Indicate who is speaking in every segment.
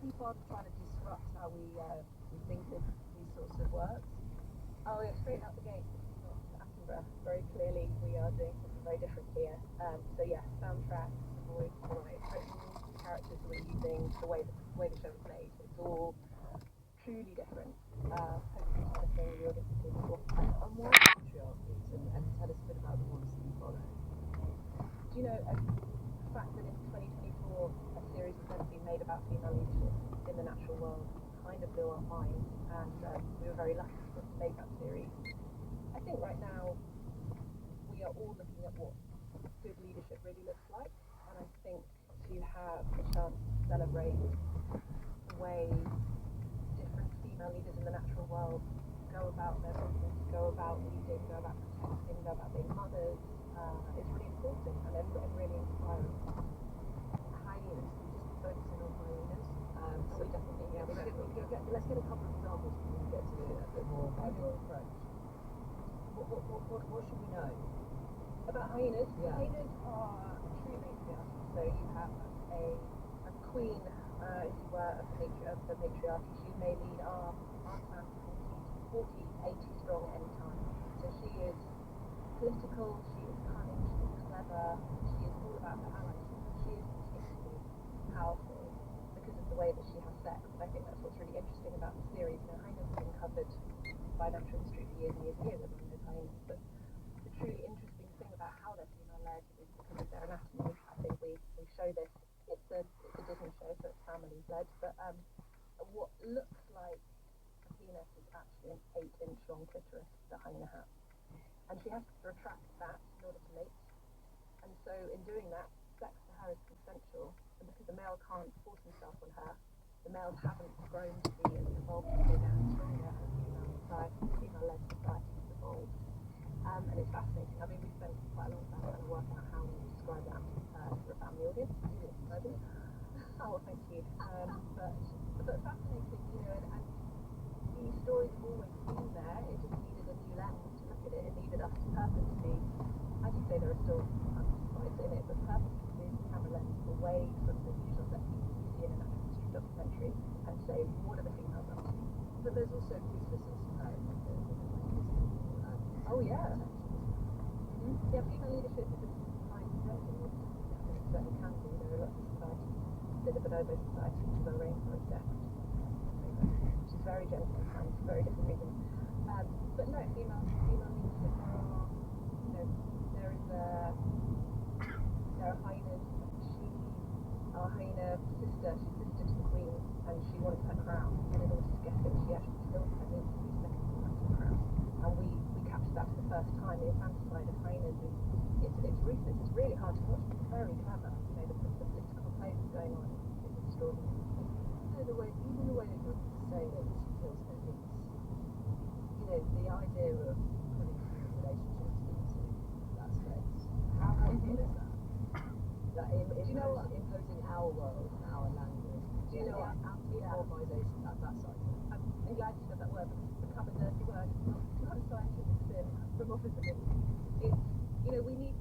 Speaker 1: people are trying to disrupt how we think of these sorts of works?
Speaker 2: Oh, yeah, straight out the gate. Attenborough. Very clearly, we are doing something very different here. So yeah, soundtracks, voice, the way it's written, characters we're using, the way the show is played. It's all truly different. Hopefully, something the audience is looking for.
Speaker 1: And why patriarchies? And tell us a bit about the ones that you follow.
Speaker 2: Do you know the fact that in 2024 a series was meant to be made about female leadership in the natural world kind of blew our minds, and we were very lucky to make that series. I think right now we are all looking at what good leadership really looks like, and I think to have a chance to celebrate the way different female leaders in the natural world go about their business, go about leading, go about protecting, go about being mothers, is really important and really inspiring.
Speaker 1: Hyenas, can you just focus in on hyenas?
Speaker 2: So definitely, yeah,
Speaker 1: Let's get a couple of examples and we can get to a bit more about your approach. What should we know?
Speaker 2: about hyenas.
Speaker 1: Yeah.
Speaker 2: Hyenas are true matriarchs. So you have a queen, if you were, of the matriarchy. She may lead our clan to 40, 80 strong at any time. So she is political, she is cunning, she is clever, she is all about her allies. She is particularly powerful because of the way that she has sex. I think that's what's really interesting about the series. You know, hyenas have been covered by natural history for years and years and years. Everyone knows hyenas, but the truly interesting thing about how they're female-led is because of their anatomy. I think we show this. It's a Disney show, so it's family-led, but what looks like a penis is actually an 8-inch long clitoris that hyena has. And she has to retract that in order to mate. And so in doing that, sex to her is consensual. And because the male can't force himself on her, the males haven't grown to be as evolved as they now stronger as female-led society has evolved. And it's fascinating. I mean, we spent quite a long time kind of working out how we describe that for a family audience. Oh, well, thank you. But fascinating, you know, and these stories have always been there. It just needed a new lens to look at it. It needed us to purposely, as you say, there are still sides in it, but purposely move the camera lens away from the usual set pieces you see in a natural history documentary and say, what are the females up to?
Speaker 1: But there's also ruthlessness
Speaker 2: Oh, yeah. Yeah, female leadership isn't kind of gentle. It certainly can be. There are lots of societies. There's a bonobo society, which is a rainforest death, which is very gentle and kind for very different reasons. But no, female leadership, there are hyenas. Our hyena sister, she's sister to the queen, and she wanted her crown, and in order to get it, she actually killed her niece to be second in line to the crown. And we captured that for the first time. The infanticide of hyenas it's ruthless. It's really hard to watch. It's very clever. You know, the political play that's going on is extraordinary.
Speaker 1: Even the way that you're saying that she kills her niece, you know, the idea of putting human relationships into that space, how helpful is that? Imposing our world and our language,
Speaker 2: Do you know what?
Speaker 1: anti-normalization, that side of it.
Speaker 2: I'm glad you said that word because it's become a dirty word. It's not a scientific spin from offices. It's, you know, we need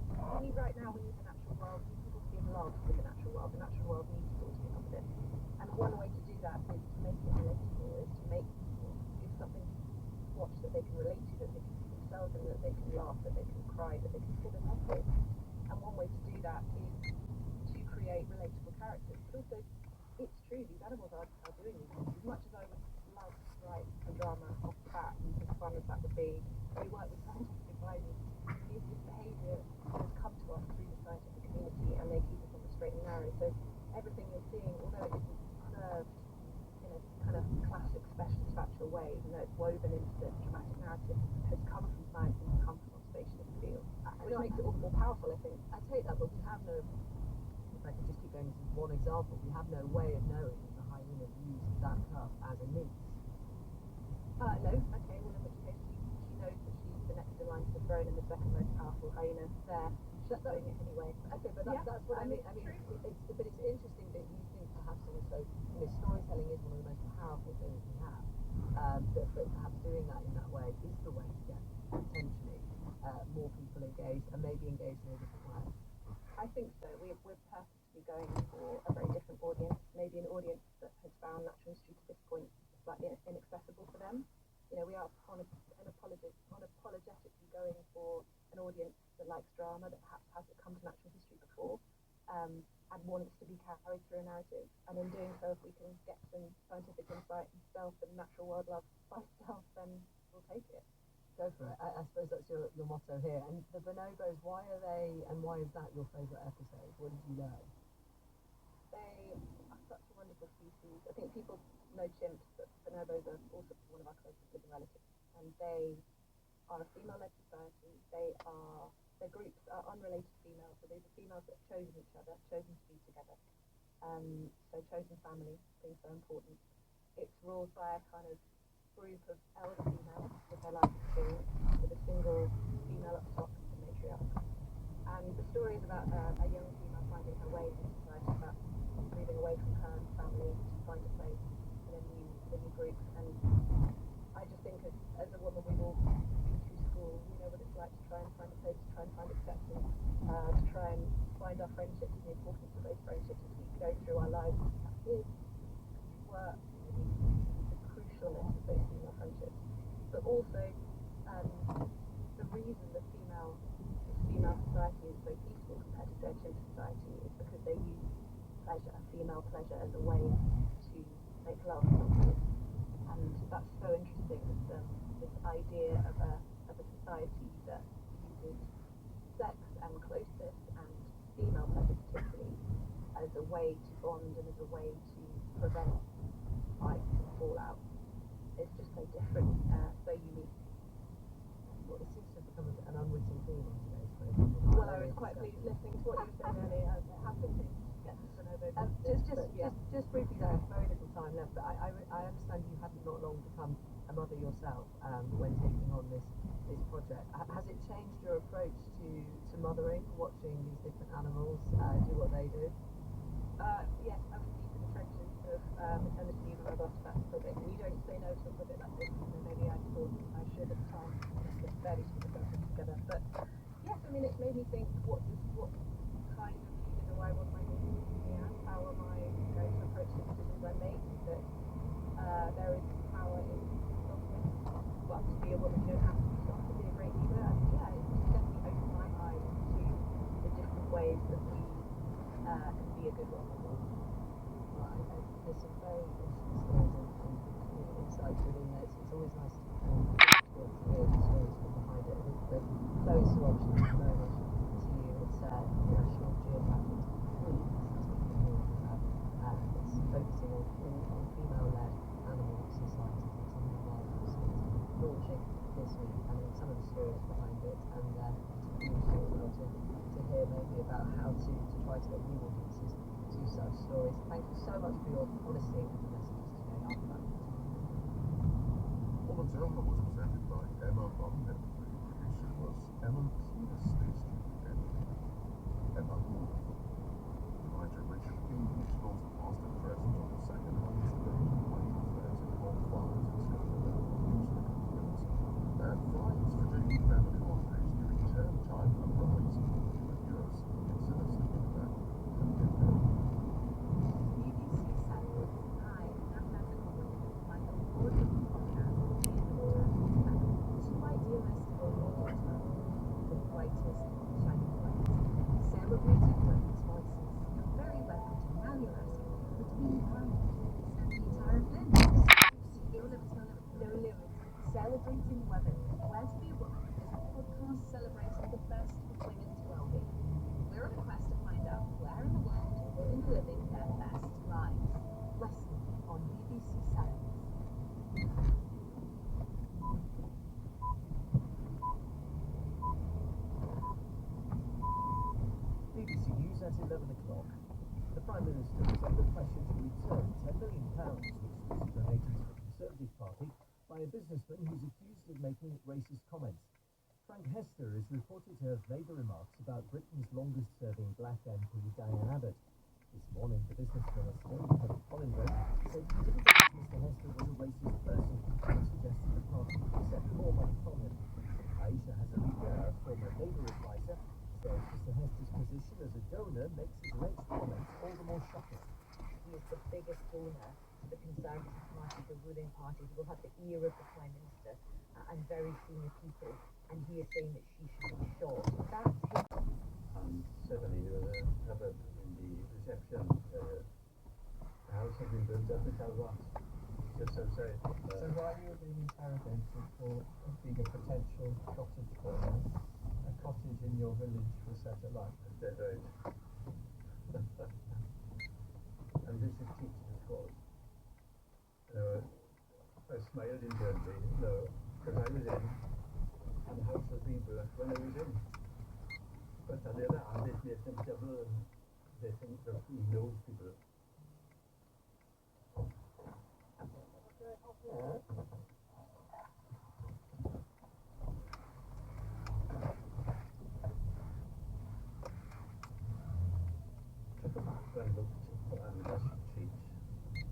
Speaker 2: right now, we need the natural world. We need people to be in love with the natural world. The natural world needs people to be in love with it. And one way to do that is to make it relatable, is to make people give something to watch that they can relate to, that they can see themselves in, that they can laugh, that they can cry, that they can fall in love with. And one way to do that is to create relatable characters. But also, it's true, these animals are doing these things. As much as I would love to write a drama off the bat, and as fun as that would be, we work with scientific advisors. This behaviour has come to us through the scientific community, and they keep us on the straight and narrow. So everything you're seeing, although it isn't served in a kind of classic specialist factual way, even though it's woven into the dramatic narrative, has come from science and has come from observation in the field, which makes it all the more powerful, I think.
Speaker 1: I take that, but we have no, if I could just keep going to one example, we have no way of knowing if the hyena used that cup as a niece.
Speaker 2: No, okay, well in which case she knows that she's the next in line to the throne and the second most powerful hyena there. She's doing it anyway.
Speaker 1: Okay, but that's what I mean. But it's interesting that you think perhaps also, you know, storytelling is one of the most powerful things we have. But perhaps doing that in that way is the way to get potentially more people engaged and maybe engaged in a different way.
Speaker 2: I think so. We're purposely going for a very different audience, maybe an audience that has found wants to be carried through a narrative, and in doing so, if we can get some scientific insight and stealth and natural wildlife by stealth, then we'll take it.
Speaker 1: Go for it. I suppose that's your motto here. And the bonobos, why are they, and why is that your favourite episode? What did you learn?
Speaker 2: They are such a wonderful species. I think people know chimps, but bonobos are also one of our closest living relatives, and they are a female-led society. Their groups are unrelated females, so these are females that have chosen each other, chosen to be together. So chosen family being so important. It's ruled by a kind of group of elder females with their life experience, with a single female at the top, the matriarch. And the story is about a young female finding her way in society, about moving away from her family to find a place in a new group. And I just think as a woman, we've all been through school. We know what it's like to try and find a place, to try and find acceptance, to try and find our friendships and the importance of those friendships as we go through our lives, as we have kids, as we work, the crucialness of those female friendships. But also, the reason this female society is so peaceful compared to their chimp society is because they use pleasure, female pleasure, as a way to make love sometimes. And that's so interesting, this idea of a society that uses sex and closeness and female pleasure particularly as a way to bond and as a way to prevent fights and fallout. It's just so different, so unique.
Speaker 1: Well, it seems to have become an unwitting theme on today's program.
Speaker 2: Well, I was quite pleased listening to what you said earlier. I have been thinking to get this over.
Speaker 1: Just briefly though, very little time left, but I understand you hadn't not long become a mother yourself when taking on this project. Has it changed your approach to mothering, watching these different animals do what they do?
Speaker 2: Yes, I was deep in the trenches of maternity leave when I got to that project, and you don't say no to a project like this. Maybe I thought I should at the time. Just barely put myself together, but yes, I mean, it's made me think what kind of leader do I want my daughter to be as? How am I going to approach the decisions I make? That there is power in softness, but to be a woman, you don't have to be soft to be a great leader. And yeah, it's definitely opened my eyes to the different ways that we can be a good role model.
Speaker 1: There's some very interesting stories and insights within there. It's always nice to hear the stories from behind it. But Chloe Swatch, thank you very much to you. It's National Geographic Week. It's focusing on female-led animal society and some of the wildlife society launching this week, and some of the stories behind it, and also as well to hear maybe about how to try to get new audiences to such stories. Thank you so much for your honesty and the messages today.
Speaker 3: All the drama was presented by Emma Bumnet. The producer was Emma. Stay tuned and Emma. Writer Richard King restores the Boston Present on the second release date. Michael Flares and Paul Flowers in Scotland music documents. And fines for taking private holidays during term time on rise. US consider sleeping back and get there.
Speaker 4: BBC Sounds. Hi, I'm Natalie Collins. My award-winning podcast, In the Water, is back. Two idealists of water, the brightest shining light. Celebrating women's voices. You're very welcome to Now You're Asking, but meanwhile, Tara Flynn. No limits. Celebrating women. Where to Be a Woman is a podcast celebrating the best of women's well-being. We're on a quest to find out where in the world women are living their best lives. Listen on BBC Sounds.
Speaker 5: BBC News at 11 o'clock. The Prime Minister is under pressure to return £10 million, which was donated to the Conservative Party by a businessman who's accused of making racist comments. Frank Hester is reported to have made the remarks about Britain's longest-serving black MP, Diane Abbott. This morning, the business minister, Kevin Collingwood, said he didn't think Mr Hester was a racist person and suggested the party accept more money from him. Aisha Hazarika, a former Labour advisor, says Mr Hester's position as a donor makes his alleged comments all the more shocking.
Speaker 1: He is the biggest donor to the Conservative Party, the ruling party. He will have the ear of the Prime Minister and very senior people, and he is saying that she should be shot. That's his.
Speaker 6: Certainly, there was a number of
Speaker 5: the reception, the house has been built up in Calvat, just outside.
Speaker 6: So while you were being interrogated for being a potential cottage burner, a cottage in your village was set alight.
Speaker 5: That's right. And this is teaching of course. I smiled internally, because I was in, and the house was being burnt when I was in. But on the other hand, it made them double, and they think that he knows people.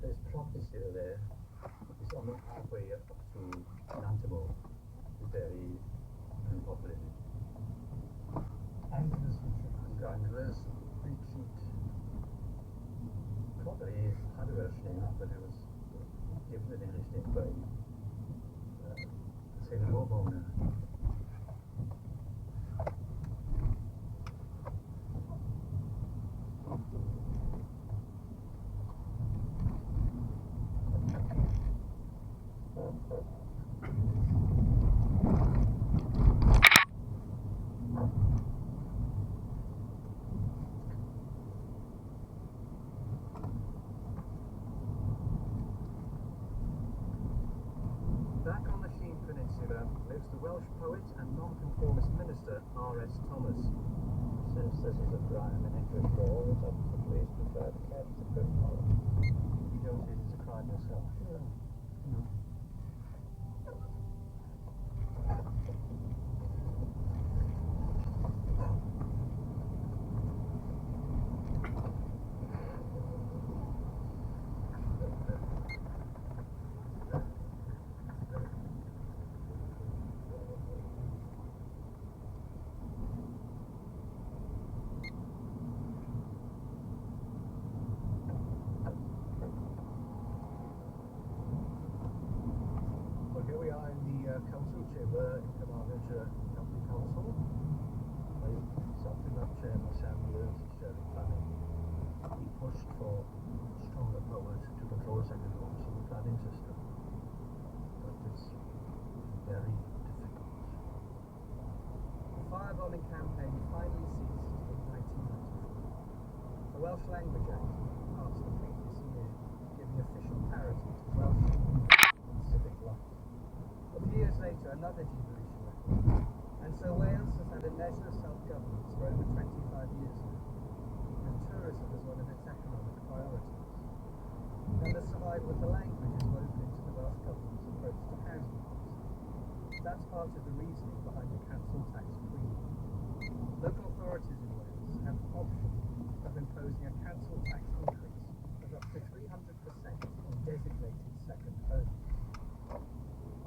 Speaker 5: There's property still there. It's on the halfway up to Nantamo. It's very unpopulated.
Speaker 6: Anglers retreat.
Speaker 5: Anglers retreat. Probably had a Welsh name, but it was given an English name by the same owner. Back on the Sheen Peninsula lives the Welsh poet and nonconformist minister R.S. Thomas.
Speaker 6: Since this is a crime in English law, it's up to the police to try to catch the criminal.
Speaker 5: You don't say it's a crime yourself.
Speaker 6: No.
Speaker 5: Well, here we are in the council chamber in Carmarthenshire County Council. I sat in that chair myself years sharing planning. We pushed for stronger powers to control second homes in the planning system. But it's very difficult. The firebombing campaign finally ceased in 1994. The Welsh Language Act passed the previous year, giving official parity to Welsh in civic life. A few years later, another devolution happened, and so Wales has had a measure of self-governance for over 25 years now, with tourism as one of its economic priorities. And the survival of the language is woven into the Welsh Government's approach to housing policy. That's part of the reasoning behind the council tax premium. Local authorities in Wales have the option of imposing a council tax increase of up to 300% on designated second homes.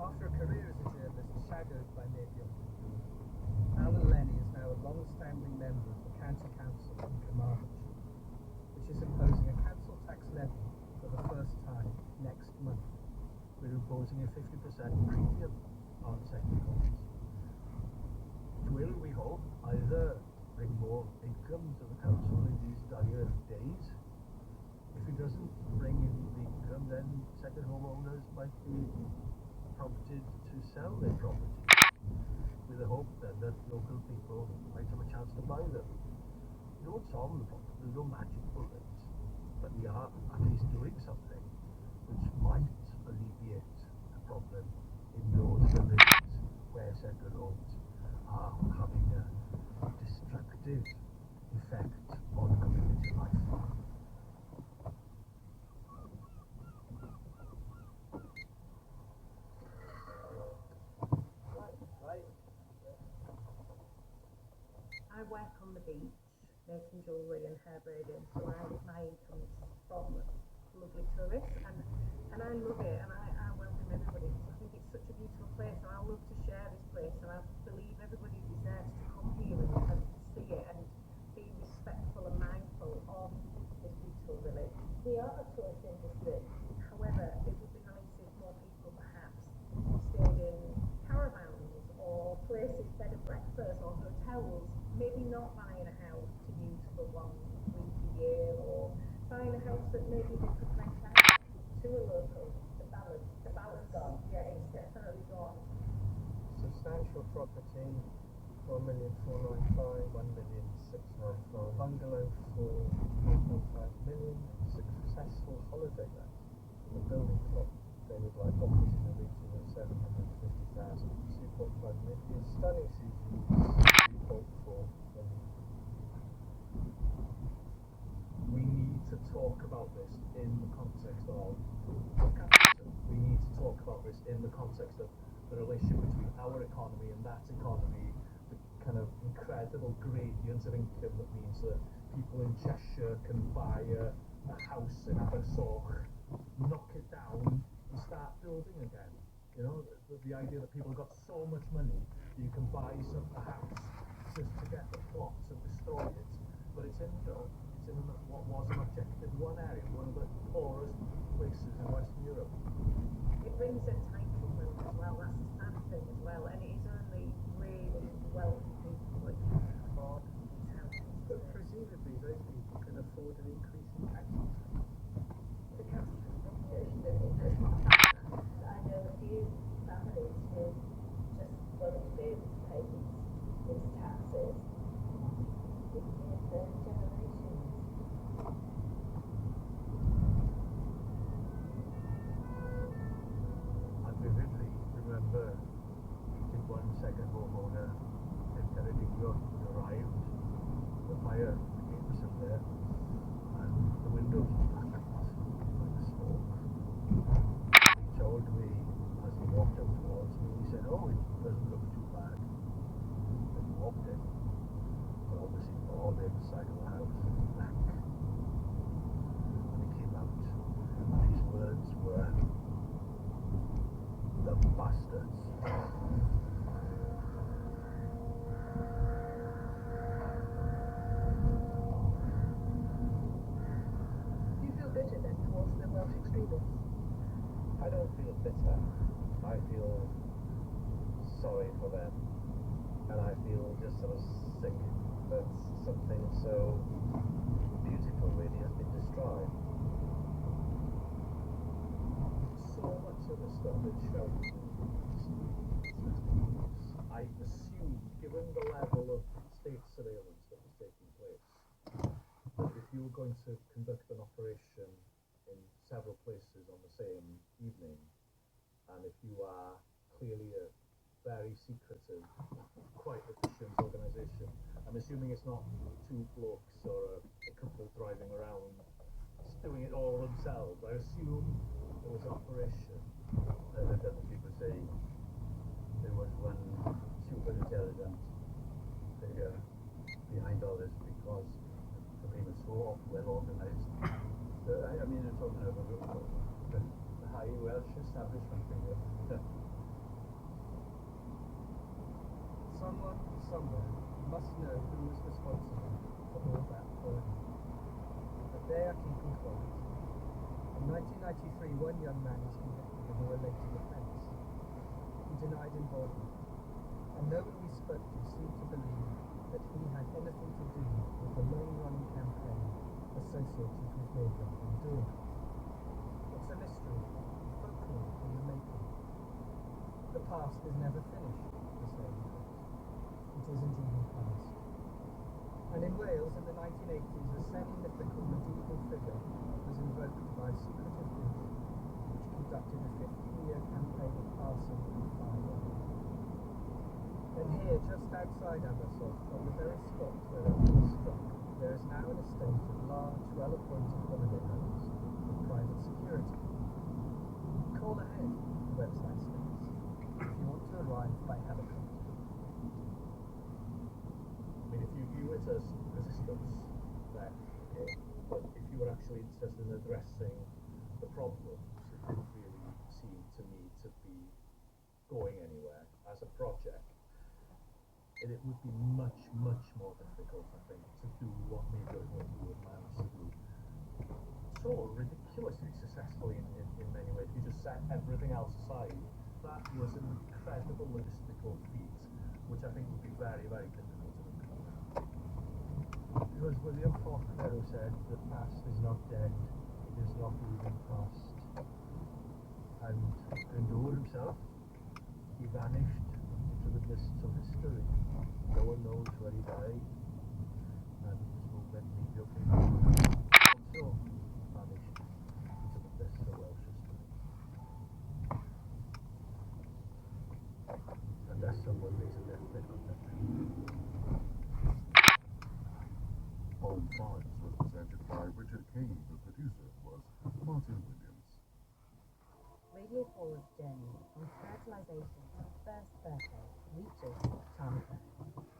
Speaker 5: After a career as a journalist shadowed by Nick Young, Alan Lenny is now a long-standing member of the County Council in Carmarthenshire, which is imposing a council tax levy for the first time next month. We're imposing a 50% premium on second homes, which will, we hope, either bring more income to the council in these dire days. If it doesn't bring in the income, then second homeowners might be prompted to sell their property with the hope then that local people might have a chance to buy them. We don't solve the problem, there's no magic bullet, but we are at least doing something which might alleviate the problem in those villages where second homes are having a destructive effect on community life.
Speaker 2: I work on the beach making jewellery and hair braiding, so my income is from lovely tourists, and I love it, and I welcome everybody. I think it's such a beautiful place, and I love to share this place, and I believe everybody deserves to come here and see it and be respectful and mindful of this beautiful village. We are a tourist industry, however, it would be nice if more people perhaps stayed in caravans or places, bed and breakfast or hotels, maybe not buying a house to use for 1 week a year that maybe they could rent out to a local? The balance gone. Yeah, it's definitely gone.
Speaker 6: Substantial property, 1,495,000, 1,695,000. Bungalow for 1.5 million. Successful holiday let. The building club, they would like offers in the region of 750,000, 2.5 million. Stunning CGs, 3.4 million.
Speaker 7: We need to talk about this in the context of capitalism. We need to talk about this in the context of the relationship between our economy and that economy, the kind of incredible gradient of income that means that people in Cheshire can buy a house in Abersoch, knock it down and start building again. You know, the idea that people have got so much money that you can buy a house just to get the plot and destroy it. But it's in what was an objective one area, one of the poorest places in Western Europe.
Speaker 2: It brings entitlement as well. That's the sad thing as well. And it is only really wealthy people that can afford these houses.
Speaker 6: But presumably those people can afford an increase in taxes.
Speaker 2: The council it's not a factor. I know a few families who just won't be able to pay these taxes in generations.
Speaker 7: I vividly remember meeting one second homeowner in Ceredigion who arrived. The fire brigade was in there, and the windows were black like smoke. He told me as he walked up towards me, he said, "Oh, it doesn't look too bad." And he walked in, but obviously all the inside of the house was black. And he came out, and his words were, "The bastards."
Speaker 2: Do you feel bitter then towards the Welsh extremists?
Speaker 7: I don't feel bitter. I feel sorry for them. And I feel just sort of sick that something so beautiful really has been destroyed. So much of the stuff that's shown I assume, given the level of state surveillance that was taking place, that if you were going to conduct an operation in several places on the same evening, and if you are clearly a very secretive, quite efficient organisation, I'm assuming it's not two blokes or a couple driving around just doing it all themselves. I assume there was operation.
Speaker 3: I've heard other people say there was one super intelligent figure behind all this because the thing was so well organised. I mean, you're talking about the high Welsh establishment figure.
Speaker 6: Someone somewhere must know who was responsible for all that burning. But they are keeping quiet. In 1993, one young man was convicted of a related offence. He denied involvement, and nobody we spoke to seemed to believe that he had anything to do with the long-running campaign associated with Gabriel and doing. It's a mystery, folklore in the making. The past is never finished, the saying goes. It isn't even past. And in Wales in the 1980s, a semi-mythical medieval figure was invoked by a secretive group which conducted a 15-year campaign of arson and fire. And here, just outside Abersoch, on the very spot where it was struck, there is now an estate of large, well-appointed holiday homes with private security. Call ahead, the website states, if you want to arrive by helicopter.
Speaker 7: I mean, if you view it as resistance, then okay. But if you were actually interested in addressing the problems, it didn't really seem to me to be going anywhere as a project. And it would be much, much more difficult, I think, to do what maybe what you would manage to do. So ridiculously successfully in many ways. If you just set everything else aside, that was an incredible logistical feat, which I think would be very, very difficult to do.
Speaker 6: It was William Faulkner who said the past is not dead,
Speaker 7: even crossed. And Gundor himself, he vanished into the mists of history. No one knows where he died, and so many of him also vanished into the mists of Welsh history. Unless someone makes a definite connection.
Speaker 3: Home Files was presented by Richard King. The producer was Martin Williams.
Speaker 4: Radio 4's journey from fertilization to first birthday reaches childbirth.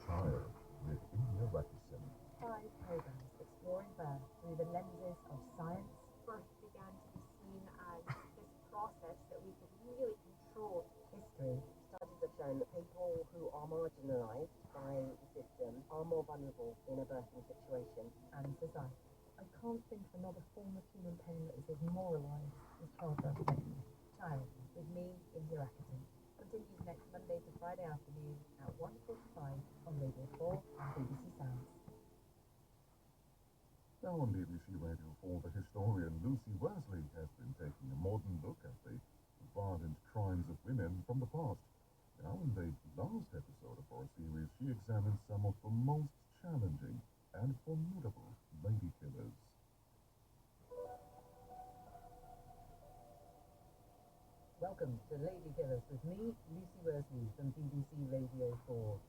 Speaker 3: Child with India Rakisson.
Speaker 4: 5 programs exploring birth through the lenses of science.
Speaker 2: Birth began to be seen as this process that we could really control.
Speaker 4: History.
Speaker 1: Studies have shown that people who are marginalised by the system are more vulnerable in a birthing situation.
Speaker 4: And society. I can't think of another form of human pain that is as moralised as childbirth pain. Child, with me, India Rakisson. Continues next Monday to Friday afternoon at 1:45 on Radio 4 and BBC Sounds.
Speaker 3: Now on BBC Radio 4, the historian Lucy Worsley has been taking a modern look at the violent crimes of women from the past. Now in the last episode of our series, she examines some of the most challenging and formidable lady killers.
Speaker 4: Welcome to Lady Killers with me, Lucy Worsley from BBC Radio 4.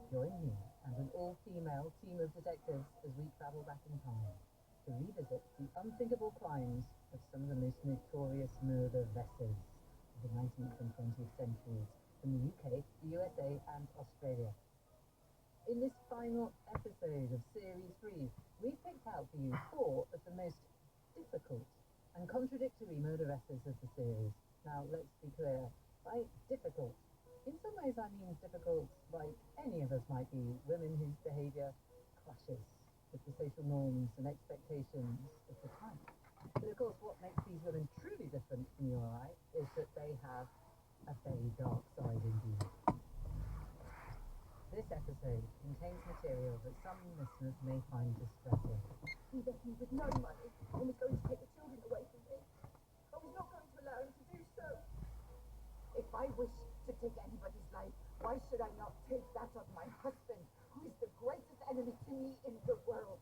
Speaker 4: Join me and an all-female team of detectives as we travel back in time to revisit the unthinkable crimes of some of the most notorious murderesses of the 19th and 20th centuries from the UK, the USA and Australia. In this final episode of Series 3, we've picked out for you 4 of the most difficult and contradictory murderesses of the series. Now, let's be clear, by difficult, in some ways I mean difficult like any of us might be, women whose behaviour clashes with the social norms and expectations of the time. But of course, what makes these women truly different from you or I is that they have a very dark side indeed. This episode contains material that some listeners may find distressing.
Speaker 2: He left me with no money and was going to take the children away from me. I was not going to allow him to do so. If I wish to take anybody's life, why should I not take that of my husband, who is the greatest enemy to me in the world?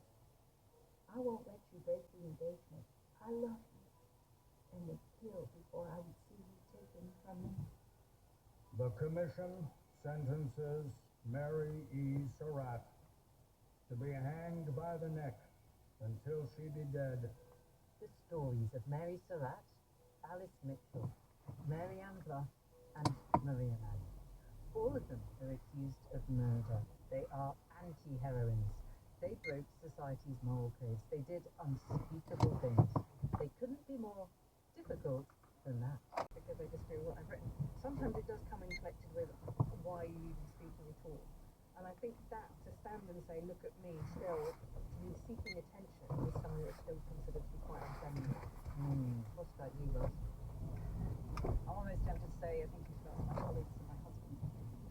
Speaker 2: I won't let you break the engagement. I love you, and would kill before I would see you taken from me.
Speaker 8: The Commission sentences Mary E. Surratt to be hanged by the neck until she be dead.
Speaker 4: The stories of Mary Surratt, Alice Mitchell, Mary Ann Bluff, and Maria Lang. All of them are accused of murder. They are anti-heroines. They broke society's moral codes. They did unspeakable things. They couldn't be more difficult than that. Because I disagree with what I've written. Sometimes it does come in collected with why are you even speaking at all. And I think that to stand and say, look at me, still to be seeking attention is something that's still considered to be quite unfeminine. What about you, Ross?
Speaker 9: I'm almost tempted to say I think you should ask my colleagues and my husband.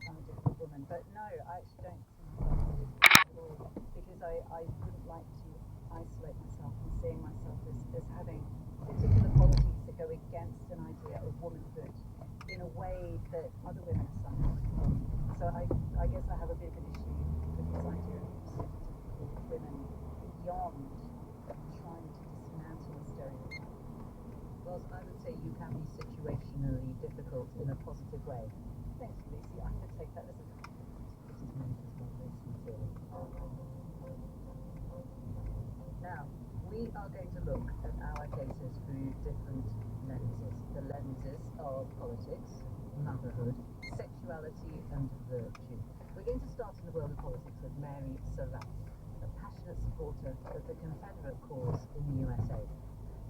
Speaker 9: I'm a difficult woman, but no, I actually don't see myself as difficult at all, because I wouldn't like to isolate myself and seeing myself as having particular qualities that go against an idea of womanhood in a way that other women are somehow. So I guess I have a bit of an issue with this idea of difficult women beyond trying to dismantle a stereotype.
Speaker 4: Well, I would say you can be situationally difficult in a positive way.
Speaker 9: Thank you, Lucy. I'm going to take that as a compliment.
Speaker 4: This is meant as well, very sincerely. Now, we are going to look at our cases through different lenses. The lenses of politics, motherhood, sexuality, and virtue. We're going to start in the world of politics with Mary Surratt, a passionate supporter of the Confederate cause in the USA.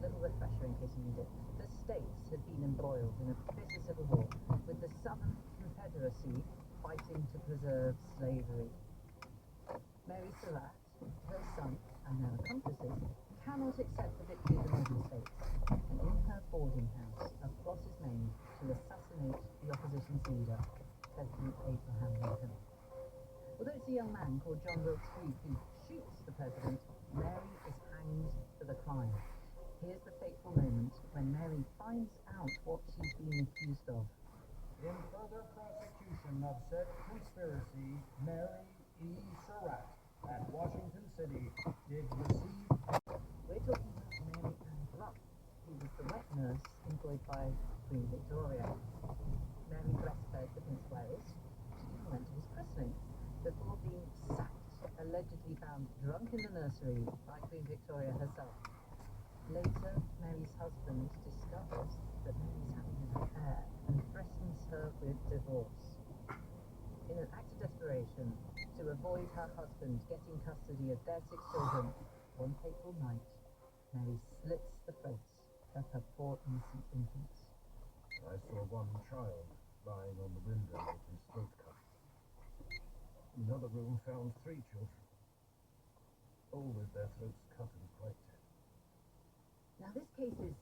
Speaker 4: Little refresher in case you need it. The states had been embroiled in a bitter civil war, with the Southern Confederacy fighting to preserve slavery. Mary Surratt, her son, and their accomplices cannot accept the victory of the Northern states, and in her boarding house, a plot is made to assassinate the opposition's leader, President Abraham Lincoln. Although it's the
Speaker 1: young man called John Wilkes Booth who shoots the president, Mary is hanged for the crime. Here's the fateful moment when Mary finds out what she's being accused of.
Speaker 8: In further prosecution of said conspiracy, Mary E. Surratt at Washington City did receive.
Speaker 1: We're talking about Mary Ann Gluck, who was the wet nurse employed by Queen Victoria. Mary breastfed the Prince of Wales. She even went to his christening before being sacked, allegedly found drunk in the nursery by Queen Victoria herself. Later, Mary's husband discovers that Mary's having an affair and threatens her with divorce. In an act of desperation, to avoid her husband getting custody of their 6 children, one fateful night, Mary slits the throats of her 4 innocent infants.
Speaker 8: I saw one child lying on the window with his throat cut. Another room found 3 children, all with their throats cut and quite dead.
Speaker 1: Now, this case is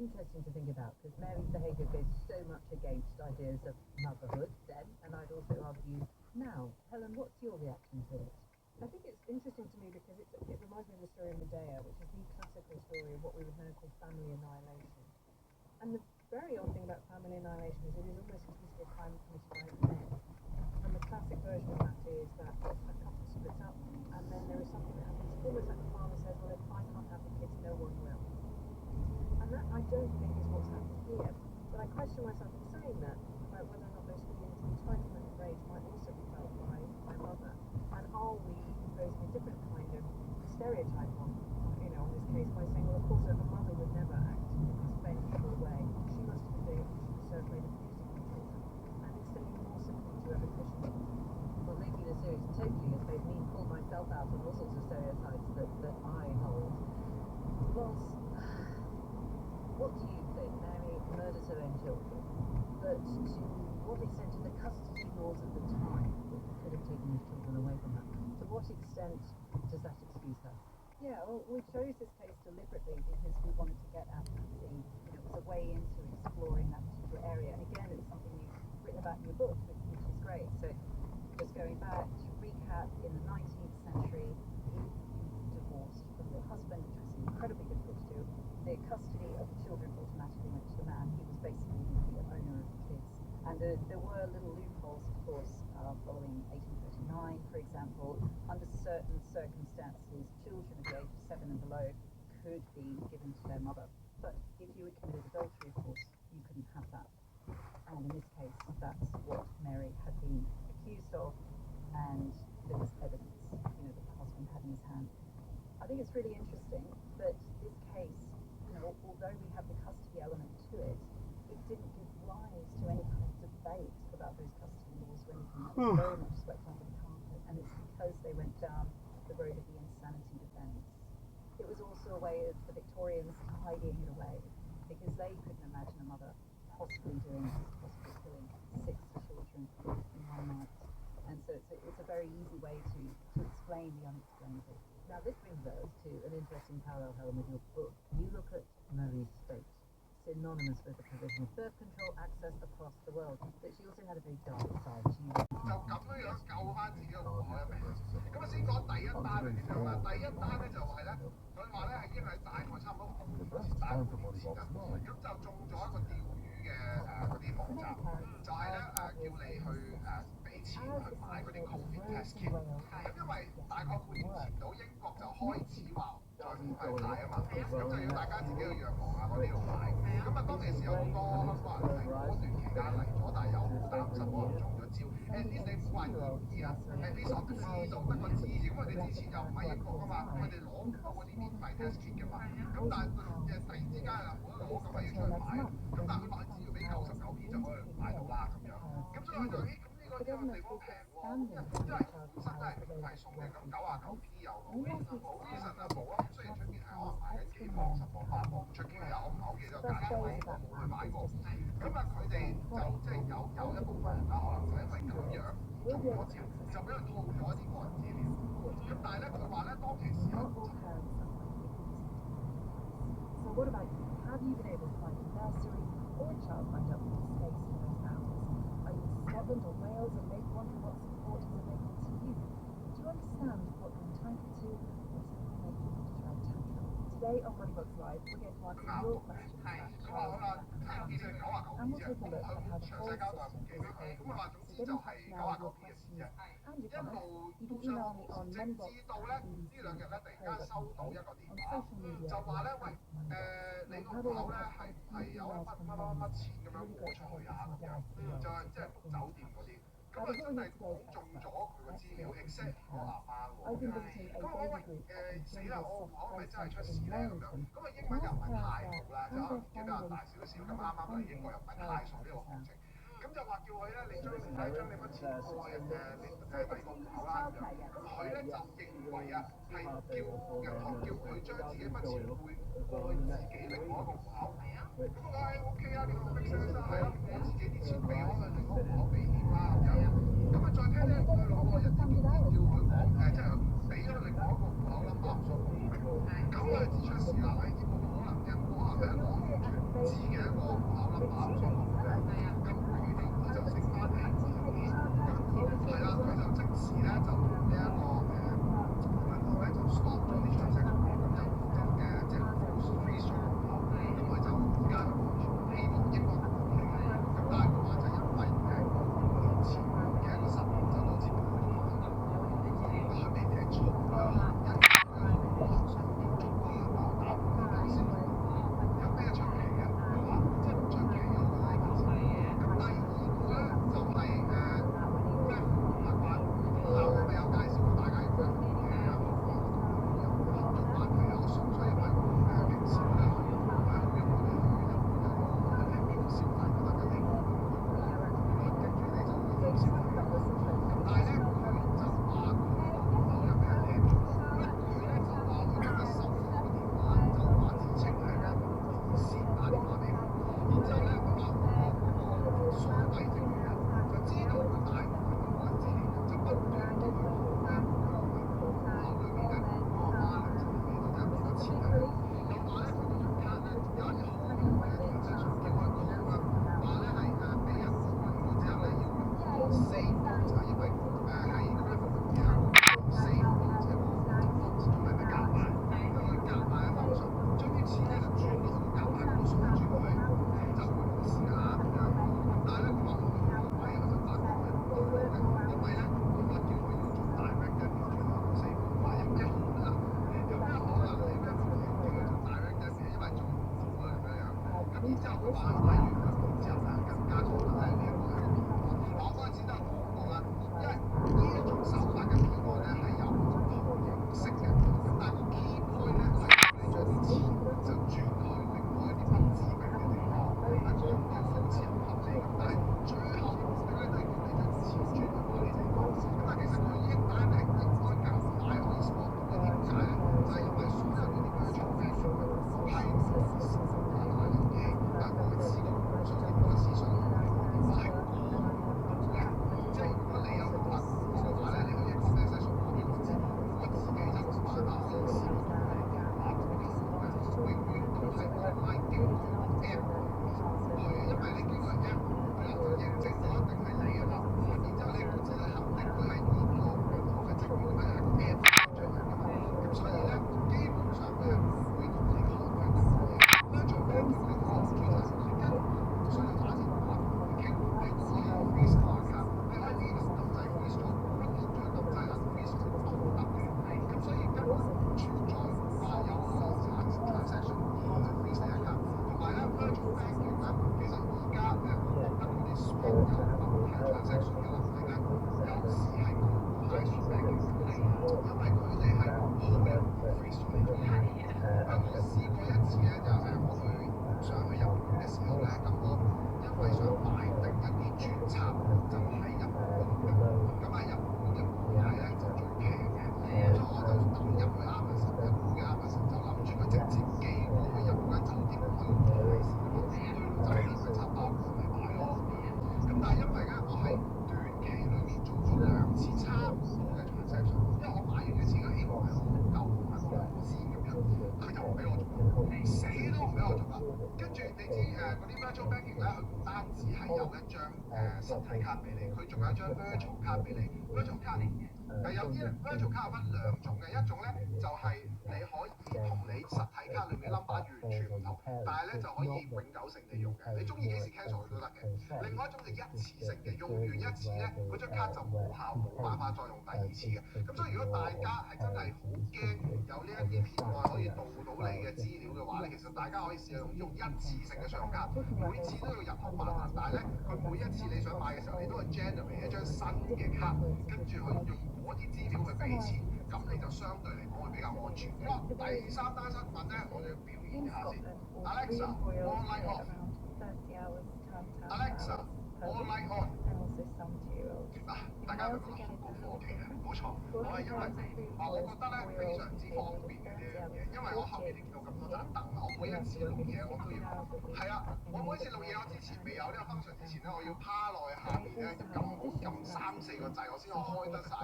Speaker 1: interesting to think about because Mary's behaviour goes so much against ideas of motherhood then, and I'd also argue now. Helen, what's your reaction to it?
Speaker 2: I think it's interesting to me because it reminds me of the story of Medea, which is the classical story of what we would now call family annihilation. And the very odd thing about family annihilation is it is almost exclusively a crime committed by men. And the classic version of that is that a couple splits up, and then there is something that happens, almost like the father says, well, if I can't have the kids, no one will. And that, I don't think, is what's happened here. But I question myself in saying that about whether or not those feelings of entitlement and rage might also be felt by my mother. And are we imposing a different kind of stereotype on this case by saying, well, of course, a mother would never act in this vengeful way. She must have been doing it because she was so afraid of losing her children. And extending more sympathy to repetition.
Speaker 1: Well, making the series totally has made me pull myself out of all sorts of stereotypes that I hold. Ross, what do you think? Mary murders her own children, but to what extent do the custody laws at the time that could have taken these children away from her, to what extent does that excuse her?
Speaker 9: Yeah, well, we chose this case deliberately because we wanted to get at it was a way into exploring that particular area. And again, it's something you've written about in your book, which is great. So just going back to recap, in the 19th century, if you divorced from your husband, which was incredibly difficult to do, the custody of the children automatically went to the man. He was basically the owner of the kids. And there were little loopholes, of course, following 1839, for example. Under certain circumstances, children of the age of 7 and below could be given to their mother. But if you had committed adultery, of course, you couldn't have that. And in this case, that's what Mary had been accused of, and there was evidence, that the husband had in his hand. I think it's really interesting that this case, although we have the custody element to it, it didn't give rise to any kind of debate about those custody laws or anything. It was very much swept under the carpet, and it's because they went down the road of the insanity defence. It was also a way of the Victorians tidying it away, because they couldn't imagine a mother possibly doing this, possibly killing 6 children in one night. And so it's a very easy way to explain the unexplainable.
Speaker 1: Now, this brings us to an interesting parallel, Helen, with your book. You look at Mary's state, synonymous with the provision of birth control access across the world, but she also had a very dark side. She was
Speaker 3: 就咁樣樣救翻自己個國海一命。咁啊，先講第一單係點樣啦？第一單咧就係咧，佢話咧係應該喺大概差唔多5年前、3年前啦，咁就中咗一個釣魚嘅嗰啲網站，就係咧叫你去俾錢去買嗰啲 COVID test kit。咁因為大概半年前到英國就開始話再唔係派啊嘛，咁就要大家自己去藥房啊嗰啲度買。咁啊，當其時有好多香港人係嗰段期間嚟咗，但係又好擔心可能中咗招。at least 你唔好話易唔易啊 ，at least 我都知道得個知字，咁佢哋之前又唔係英國噶嘛，佢哋攞唔到嗰啲免費 test kit 噶嘛。咁但係突然之間啊冇得攞，咁咪要出去買。咁但係佢話只要俾99p就可以買到啦咁樣。咁所以我就咁呢個地方平喎，因為本身真係免費送嘅，咁99p 又好啲實啊冇啊。咁雖然出邊係可能賣緊幾磅、10磅、8磅唔出奇啊，我唔係好記得價錢，我冇去買過。咁啊，佢哋就即係有一部分人啦，可能就因為咁樣中咗招，就俾佢套咗啲個人資料。咁但係咧，佢話咧當其時候。
Speaker 9: So what about you? Have you been able to find a nursery or a childminder with space in those hours? Are you in Scotland or Wales and maybe wondering what support is available to you? Today on Moneybox Live, we're going to answer your questions about child and we'll take a look at how the whole system is evolving. So get in touch now with your questions and your comments. You can email me on moneybox@bbc.co.uk, on social media, and have a look at a few emails from mums. It's really great to hear from some dads as well. Before we hear today's experts, let's hear from some parents. I've been visiting a baby group at the Gender Soft Play Centre in Warrington to ask parents there how they're finding funding childcare now.
Speaker 10: 咁就話叫佢咧，你將你將你筆錢過你戶口啦，佢咧就認為啊係叫銀行叫佢將自己筆錢匯過去自己另外一個戶口。咁我講係 OK 啊，呢個 make sense 啦，係啊，我自己啲錢俾我去另一個戶口避險啦咁樣。咁啊再聽咧，佢兩個人叫佢講即係俾咗另外一個戶口 number 唔數，咁佢就出事啦，係點冇可能嘅，我係咪一個完全唔知嘅一個戶口 number 唔數嘅？咁佢就升翻嚟，係啦，佢就即時咧就呢一個銀行咧就 stop 咗啲 transaction， 咁就即係 freeze 咗，咁佢就而家就希望英國同佢嘅，咁但係佢話就因為年前嘅一個失誤就導致佢未踢出，佢話因為佢可能想用中國人打佢哋先，有咩出奇嘅？係嘛？即係唔出奇嘅，我覺得呢件事。咁第二個咧就係咩習慣，我咪有介紹過大家要咩嘅有個合作關係啊，我純粹因為平時咧去好用我哋去消費覺得嘅利潤，跟住你就會消費。咁但係咧佢就話佢有咩嘢？佢咧就話佢今日收到個電話就話自稱係咩電視打電話俾佢，然之後咧佢話數位證員就知道佢大部分嘅個人資料，就不斷叫佢講咧佢口裏面咧我阿媽兩千幾都真係幾多錢啊！又話咧佢嗰張卡咧有人開咗嘅 transaction 叫佢講啦，話咧係俾人換咗之後咧要用4就係因為係 revenue 啊4即係個唔係咩夾萬，因為夾萬嘅方式將啲錢咧就轉咗去夾萬嗰度數住佢，就會冇事啊咁樣。但係咧佢話我唔係，我就發覺係唔到嘅，因為咧佢話叫佢要做 direct debit 轉落4話有咩可能？有咩可能你 revenue 叫佢做 direct debit，因為做唔到啊咁樣。咁然之後佢話買完佢之後咧更加可能係呢一個係個騙案。我嗰陣時都有講過啦，因為呢一種手法嘅騙案咧係有唔同形式嘅，咁但係個 key point 咧係你將啲錢就轉去另外一啲不知名嘅地方，係講嘅好似唔合理咁，但係最後目的咧都係叫你將啲錢轉去嗰啲地方。咁但係其實佢呢一單係應該更快可以 spot 到嘅，點解咧？就係因為所有嗰啲 virtual bank 係電視打打人嘅，但係每次個互相嘅嗰個資訊電話係過唔到嘅，即係如果你有個客戶嘅話咧，你可以 conversation 講俾我知，我自己就冇辦法可以試過同你電話嗰啲時候咧，永遠都係 online 經過 app 去，因為你經過 app 佢就認證咗一定係你㗎啦，然之後你本身係肯定佢係呢個銀行嘅職員，佢係一個 app 出嚟㗎嘛，咁所以咧基本上佢係唔會同你講嘅嘢。virtual banking 咧個好處就係你根本唔需要打電話同佢傾，你可以 freeze 個 account，你可以呢度撳掣 freeze 咗，不斷再撳掣 unfreeze 佢都得嘅。咁所以根本唔存在話有個transaction 而去 freeze 你 account。同埋咧 virtual banking 咧，其實而家我覺得嗰啲 spot 有問題 transaction 嘅能力咧，有時係高過 high street banking 嘅，因為佢哋係好容易 freeze 咗你張 account。我試過一次咧，就係我去想去日本嘅時候咧，咁我因為想買定一啲專輯，就喺日本嘅，咁啊日本嘅網係咧就最平嘅，所以我就抌入去 Amazon 日本嘅 Amazon， 就諗住佢直接寄過去日本間酒店嗰度攞利是，去到酒店佢插包過嚟買咯。咁但係因為咧，我喺短期裏面做咗2次差唔多嘅 transaction， 因為我買完嘅錢咧，希望係好夠買個保險咁樣，佢就唔俾我做啦，死都唔俾我做啦。跟住你知嗰啲 virtual banking 咧，佢唔單止係有一張實體卡俾你，佢仲有一張 virtual 卡俾你。virtual 卡但有啲咧 virtual 卡有分兩種嘅，一種咧就係、你可以同你實體卡裏面 number 完全唔同，但係咧就可以永久性地用嘅，你中意幾時 cancel 佢都得嘅。另外一種就一次性嘅，用完一次咧，嗰張卡就冇效，冇辦法再用第二次嘅。咁所以如果大家係真係好驚有呢一啲騙案可以盜到你嘅資料嘅話咧，其實大家可以試下用一次性嘅信用卡，每次都要入好麻煩，但係咧佢每一次你想買嘅時候，你都係 generate 一張新嘅卡，跟住去用嗰啲資料去俾錢，咁你就相對嚟講會比較安全。好啦，第三單新聞咧，我哋要表演下先。Alexa, all light off. Alexa, all light on. 嗱，大家會覺得好高科技嘅，冇錯。我係因為我覺得咧非常之方便嘅呢樣嘢，因為我後面練到咁多盞燈，我每一次錄嘢我都要係啊，我每一次錄嘢我之前未有呢個 function 之前咧，我要趴落去下面咧撳3-4個掣，我先可開得晒。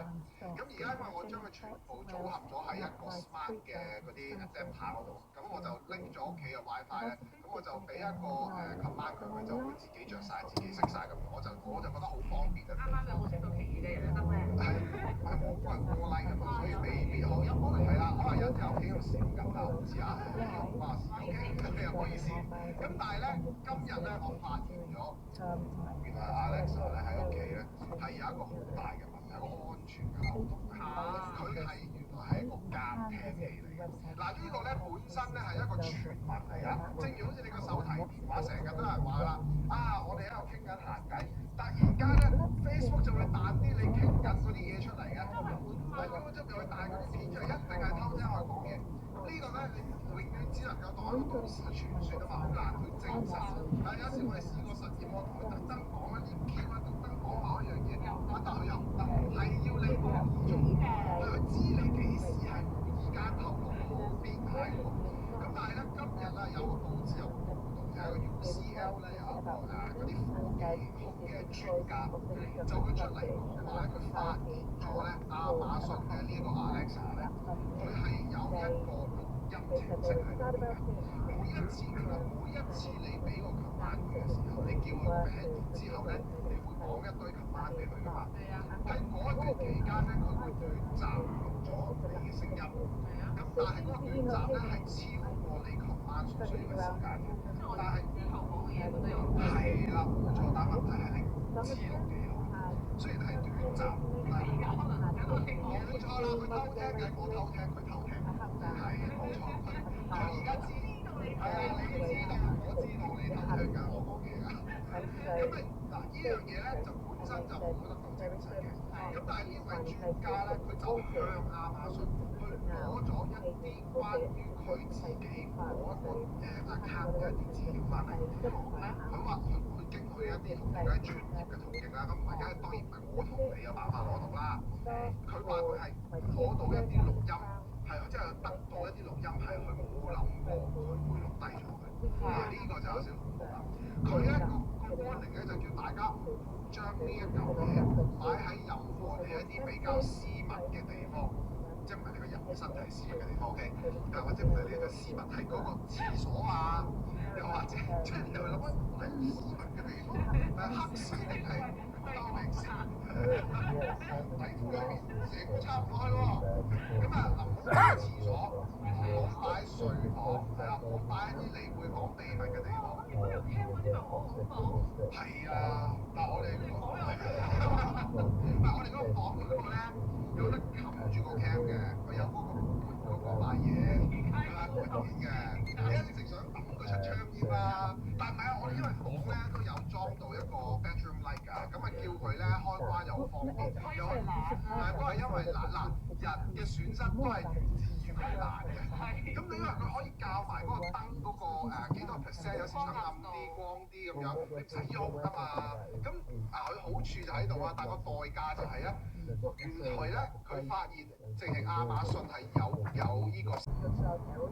Speaker 10: 咁而家因為我將佢全部組合咗喺一個 smart 嘅嗰啲 adapter 嗰度，咁我就拎咗屋企嘅 WiFi 咧，咁我就俾一個command 佢，佢就會自己着晒、自己熄晒咁，我就覺得好方便。啱啱有冇食到其餘嘅嘢得咧？係冇個人過 like 㗎嘛，所以未必好。係啦，可能有時候屋企喺度閃緊啦，唔知啊。哇，OK，唔好意思。咁但係咧，今日咧我發現咗，原來 Alexa 咧喺屋企咧係有一個好大嘅問題，一個安全嘅漏洞。佢係原來係一個監聽器嚟嘅。嗱，呢個咧本身咧係一個傳聞嚟㗎，正如好似你個手提電話成日都有人話啦，我哋喺度傾緊閒偈，突然間咧 Facebook 就會彈啲你傾緊嗰啲嘢出嚟嘅，YouTube 就會彈嗰啲片出嚟，一定係偷聽我講嘢。呢個咧你永遠只能夠當一個都市傳說啊嘛，好難去證實。但係有時我哋試過實驗，我同佢特登講一啲 Q 啊，特登講某一樣嘢，但佢又唔得，係要你無意中，佢知你幾時係無意間透露個邊係喎。咁但係咧，今日咧有個報紙有個報道，就係個 UCL 咧有一個嗰啲科技嘅專家，就佢出嚟講話咧，佢發現咗咧亞馬遜嘅呢個 Alexa 咧，佢係有一個錄音程式喺裏邊嘅。每一次你俾個 command 佢嘅時候，你叫佢個名，然之後咧，你會講一堆 command 俾佢㗎嘛。喺嗰一段期間咧，佢會短暫錄咗你嘅聲音。咁但係嗰個短暫咧係超過你 command 所需要嘅時間嘅。但係之後講嘅嘢佢都有。係啦，冇錯，但問題係你唔知錄幾耐。雖然係短暫，但係而家可能有個情況。冇錯啦，佢偷聽嘅，我偷聽，佢偷聽。係冇錯，佢而家知。係啊，你知道，我知道你偷聽緊我講嘢㗎。咁咪嗱，呢樣嘢咧就本身就冇得到證實嘅。咁但係呢位專家咧，佢就向亞馬遜去攞咗一啲關於佢自己嗰個account 嘅一啲資料翻嚟。佢話佢經佢一啲同佢專業嘅途徑啦，咁唔係梗係當然唔係我同你有辦法攞到啦。佢話佢係攞到一啲錄音。係，即係得到一啲錄音係佢冇諗過佢會錄低咗佢。呢個就有少少恐怖啦。佢咧個 warning 咧就叫大家唔將呢一嚿嘢擺喺任何你一啲比較私密嘅地方，即係唔係你個人身體私密嘅地方 ，OK？或者唔係你嘅私密係嗰個廁所啊，又或者即係又諗緊喺私密嘅地方，黑絲定係透明絲？底褲裏面成個插唔落去喎。咁啊，唔好擺廁所，唔好擺睡房，係啦，唔好擺一啲你會講秘密嘅地方。如果有 cam 嗰啲咪好恐怖？係啊，但係我哋嗰個房係，但係我哋嗰個房嗰個咧有得冚住個 cam 嘅，佢有嗰個塊嘢，係啦，嗰個嘢嘅。你一直想抌佢出窗添啦，但係唔係啊？我哋因為房咧都有裝到一個 bedroom light 㗎，咁啊叫佢咧開關又好方便，又都係因為嗱人嘅損失都係自然難嘅。咁你因為佢可以校埋嗰個燈嗰個幾多 percent， 有時想暗啲光啲咁樣，你唔使喐啊嘛。咁佢好處就喺度啊，但係個代價就係咧，原來咧佢發現淨係亞馬遜係有呢個。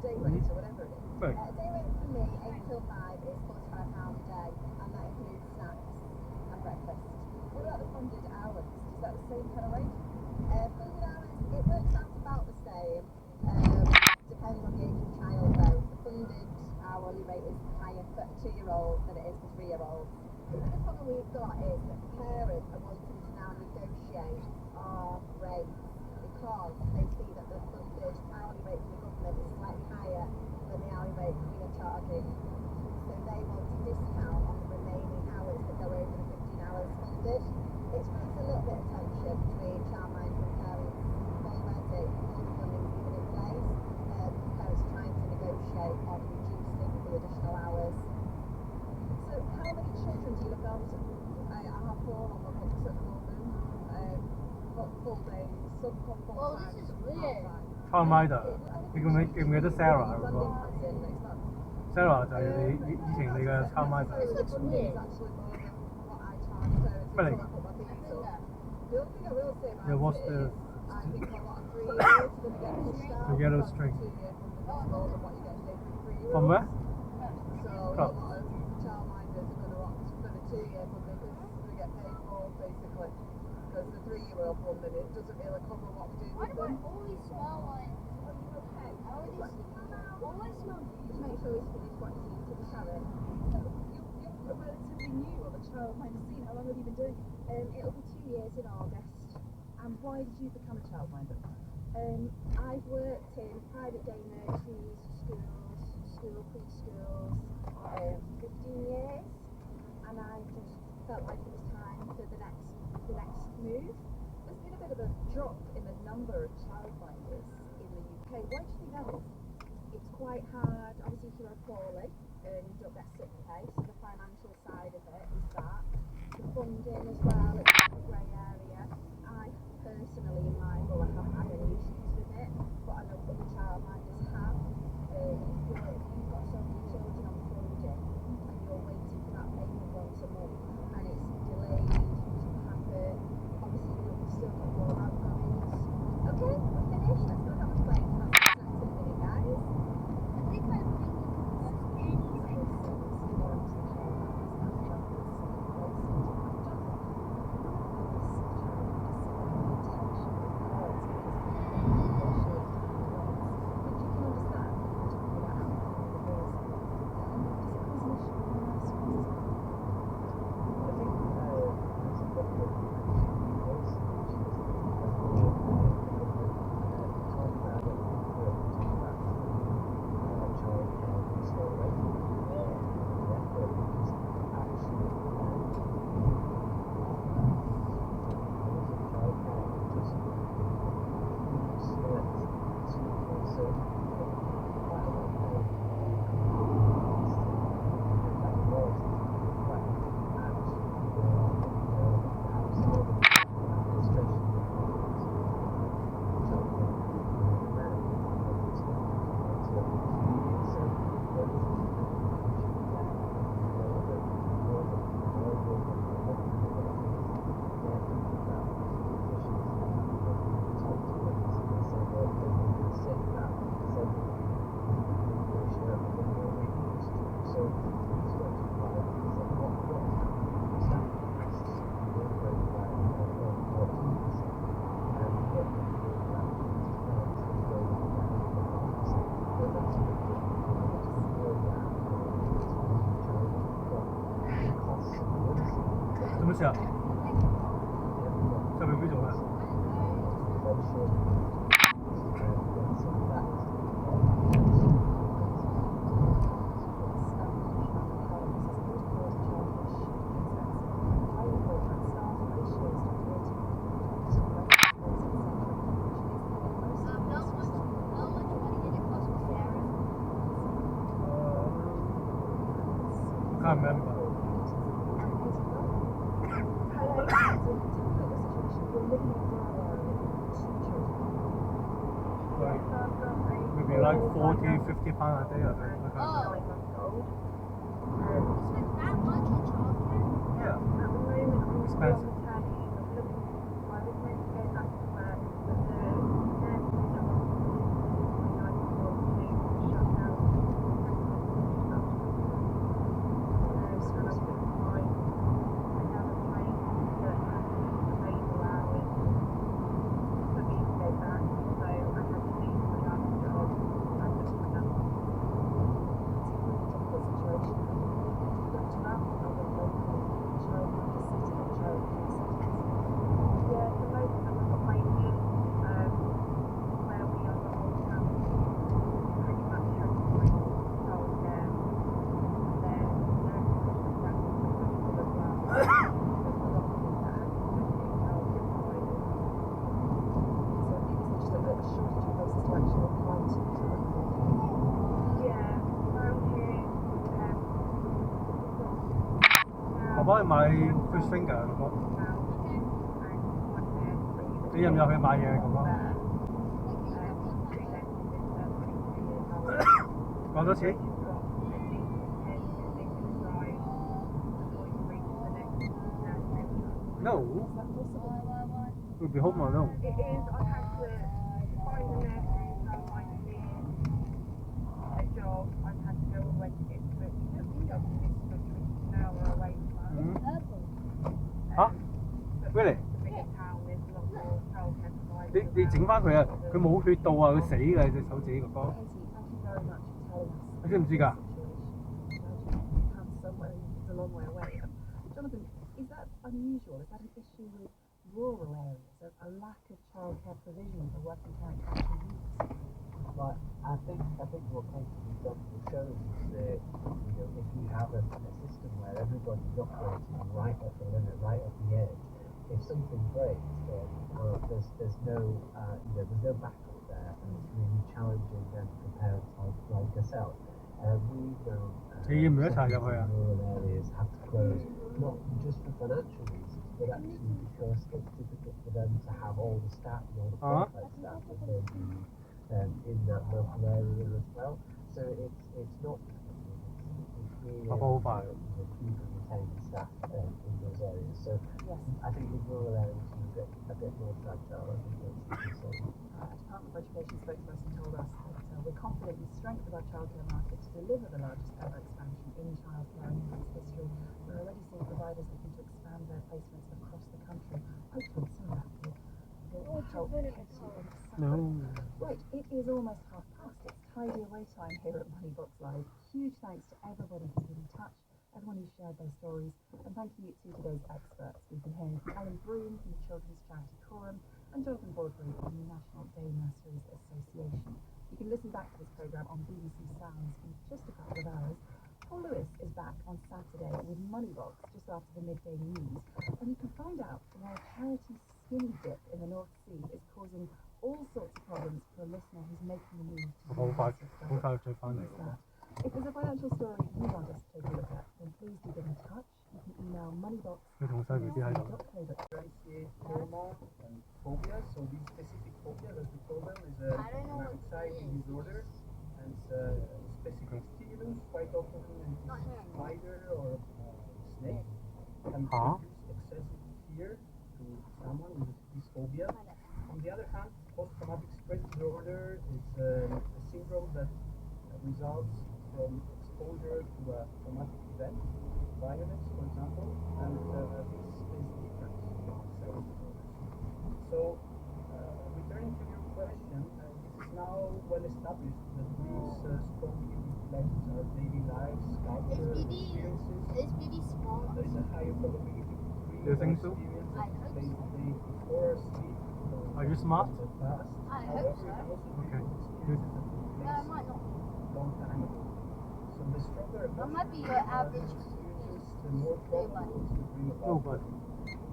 Speaker 4: Day rate for me, 8 till 5, is £45 a day, and that includes snacks and breakfast. What about the funded hours? Is that the same kind of rate? Funded hours, it works out about the same. Depends on the age of the child though. The funded hourly rate is higher for a 2-year-old than it is for 3-year-olds. The problem we've got is that parents are wanting to now negotiate
Speaker 2: are rates because they see that the funded hourly rate from the government is slightly higher than the hourly rate we are charging. So they want a discount on the remaining hours that go over the 15 hours funded. It's creates a little bit of tension between childminder and parents already before the funding's even in place. Parents are trying to negotiate on reducing the additional hours. So how many children do you look after? I have 4 on the books at the moment. Full days, some come full time, some part-time.
Speaker 11: Childminder，你記唔記得 Sarah 嗰個
Speaker 2: Funding comes in next month.？Sarah
Speaker 11: 就係以前你嘅 childminder。
Speaker 2: It's actually more than what I charge parents
Speaker 11: Really?
Speaker 2: until I put my fees up. The only thing I will say about
Speaker 11: Yeah, what's
Speaker 2: it
Speaker 11: the
Speaker 2: is I think a lot of 3 years are going to get pushed out.
Speaker 11: The yellow
Speaker 2: because
Speaker 11: string.
Speaker 2: 2-year funding is more than what you get paid for 3-year-olds.
Speaker 11: From where?
Speaker 2: So a
Speaker 11: From?
Speaker 2: lot of childminders are going to opt for the 2-year funding because they get paid more basically. Because the 3-year-old funding, it doesn't really cover what we do with them.
Speaker 4: always smell like? Are you okay? I always smell
Speaker 2: Just make sure he's quite easy to the carrot.
Speaker 9: You're relatively new on the childminder scene. How long have you been doing it?
Speaker 2: It'll be 2 years in August.
Speaker 9: And why did you become a childminder?
Speaker 2: I've worked in private day nurseries, preschools, 15 years, and I just felt like it was time for the next move. There's been a bit of a drop in the number of childminders in the UK. Why do you think that is? It's quite hard, obviously if you're poorly and you don't get sick pay, so the financial side of it is that. The funding as well, it's a grey area. I personally, in my role, I haven't had any issues with it, but I know other childminders have. If you've got so many children on funding and you're waiting for that payment once a month and it's delayed, doesn't happen, obviously you've still got more outgoings. Okay, we're finished, let's go have a play. That's the next minute, guys.
Speaker 4: I think I'm thinking
Speaker 11: 做乜事啊？上面邊做咩？Can't remember. Maybe like 40, 50 pounds a day, I think. I can't remember.
Speaker 4: spent that much on childcare?
Speaker 11: Yeah,
Speaker 2: At the moment, I'm
Speaker 11: expensive.
Speaker 2: on maternity leave. I'm looking, I was meant to go back to work, but the nursery that I'm in, my 9-year-old to shut down. So I couldn't find another place that had available hours for me to go back. So I had to leave my last job and look for another one. It's a really difficult situation. Dr. Malcolm, I don't know, childminder setting up childcare
Speaker 11: 幫你買 fish finger 咁咯。你入唔入去買嘢咁咯？講多次。No. We'll be home alone.
Speaker 2: It is. I had to find a nest, find a near a job. I had to go away to Ipswich, and the job in Ipswich, which is an hour away from us.
Speaker 11: Huh?
Speaker 2: But
Speaker 11: Really?
Speaker 2: It's a bigger town. There's a lot more childcare providers.
Speaker 11: 你整翻佢啊！佢冇血到啊！佢死㗎隻手指哥哥。
Speaker 1: Katie, thank you very much for telling us.
Speaker 11: 你知唔知㗎？
Speaker 1: You come somewhere it's a long way away. Jonathan, is that unusual? Is that an issue with rural areas? A lack of childcare provision for working parent country youths?
Speaker 5: But I think what Katie Doctor shows is that if you have a system where everybody's operating right at the limit, right at the edge, if something breaks, then there's no there's no backup there, and it's really challenging then for parents like yourself. We've known rural areas have to close not just for financial reasons, but actually because it's difficult for them to have all the staff and all the qualified staff that they need in that local area as well. So it's not it's really to keep and retain the staff in those areas. So
Speaker 1: Yes.
Speaker 5: I think the rural areas are a bit more fragile. I think that's the concern.
Speaker 1: Department of Education spoke to us and told us that we're confident in the strength of our childcare market to deliver the largest ever expansion in childcare in UK's history. We're already seeing providers looking to expand their placements across the country. Hopefully some of that will help Katie and Suffolk.
Speaker 11: No.
Speaker 1: Right, it is almost past. It's tidy away time here at Moneybox Live. Huge thanks to everybody who's been in touch, everyone who shared their stories, and thank you to today's experts. We've been hearing from Ellen Broom from the children's charity Coram and Jonathan Baldry from the National Day Nurseries Association. You can listen back to this programme on BBC Sounds in just a couple of hours. Paul Lewis is back on Saturday with Moneybox just after the midday news, and you can find out why a charity skinny dip in the North Sea is causing all sorts of problems for a listener who's making the move to
Speaker 11: 好快
Speaker 1: university.
Speaker 11: 再翻嚟喎。
Speaker 1: If there's a financial story you want us to take a look at, then please do get in touch. You can email moneybox.
Speaker 11: 佢同細 B B 喺度。
Speaker 6: Differentiate trauma and phobia. So these specific phobia, as we call them, is an anxiety disorder, and specific stimulus, quite often it is spider or snake, can produce excessive fear to someone with this phobia. On the other hand, post-traumatic stress disorder is a syndrome that results from exposure to a traumatic event, violence, for example, and this is different from several disorders. So, returning to your question, this is now well established that these strongly reflect our daily lives, culture, experiences.
Speaker 12: Is BD small?
Speaker 6: There is a higher probability to
Speaker 11: You think so?
Speaker 6: experience
Speaker 12: I hope
Speaker 6: day to day before our sleep.
Speaker 11: Are you smart?
Speaker 6: The past.
Speaker 12: I
Speaker 6: However,
Speaker 12: hope so.
Speaker 6: it can also be
Speaker 11: Okay,
Speaker 6: experiences that took
Speaker 12: No,
Speaker 6: place
Speaker 12: I might not.
Speaker 6: long time ago. So the stronger
Speaker 12: I might be
Speaker 6: emotional
Speaker 12: your average
Speaker 6: experiences, the more probable it is to bring about.
Speaker 11: Nobody.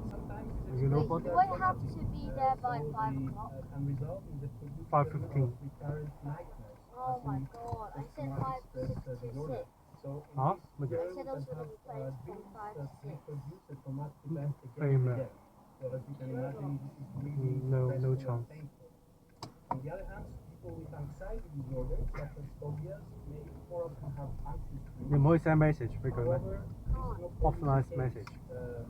Speaker 6: Sometimes
Speaker 11: Do
Speaker 6: these
Speaker 11: you know
Speaker 6: experiences
Speaker 11: what?
Speaker 12: Do I have to be there by 5 o'clock?
Speaker 6: can result in the production
Speaker 11: 5:15.
Speaker 6: of recurrent nightmares.
Speaker 12: Oh
Speaker 6: as
Speaker 12: my
Speaker 6: in
Speaker 12: god, I said
Speaker 6: post-traumatic
Speaker 12: 5
Speaker 6: stress
Speaker 12: to 6 to
Speaker 6: disorder.
Speaker 12: 6.
Speaker 6: So in
Speaker 11: Huh?
Speaker 6: this
Speaker 11: Okay.
Speaker 12: I said I was
Speaker 6: that
Speaker 12: going to be playing from
Speaker 6: dreams
Speaker 12: 5 to
Speaker 6: that
Speaker 12: 6.
Speaker 6: reproduce a traumatic event again
Speaker 11: Very
Speaker 6: and
Speaker 11: much.
Speaker 6: again. So as you can imagine, this is really
Speaker 11: No
Speaker 6: stressful and
Speaker 11: chance.
Speaker 6: painful. On the other hand, people with anxiety disorders, such as phobias, may more often have anxious
Speaker 11: 你唔
Speaker 6: dreams.
Speaker 11: 可以 send message 俾佢咩
Speaker 6: However, this is not always？Offline the case,
Speaker 11: message.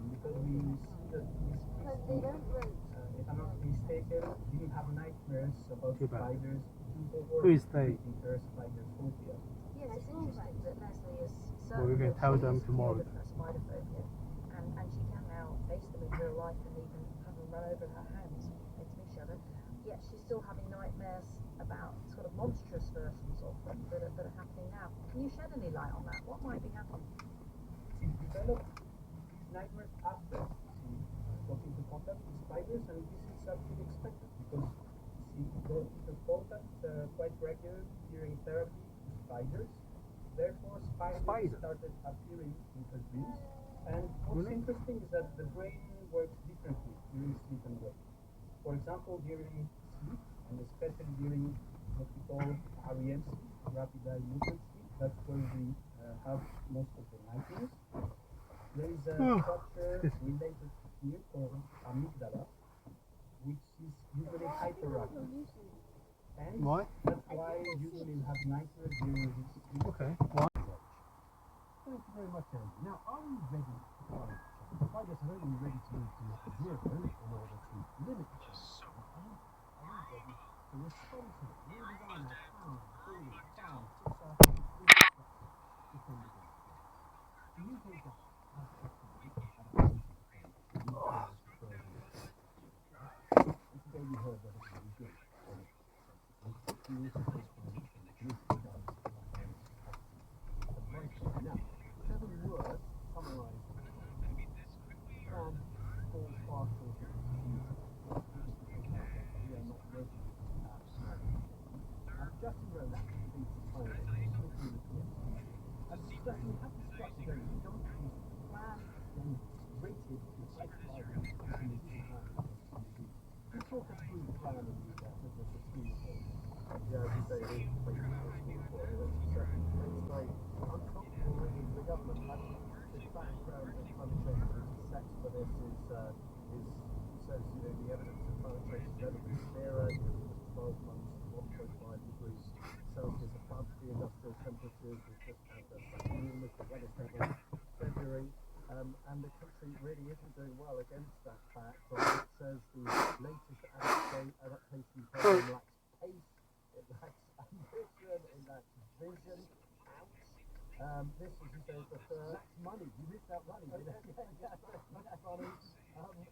Speaker 6: because we see that these
Speaker 12: Because they don't break.
Speaker 6: if I'm not mistaken, didn't have nightmares about
Speaker 11: Too bad.
Speaker 6: spiders.
Speaker 11: Who is they?
Speaker 6: Her spider phobia.
Speaker 1: Yes, it's interesting that Leslie is
Speaker 11: Well, we
Speaker 1: certain
Speaker 11: can
Speaker 1: that
Speaker 11: tell
Speaker 1: she
Speaker 11: them
Speaker 1: is
Speaker 11: tomorrow.
Speaker 1: cured of her spider phobia, and she can now face them in real life and even have them run over her hands into each other. Yet she's still having nightmares about sort of monstrous versions of them that are happening now. Can you shed any light on that? What might be happening?
Speaker 6: She developed these nightmares after she got into contact with spiders, and this is actually expected because she got into contact quite regularly during therapy with spiders. Therefore, spiders started appearing in her dreams. And what's interesting is that the brain works differently during sleep and wake. For example, during sleep, and especially during what we call REM sleep, rapid eye movement sleep, that's where we have most of the nightmares. There is a structure related to Newton amygdala, which is usually hyperactive. And
Speaker 11: Why?
Speaker 6: that's why usually you have nicer during this sleep.
Speaker 11: Okay. Why?
Speaker 6: Thank you very much, Andy. Now, are we ready to climate change? Spiders are only ready to move to zero in order to limit change. Are we ready to respond to it? We design our town, buildings, farms, which are infrastructure defend against it. Do you think that our adaptation to climate change is further? And today we heard that it was really good. We need to take climate change seriously, guys. Now, 7 words summarize plan for partial future. We are not ready now. Justin Rowland leads the climate change committee. And Justin, we have this structure going. The government needs to plan, then rated to identify the opportunities to plan. Can you talk us through the plan and the scheme of things?
Speaker 7: Yeah, as you say, it is basically a scheme for it. It's very uncomfortable really for the government. The background of climate change that is set for this says, the evidence of climate change has never been clearer. 12 months, 1.5 degrees Celsius above the industrial temperatures. We've just had the enormous weather ever February. And the country really isn't doing well against that fact. It says the latest adaptation program lacks pace, it lacks ambition, it lacks vision. This, as you say, is the third.
Speaker 6: That's money. You missed out money.
Speaker 7: That's funny.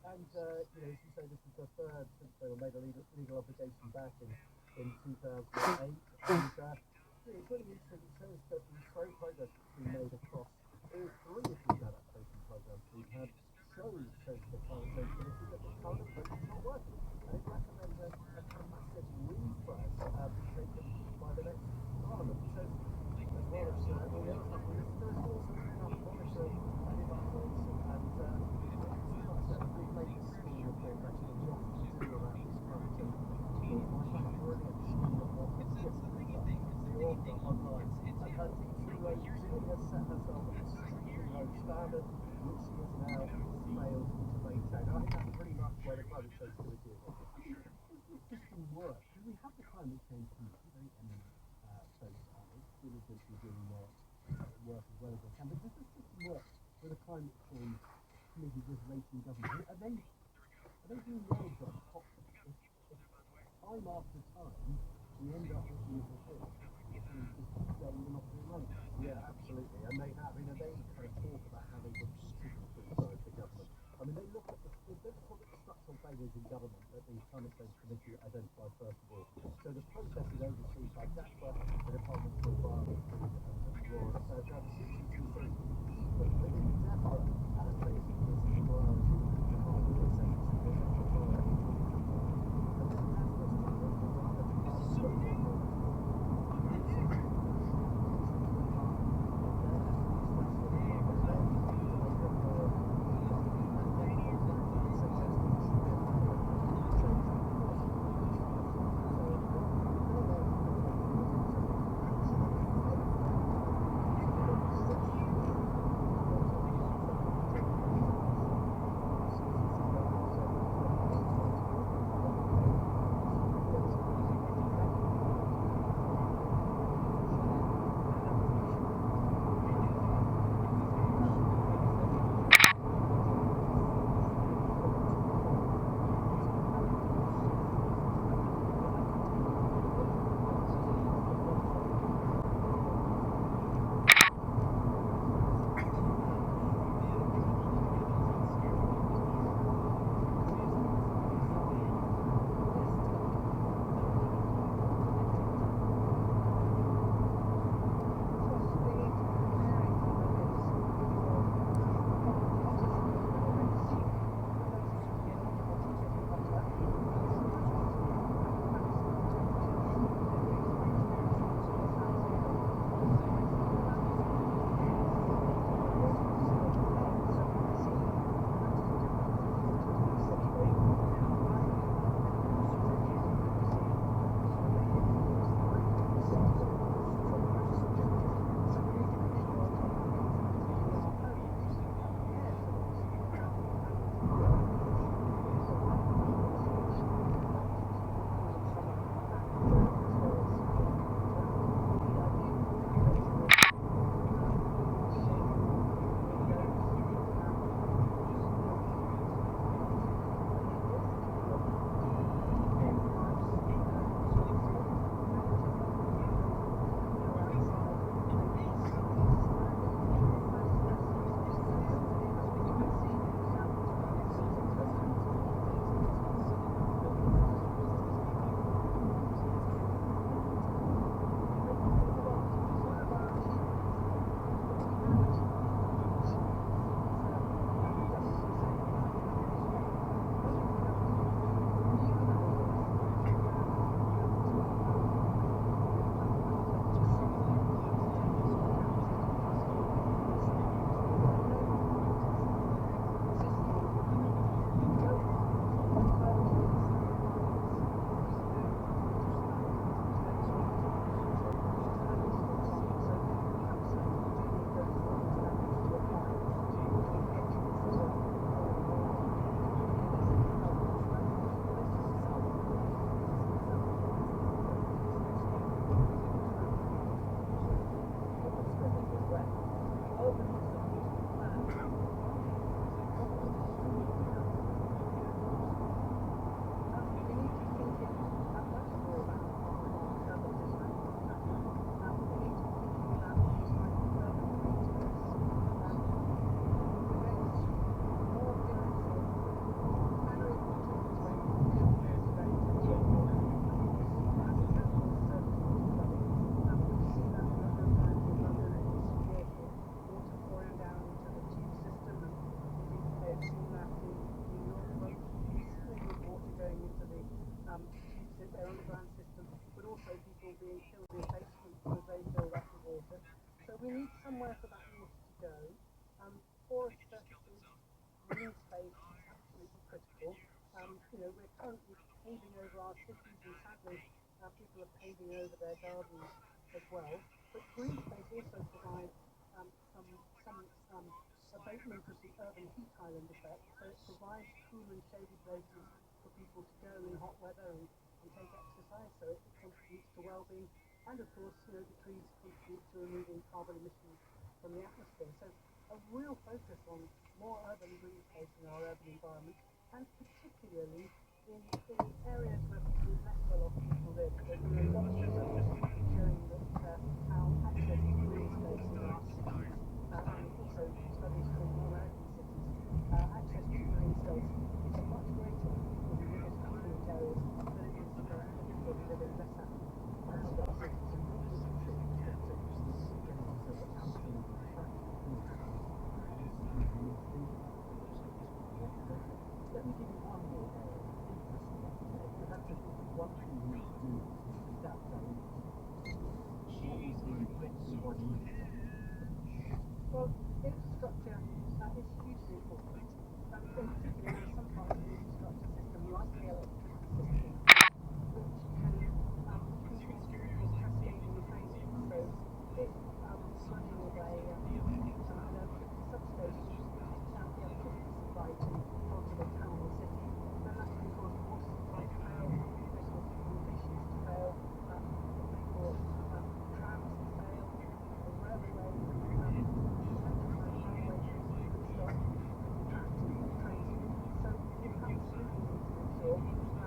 Speaker 7: As you say, this is the third since they were made a legal obligation back in 2008. And it's really interesting. It shows that the slow progress that's been made across all 3 of these adaptation programs we've had shows the climate change committee that the current approach is not working. And it recommends a massive refresh be taken by the next parliament. It says, as well as all the other stuff, there's also enough monitoring and evaluation and we've made this scheme of things actually what to do around this climate change. You'll find a brilliant scheme of what the author online and her team Julie has set herself a extremely low standard which she has now failed to maintain. I think that's pretty much where the climate change committee is.
Speaker 6: Just some work. Do we have the climate change committee? Very eminent folks on it. Diligently doing their work as well as they can. But does this just work with the climate change committee just rating government? Are they doing their job properly? If time after time we end up looking at this, just saying we're not doing money.
Speaker 7: Yeah, absolutely. And they have, they kind of talk about how they would criticize the government. I mean, they look at the structural failures in government that the climate change committee identified first of all. So the process is overseen by DAPA, the Department for Environment and Rural Affairs. Now, the CCTC, but the DEFRA adaptation is the priority. Department of Essential Priority. And this has this
Speaker 6: being filled in basements as they build up the water. So we need somewhere for that water to go. Forest surfaces, green space is absolutely critical. We're currently paving over our cities, and sadly, people are paving over their gardens as well. But green space also provides some abatement of the urban heat island effect. So it provides cool and shady places for people to go in hot weather and take exercise. So it contributes to well-being. And of course, the trees contribute to removing carbon emissions from the atmosphere. So a real focus on more urban green space in our urban environment, and particularly in areas where less well-off people live. There's been a lot of research showing that how access to green space in our cities, and also studies from American cities, access to green space is much greater in the most affluent areas than it is for people who live in less affluent areas. Let me give you one more interesting. That's one thing we need to do is adapt our what we see. Well, infrastructure is hugely important. In particular, there are some parts of the infrastructure system, like the electricity system, which can continue in cascading phases. So if running with a substation without the electricity supply to parts of a town or city, then that can cause water supply to fail, may cause communications to fail, may cause trams to fail, or railway, centralised railway could stop trains. So we absolutely need to make sure that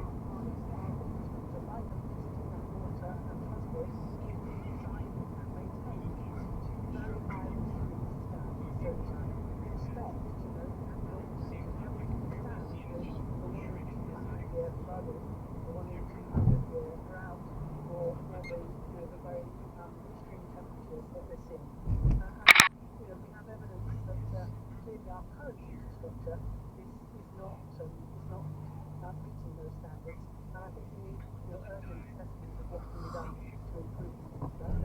Speaker 6: our infrastructure, like electricity and water and transport, is designed and maintained to very high resilience standards. So to expect, and also to help withstand the 1 in 200 year flood, or the 1 in 200 year drought, or the very extreme temperatures that we're seeing. We have evidence that clearly our current infrastructure is not meeting those standards, and I think we need urgent assessment of what can be done to improve that.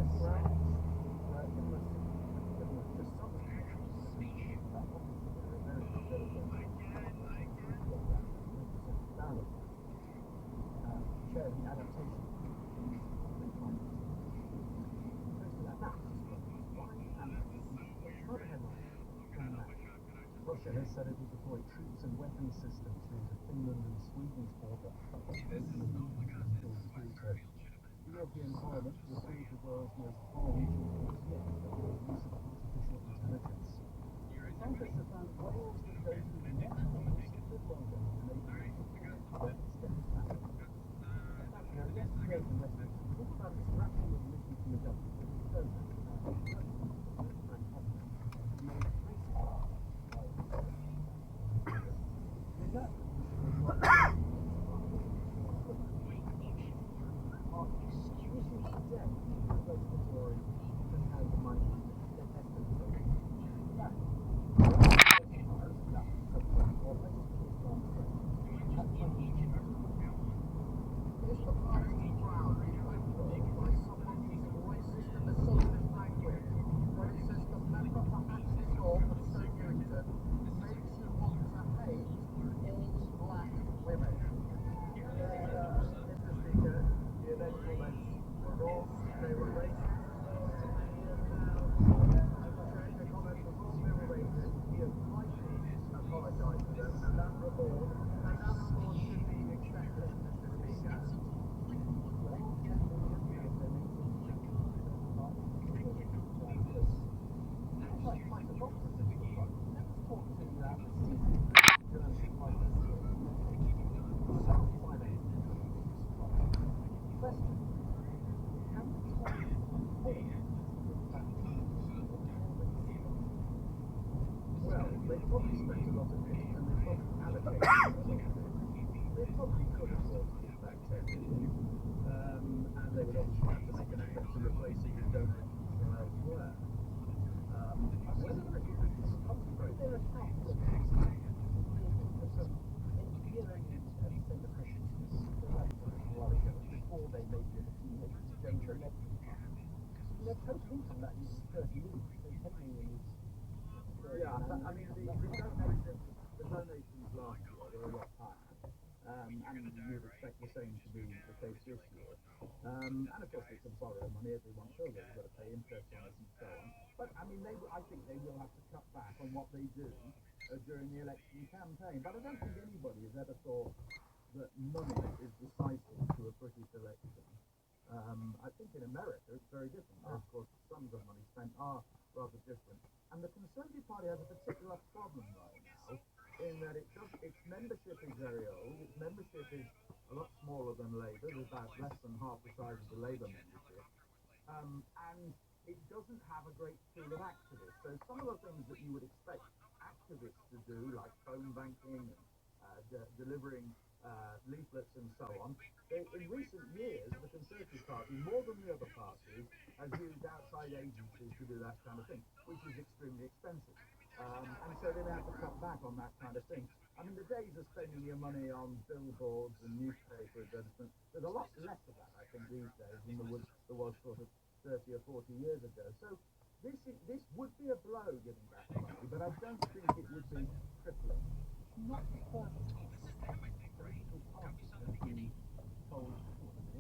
Speaker 6: Chair of the adaptation. Russia has said it will deploy troops and weapons systems into Finland and Sweden's border. The European Parliament approved the world's most far-reaching frontier for the use of artificial intelligence. Scientists have found whales that go through the net holes live longer and they can extend back. Now, yesterday in Westminster, we talked about this rational admission from the government that it's permanent. Before they make
Speaker 5: total income that is 30 million. So 10 million is.
Speaker 7: Yeah, I mean, the donations last year were a lot higher. And you would expect the same to be the case this year. And of course, they can borrow money everyone shows it. You've got to pay interest on it and so on. But I mean, I think they will have to cut back on what they do during the election campaign. But I don't think anybody has ever thought that money is decisive to a British election. I think in America it's very different. Of course, sums of money spent are rather different. And the Conservative Party has a particular problem right now in that its membership is very old. Its membership is a lot smaller than Labour's, about less than half the size of the Labour membership. And it doesn't have a great pool of activists. So some of the things that you would expect activists to do, like phone banking and delivering leaflets and so on, in recent years, the Conservative Party, more than the other parties, has used outside agencies to do that kind of thing, which is extremely expensive. And so they may have to cut back on that kind of thing. I mean, the days of spending your money on billboards and newspaper advertisements, there's a lot less of that, I think, these days than there was sort of 30 or 40 years ago. So this would be a blow giving back the money, but I don't think it would be crippling.
Speaker 5: Not the first time political parties have been told,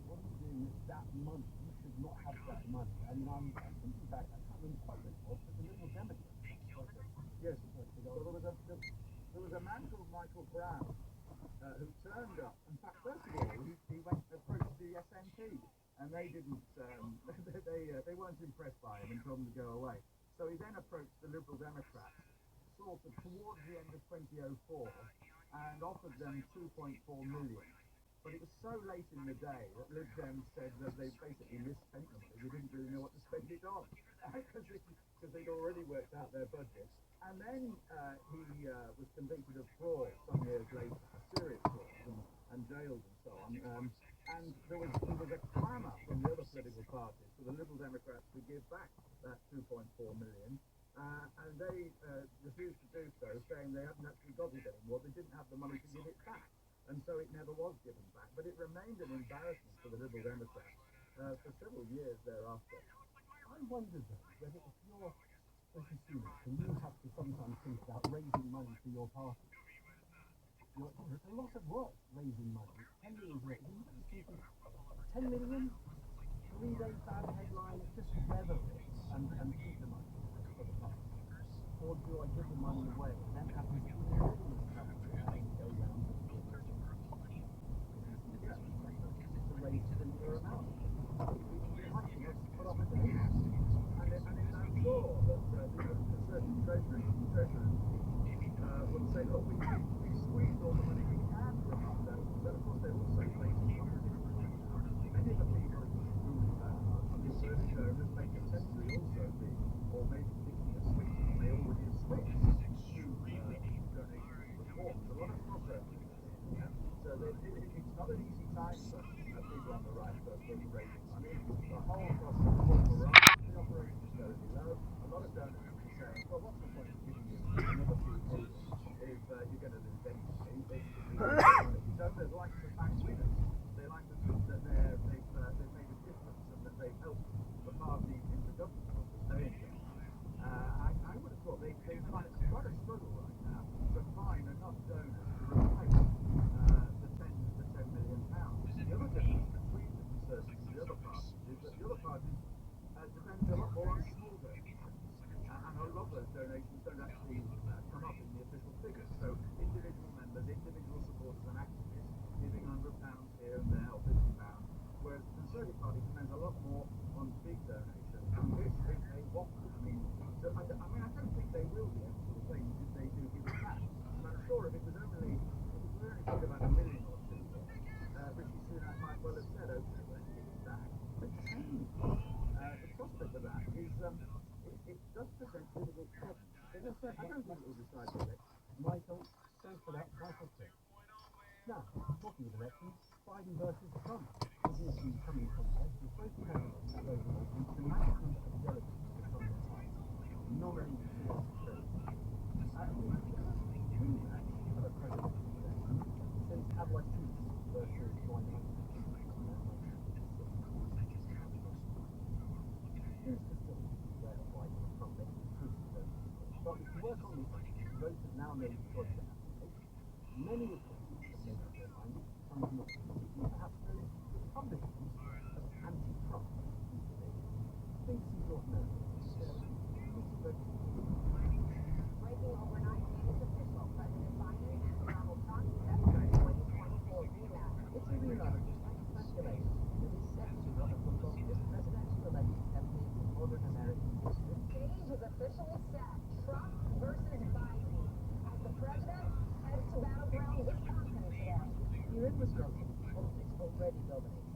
Speaker 5: what are you doing with that money? You should not have that money. I mean, I'm thinking back, I can't remember quite what it was, but the Liberal Democrats.
Speaker 7: Yes, well, there was a man called Michael Brown who turned up. In fact, first of all, he went to approach the SNP, and they didn't. They weren't impressed by him and told him to go away. So he then approached the Liberal Democrats, sort of towards the end of 2004, and offered them 2.4 million. But it was so late in the day that Lib Dem said that they basically misspent the money. They didn't really know what to spend it on because they'd already worked out their budget. And then he was convicted of fraud some years later, serious fraud, and jailed and so on. And there was a clamour from the other political parties for the Liberal Democrats to give back that 2.4 million. And they refused to do so, saying they hadn't actually got it anymore. They didn't have the money to give it back. And so it never was given back. But it remained an embarrassment for the Liberal Democrats for several years thereafter.
Speaker 5: I wonder, though, whether if you're a consumer and you have to sometimes think about raising money for your party, it's a lot of work raising money. 10 million work. You might be thinking, 10 million, 3 days bad headline, just weather it and keep the money for the party. Or do I give the money away and then have this enormous capital and go round to the business? To raise a similar amount.
Speaker 7: It might be put off a day. And I'm sure that certain treasurers would say, look, we squeezed all the money we can from our donors. Then, of course, they're also facing competition. Many of the people who underserved donors may potentially also be, or maybe thinking of switching, or may already have switched to donation reform. There's a lot of crossover. So it's not an easy time for people on the right for raising money. The whole cost of the variety of operations is very low. A lot of donors will be saying, well, what's the point of giving you another few million if you're going to lose anything? Donors like the fact winners. They like to think that they've made a difference and that they've helped the party in the government or to stay in government. I would have thought they find it's quite a struggle right now to find enough donors to replace the 10 million pounds. The other difference between the Conservatives and the other parties is that the other parties depend a lot more on small donations, and a lot of those donations don't actually come up in the official figures. So individual members, individual supporters and activists giving £100 here and there or £50, whereas the Conservative Party depends a lot more on big donations. And this is a whopper. I mean, I don't think they will be able to replace it if they do give it back. And I'm sure if it was only talking about $1 million or two, Rishi Sunak might well have said, okay, let's give it back. But the prospect of that is it does present difficult problems. I don't think it will decide the election.
Speaker 5: Michael,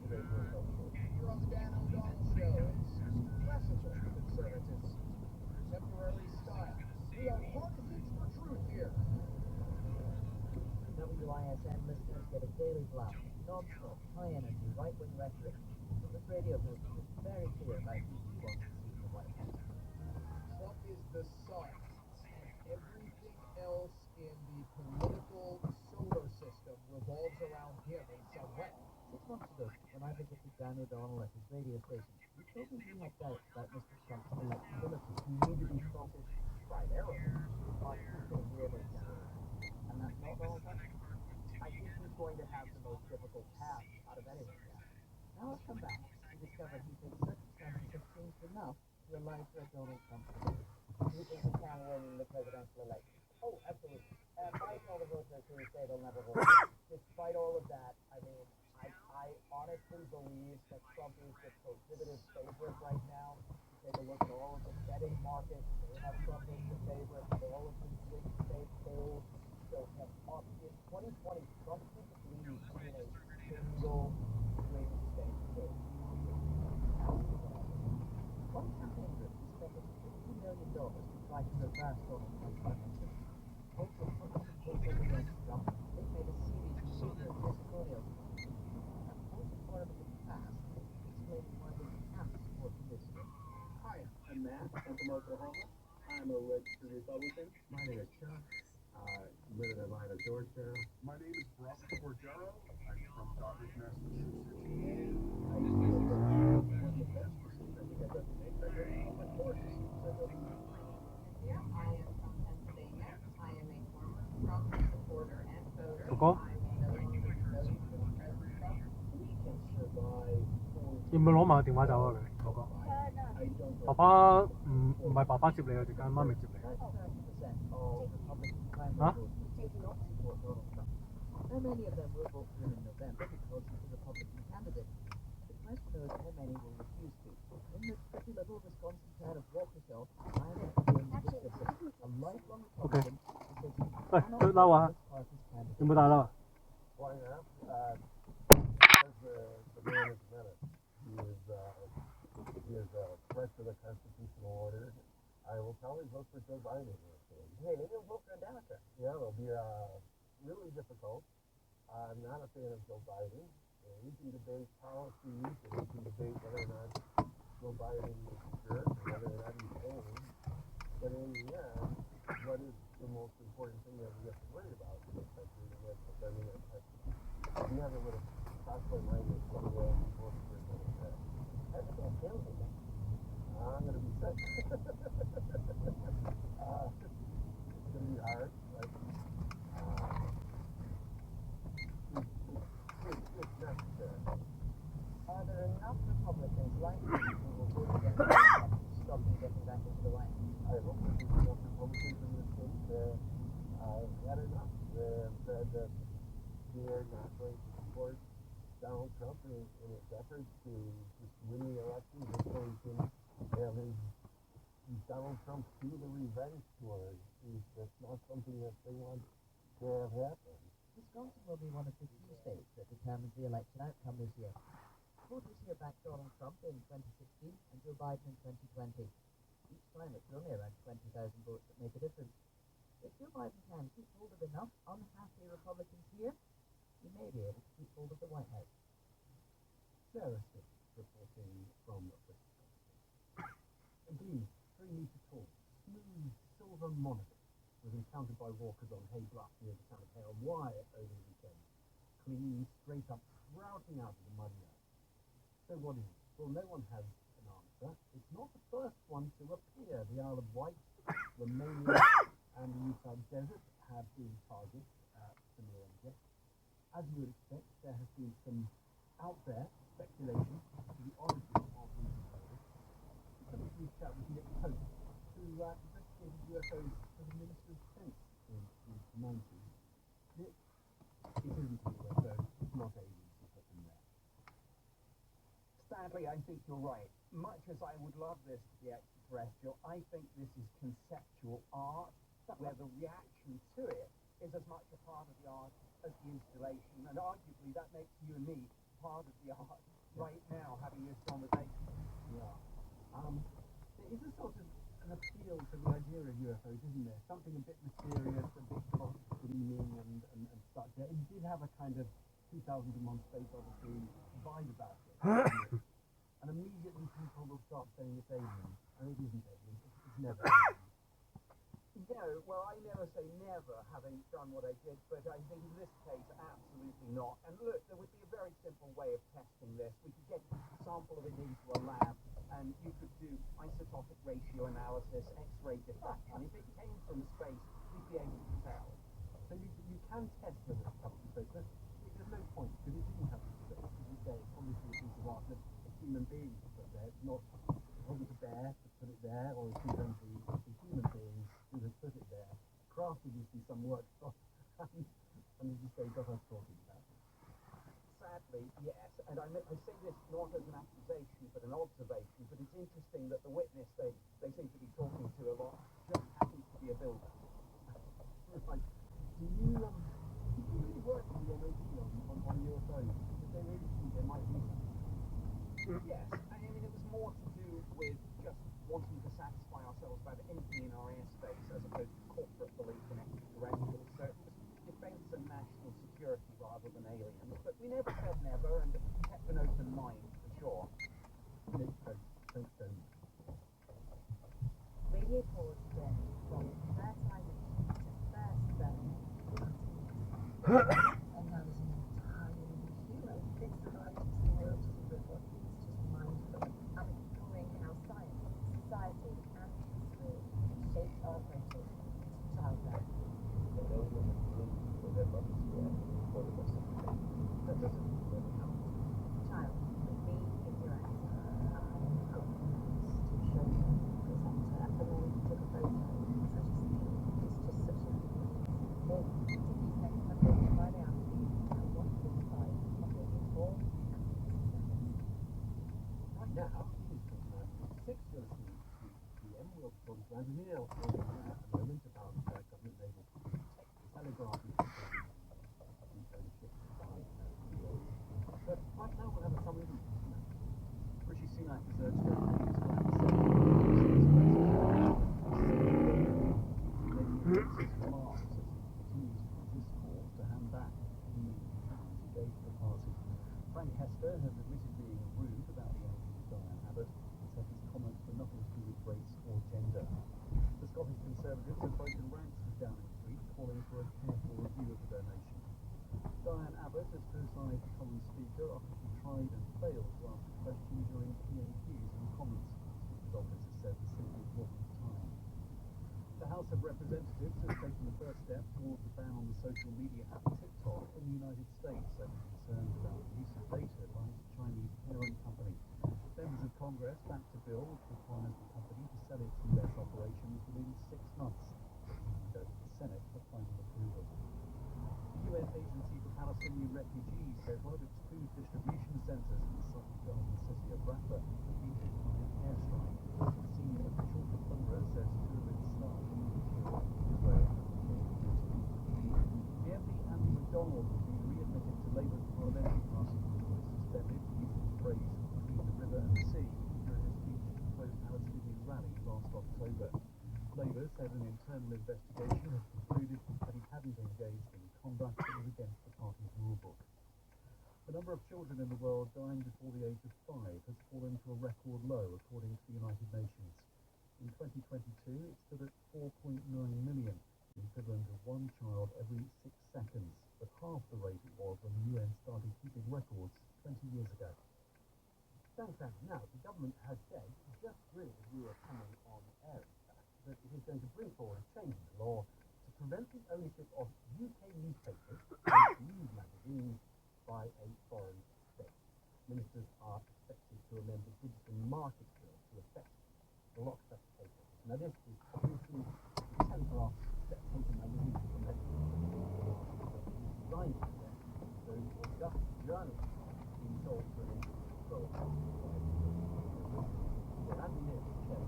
Speaker 8: radio culture.
Speaker 10: You're on the Dan O'Donnell Show. It's classical conservatives, contemporary style. We are hard hits for truth here.
Speaker 1: WISN listeners get a daily blast of non-stop, high-energy, right-wing rhetoric from this radio group who is very clear about who he wants to see in the White House.
Speaker 10: Trump is the sun, and everything else in the political solar system revolves around him in some way.
Speaker 1: 6 months ago, when I visited Dan O'Donnell at his radio station, he told me he had doubts about Mr. Trump's electability.
Speaker 10: You need to be focused primarily on keeping him in power.
Speaker 1: And that's not all that.
Speaker 10: I think he's going to have the most difficult task out of anyone yet.
Speaker 1: Now I've come back to discover he thinks circumstances have changed enough to allow for a Donald Trump to win.
Speaker 10: Do you think he can win the presidential election? Oh, absolutely. Fighting all the voters who say they'll never vote. Despite all of that, I mean, I honestly believe that Trump is the prohibitive favorite right now. You take a look at all of the betting markets, they have Trump as the favorite. All of the swing state polls show him up. In 2020, Trump didn't lead in a single swing state poll.
Speaker 1: One campaign group is spending $50 million to try to reverse Donald Trump's momentum. Also, polls against Trump, they've made a series of secret testimonials. That vote for him in the past, explaining why they can't support him this year.
Speaker 13: Hi, I'm Matt. I'm from Oklahoma. I'm a registered Republican.
Speaker 8: My name is Chuck. Live in Atlanta, Georgia.
Speaker 3: My name is Brock Cordero. I'm from Dartmouth, Massachusetts.
Speaker 10: I just feel that one of the best persons I think I've ever made. Of course.
Speaker 4: Here, I am from Pennsylvania. I am a former Trump supporter and voter.
Speaker 11: Bro.
Speaker 4: I will no longer vote for President Trump.
Speaker 10: We can survive 4
Speaker 11: 要唔要攞埋個電話走啊佢哥哥？
Speaker 10: I don't
Speaker 11: 爸爸唔係爸爸接你啊，陣間媽咪接你。
Speaker 1: About 30% of Republican primary
Speaker 11: Huh?
Speaker 1: voters did not support Donald Trump. Now many of them will vote for him in November because he's a Republican candidate. The question is how many will refuse to. In this pretty little Wisconsin town of Waukesha, I am interviewing Dick Gibson, a lifelong Republican who says he
Speaker 11: 喂，
Speaker 1: cannot
Speaker 11: 對嬲啊！
Speaker 1: support his party's
Speaker 11: 有
Speaker 1: candidate.
Speaker 11: 冇大嬲啊？
Speaker 8: Why not? Because the man is a menace. He is a threat to the constitutional order. I will probably vote for Joe Biden.
Speaker 10: Hey, maybe you'll vote for a Democrat.
Speaker 8: Yeah, it'll be really difficult. I'm not a fan of Joe Biden. We can debate policies and we can debate whether or not Joe Biden is good and whether or not he's old. But in the end, what is the most important thing that we have to worry about in this country? And that's defending our country. We have a little crossway language somewhere we vote for Democrat.
Speaker 1: How does that feel to you?
Speaker 8: I'm going to be sick. It's going to be hard, but it's necessary.
Speaker 1: Are there enough Republicans like you who will vote against Trump to stop him getting back into the White House?
Speaker 8: I hope that there's enough Republicans in this state that had enough. They have said that they are not going to support Donald Trump in his efforts to just win the election just so he can have his Donald Trump do the revenge tour. That's not something that they want to have happen.
Speaker 1: Wisconsin will be one of the few states that determines the election outcome this year. Voters here backed Donald Trump in 2016 and Joe Biden in 2020. Each time it's only around 20,000 votes that make a difference. If Joe Biden can keep hold of enough unhappy Republicans here, he may be able to keep hold of the White House.
Speaker 8: Sarah State reporting from Wisconsin. Indeed, 3 meter tall, smooth silver monitor was encountered by walkers on Hay Bluff near the town of Hale Wyatt over the weekend, clean straight up, sprouting out of the muddy earth. So what is it? Well, no one has an answer. It's not the first one to appear. The Isle of Wight, Romania, and the Utah Desert have been targets at similar objects. As you would expect, there has been some out there speculation as to the origin of these discoveries. Let me reach out with Nick Pope, who investigated UFOs as a Minister of Defense in the 90s. Nick, it isn't a UFO, it's not aliens who put them there.
Speaker 13: Sadly, I think you're right. Much as I would love this to be extraterrestrial, I think this is conceptual art, where the reaction to it is as much a part of the art as the installation, and arguably that makes you and me part of the art right now, having this conversation.
Speaker 5: Yeah. There is a sort of an appeal to the idea of UFOs, isn't there? Something a bit mysterious, a bit of gleaming and such. It did have a kind of 2001 Space Odyssey vibe about it. Didn't it? And immediately people will start saying it's aliens. And it isn't aliens. It's never aliens.
Speaker 13: No, well, I never say never, having done what I did, but I think in this case, absolutely not. And look, there would be a very simple way of testing this. We could get a sample of it into a lab, and you could do isotopic ratio analysis, X-ray diffraction. If it came from space, you'd be able to tell.
Speaker 5: So you can test whether it's come from space, but there's no point, because it didn't come from space. As you say, it's obviously a piece of art that a human being put there. It wasn't a bear that put it there, or a chimpanzee. It's a human being who has put it there, crafted into some workshop, and as you say, got us talking about it.
Speaker 13: Sadly, yes, and I say this not as an accusation, but an observation, but it's interesting that the witness they seem to be talking to a lot just happens to be a builder.
Speaker 5: Right. Do you really work with the MOD on UFOs? Because they really think there might be something.
Speaker 13: Yes, I mean, it was more to do with just wanting to satisfy ourselves about anything in our airspace as opposed to corporate belief in extraterrestrials. So it was defense and national security rather than aliens. But we never said never and kept an open mind for sure.
Speaker 5: Thanks, Tony.
Speaker 4: Radio Pause journey from fertilization to first burn. And now there's an entirely new hero. It's the largest world report. It's just mindful and exploring how science, society, and history shaped our approaches to childbirth. Child, with me in direct. I got to show you the presenter, and then took a photo. Such a scene. It's just such a well, TV next Monday to Friday afternoon at 1:45 on Radio 4 and 67.
Speaker 5: Right now, it is 6 you're listening to PM. We'll talk to Anthony Nelson at the moment about government able to protect the telegraph and ownership by but right now we'll have a summary.
Speaker 7: Rishi Sunak has urged making racist remarks as he continues to resist calls to hand back £10 million he gave to the party. Frank Hester has admitted being rude about the energy of Diane Abbott and said his comments were nothing to do with race or gender. The Scottish Conservatives have broken ranks with Downing Street, calling for a careful review of the donation. Diane Abbott has criticised the Commons Speaker after she tried and failed to answer questions during PMQs and comments. His office has said there simply wasn't time. The House of Representatives has taken the first step towards a ban on the social media app TikTok in the United States over concerns about the use of data by its Chinese parent company. Members of Congress backed a bill which requires the company to sell its US operations within 6 months. It needs to go to the Senate for final approval. The UN Agency for Palestinian Refugees says one of its food distribution centres in the southern Gaza city of Rafah has been hit by an airstrike. A senior official for UNRWA says 2 of its staff have been killed in Israel. The MP Andy MacDonald has been readmitted to Labour's parliamentary party after it was suspended for using the phrase between the river and the sea during a speech at a pro-Palestinian rally last October. Labour said an internal investigation has concluded that he hadn't engaged in conduct that was against the party's rulebook. The number of children in the world dying before the age of 5 has fallen to a record low, according to the United Nations. In 2022, it stood at 4.9 million, the equivalent of 1 child every 6 seconds, but half the rate it was when the UN started keeping records 20 years ago.
Speaker 5: Thanks, Andy. Now, the government has said, just really as we were coming on air, in fact, that it is going to bring forward a change in the law to prevent the ownership of UK newspapers and news magazines by a foreign state. Ministers are expected to amend the Digital Markets Bill to effect block such papers. Now, this is obviously the Telegraph paper magazine from that designed for them. So, just journalists being sold to an interesting role. Well, Andy Neil, Chair.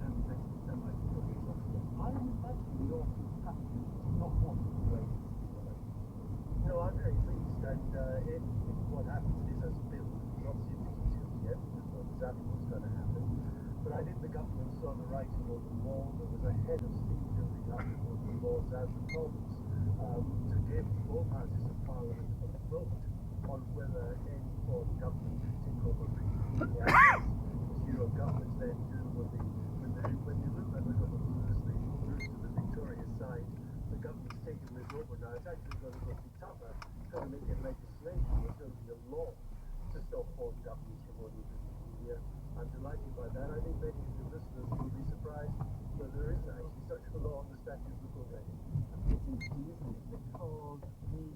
Speaker 5: And thank you so much for your talk today. I imagine your passion is not one for ways.
Speaker 6: No, I'm very pleased, and it
Speaker 8: saw the writing on the wall. There was a head of state building up before the Lords House of Commons to give all parties of Parliament a vote on whether any foreign government should take over British media assets, as Euro governments then do when they look like they're going to lose to the victorious side. The government's taking this over now. It's actually going to be tougher. It's going to make it legislation. It's going to be a law to stop foreign governments from owning British media. I'm delighted by that. I think many of your listeners will be surprised that there isn't actually such a law on the statute book already.
Speaker 5: It's interesting, isn't it? Because the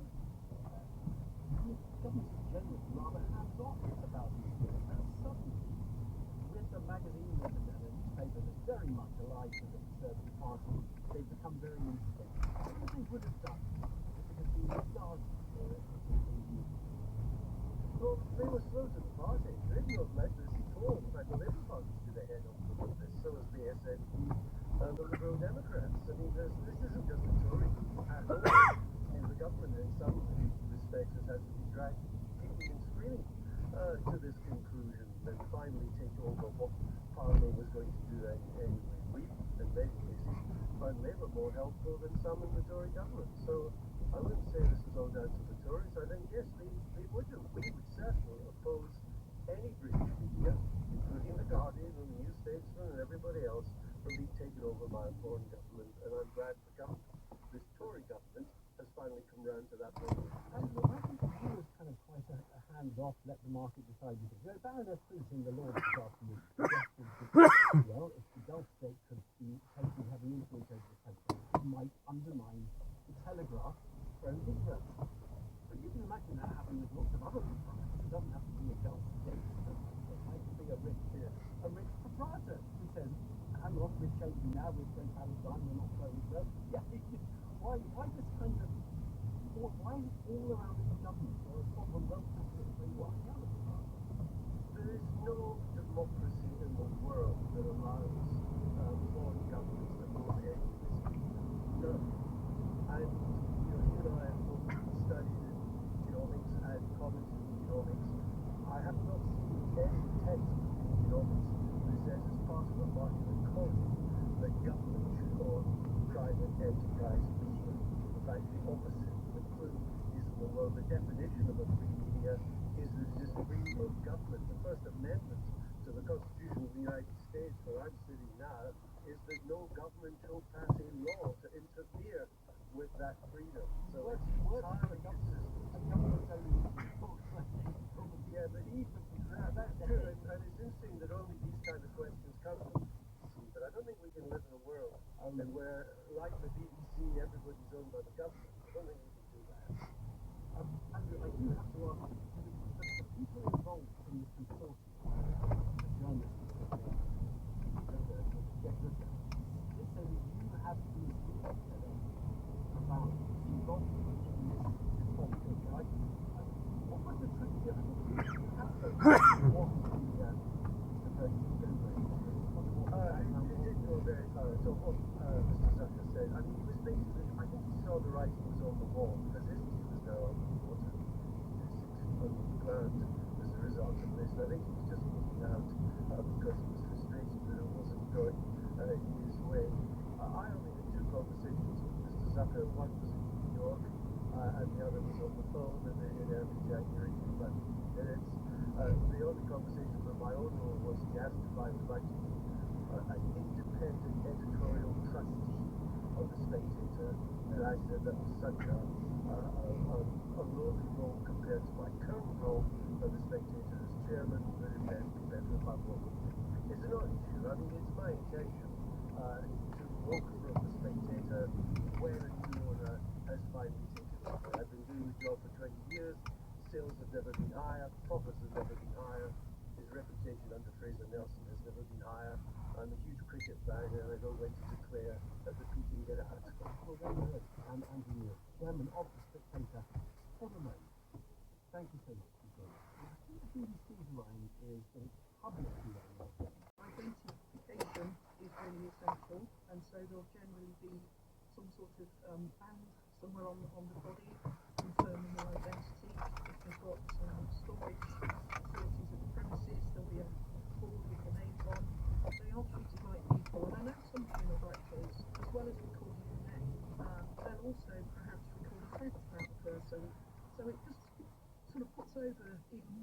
Speaker 5: governments in general are rather hands-off about these things. And suddenly, with a magazine and a newspaper that's very much alive to the Conservative Party, they've become very interesting. What they would have done if it had been started
Speaker 8: Well, they were slow to the party. They've not let this at all. In fact, the Labour Party did ahead of this. So is the SNP and the Liberal Democrats. I mean, this isn't just a Tory group at all. I mean, the government in some respects has had to be dragged kicking and screaming to this conclusion and finally take over what Parliament was going to do anyway. We, in many cases, find Labour more helpful than some in the Tory government. So I wouldn't say this is all down to the Tories. I think, yes, they would do. We would certainly oppose any British media, including The Guardian and The New Statesman and everybody else, from being taken over by a foreign government. And I'm glad this Tory government has finally come round to that point.
Speaker 5: I think he was kind of quite a hands-off, let the market decide these things. Baroness Prince in the Lords this afternoon suggested that, well, if the Gulf state could be taking heavy influence over the country, it might undermine the Telegraph from Israel. But you can imagine that happening with lots of other people. It doesn't have to be a Gulf state. It might be a rich proprietor who says, hang on, we're changing now, we're pro-Palestine, we're not pro-Israel. Yeah, why this kind of, why is it all around the government or a Commonwealth country why
Speaker 8: there is no democracy in the world that allows foreign governments to own any of this media. None. And you and I have both studied economics and commented on economics. I have not seen any text in economics that says as part of a market economy that government should own private enterprise media. In fact, the opposite. The clue is in the world. The definition of a free media is that it is free of government. The First Amendment to the Constitution of the United States, where I'm sitting now, is that no government shall pass a law to interfere with that freedom. So it's entirely consistent. Yeah, but that's true, and it's interesting that only these kind of questions come from the BBC, but I don't think we can live in a world where, like the BBC, everybody's owned by the government. I don't think we can do that.
Speaker 5: Andrew, I do have to ask you, the people involved in the consortium, the journalists, they say that you have been about involvement in this conflict. What was the truth? You have to what the person is going
Speaker 8: It did go very far. So what Mr. Zucker said, I mean, he was basically, I think he saw the writing was on the wall, because his team is now on the water, 6 feet under the ground as a result of this. And I think he was just looking out because he was frustrated that it wasn't going his way. I only had 2 conversations with Mr. Zucker. One was in New York, and the other was on the phone in early January for about 50 minutes. The only conversation with my own role was he asked if I would like to be an independent editorial trustee of the Spectator, and I said that was such a lowly role compared to my current role of the Spectator as chairman, that it meant be better if I wasn't. It's an odd issue. I mean, it's my intention to walk from the Spectator when a new owner has finally taken over. I've been doing the job for 20 years. Sales have never been higher, profits have never been higher. His reputation under Fraser Nelson has never been higher. I'm a huge cricket fan, and I know when to declare that the P can get out.
Speaker 5: Well, very good. And Andrew Neil, chairman of the Spectator, for the moment. Thank you so much. I think the BBC's line is that it's publicly owned.
Speaker 2: Identification is really essential, and so there'll generally be some sort of band somewhere on the body confirming their identity. If they've got storage facilities at the premises, there'll be a board with the names on. They are treated like people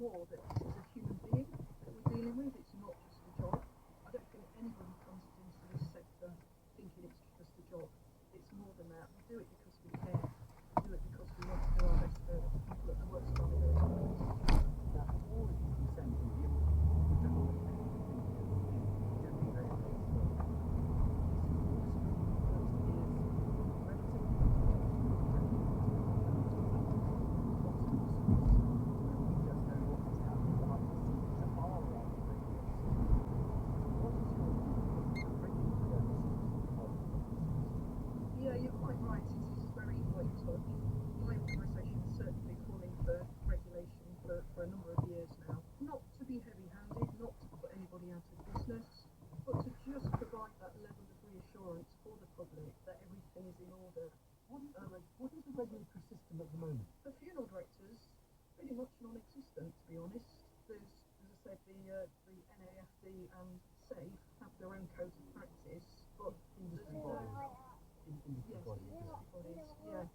Speaker 2: more that this is a human being that we're dealing with. It's not just a job. I don't think anybody comes into this sector thinking it's just a job. It's more than that. We do it because we care. We do it because we want to do our best for the people at the worst time in those companies.
Speaker 13: Now, all of you can send me the
Speaker 2: Yeah, you're quite right. It is very light touch. My organisation has certainly been calling for regulation for a number of years now. Not to be heavy-handed, not to put anybody out of business, but to just provide that level of reassurance for the public that everything is in order.
Speaker 5: What is the regulatory system at the moment?
Speaker 2: For funeral directors, pretty much non-existent, to be honest. There's, as I said, the NAFD and SAFE have their own codes of practice, but
Speaker 5: Industry
Speaker 2: there's
Speaker 5: bodies.
Speaker 2: no...
Speaker 5: Industry bodies.
Speaker 2: Bodies, yeah.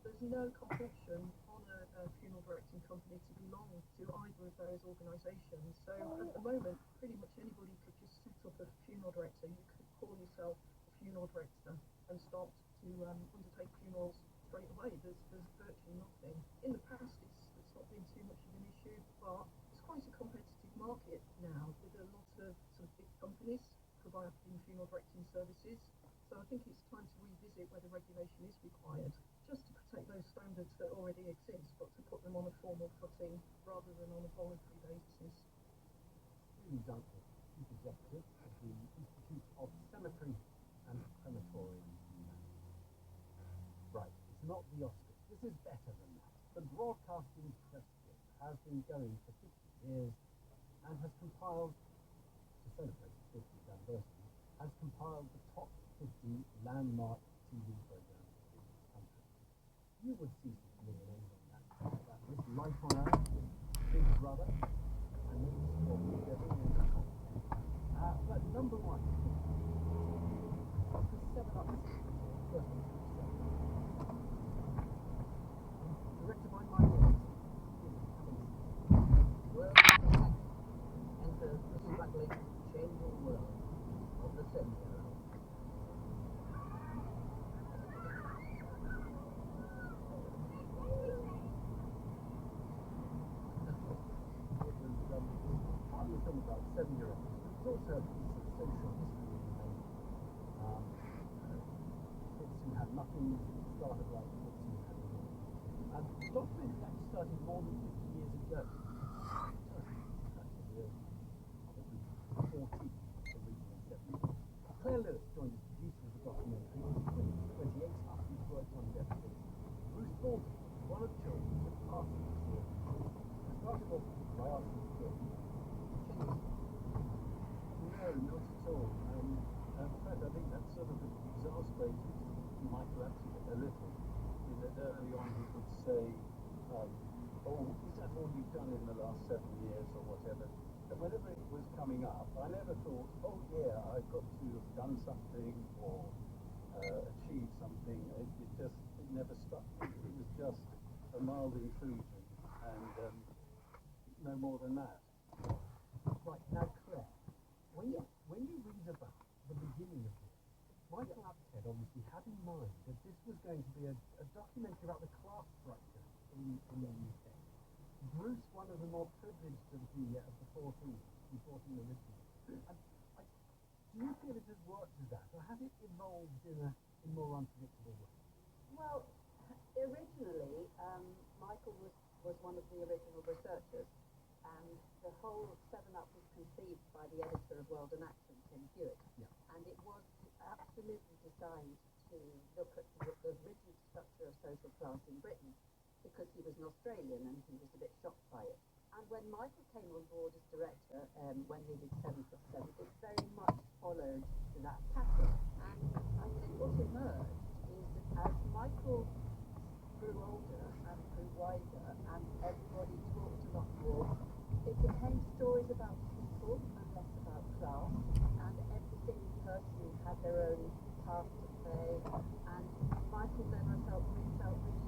Speaker 2: There's no compulsion on a funeral directing company to belong to either of those organisations. So at the moment, pretty much anybody could just set up a funeral director. You could call yourself a funeral director and start to undertake funerals straight away. There's virtually nothing. In the past, it's not been too much of an issue, but it's quite a competitive market now with a lot of sort of big companies providing funeral directing services. So I think it's time to revisit whether regulation is required, just to protect those standards that already exist, but to put them on a formal footing rather than on a voluntary basis.
Speaker 5: Ian Duncan, Chief Executive of the Institute of Cemetery and Crematorium. Right, it's not the Oscars. This is better than that. The Broadcasting Press Club has been going for 50 years and has compiled, to celebrate the 50th anniversary, has compiled the top 50 landmark TV programs in this country. You would see some familiar names on that. About this, Life on Earth, Big Brother, and maybe Sport with Devil in the top 10. But number one, the 7 Up directed by Michael.
Speaker 1: Well, enter the struggling, changing world of the 7-year-old.
Speaker 5: Partly a film about 7-year-olds, but it's also a piece of social history in the making. Kids who had nothing started like kids who had it all. And the documentary actually started more than 50 years ago. Actually, probably 40 originally 70. Claire Lewis joined as producer of the documentary in 28 times. He's worked on it ever since. Bruce Baldwin, one of the children, took part in the series. I started off by asking Phil, no, not at all. In fact, I think that sort of exasperated Michael actually a little, in that early on he would say, oh, is that all you've done in the last 7 years or whatever? And whenever it was coming up, I never thought, oh yeah, I've got to have done something or achieved something. It never struck me. It was just a mild intrusion and no more than that. Right, now Claire, when you read about the beginning of this, Michael Apted obviously had in mind that this was going to be a documentary about the class structure in the UK. Bruce, one of the more privileged of the 14 originally. Do you feel it has worked as that, or has it evolved in a more unpredictable way?
Speaker 9: Well, originally, Michael was one of the original researchers, and the whole 7-Up was conceived by the editor of World and Action, Tim Hewitt, and it was absolutely designed to look at the rigid structure of social class in Britain, because he was an Australian and he was a bit shocked by it. And when Michael came on board as director, when we did 7+7, it very much followed that pattern. And I think what emerged is that as Michael grew older and grew wiser and everybody talked a lot more, it became stories about people and less about class, and every single person had their own part to play. And Michael then felt really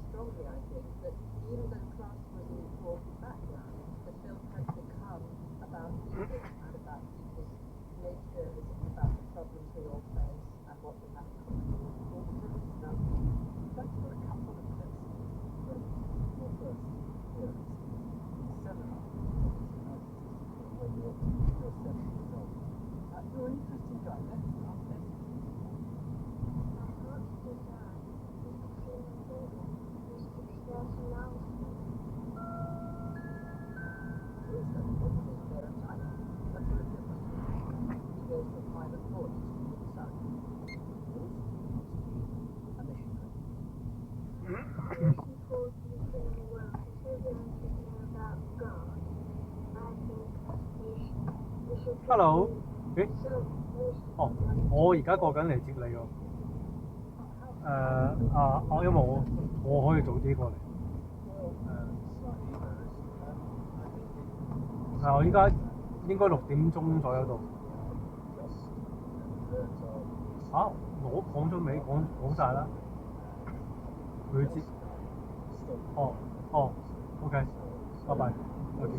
Speaker 9: strongly, I think, that even though class was an important background, the
Speaker 2: film has become about people and about people's nature, is about the problems we all face and what we have in common.
Speaker 5: Now, thanks for a couple of clips from your first appearance in Seminar, when you're 7 years old. You're an interesting guy, let's ask this.
Speaker 11: Hello， 咦？哦，我而家過緊嚟接你喎。因為我可以早啲過嚟。我依家應該6點鐘左右到。我講咗未？講晒啦。佢接。OK， 拜拜，再見。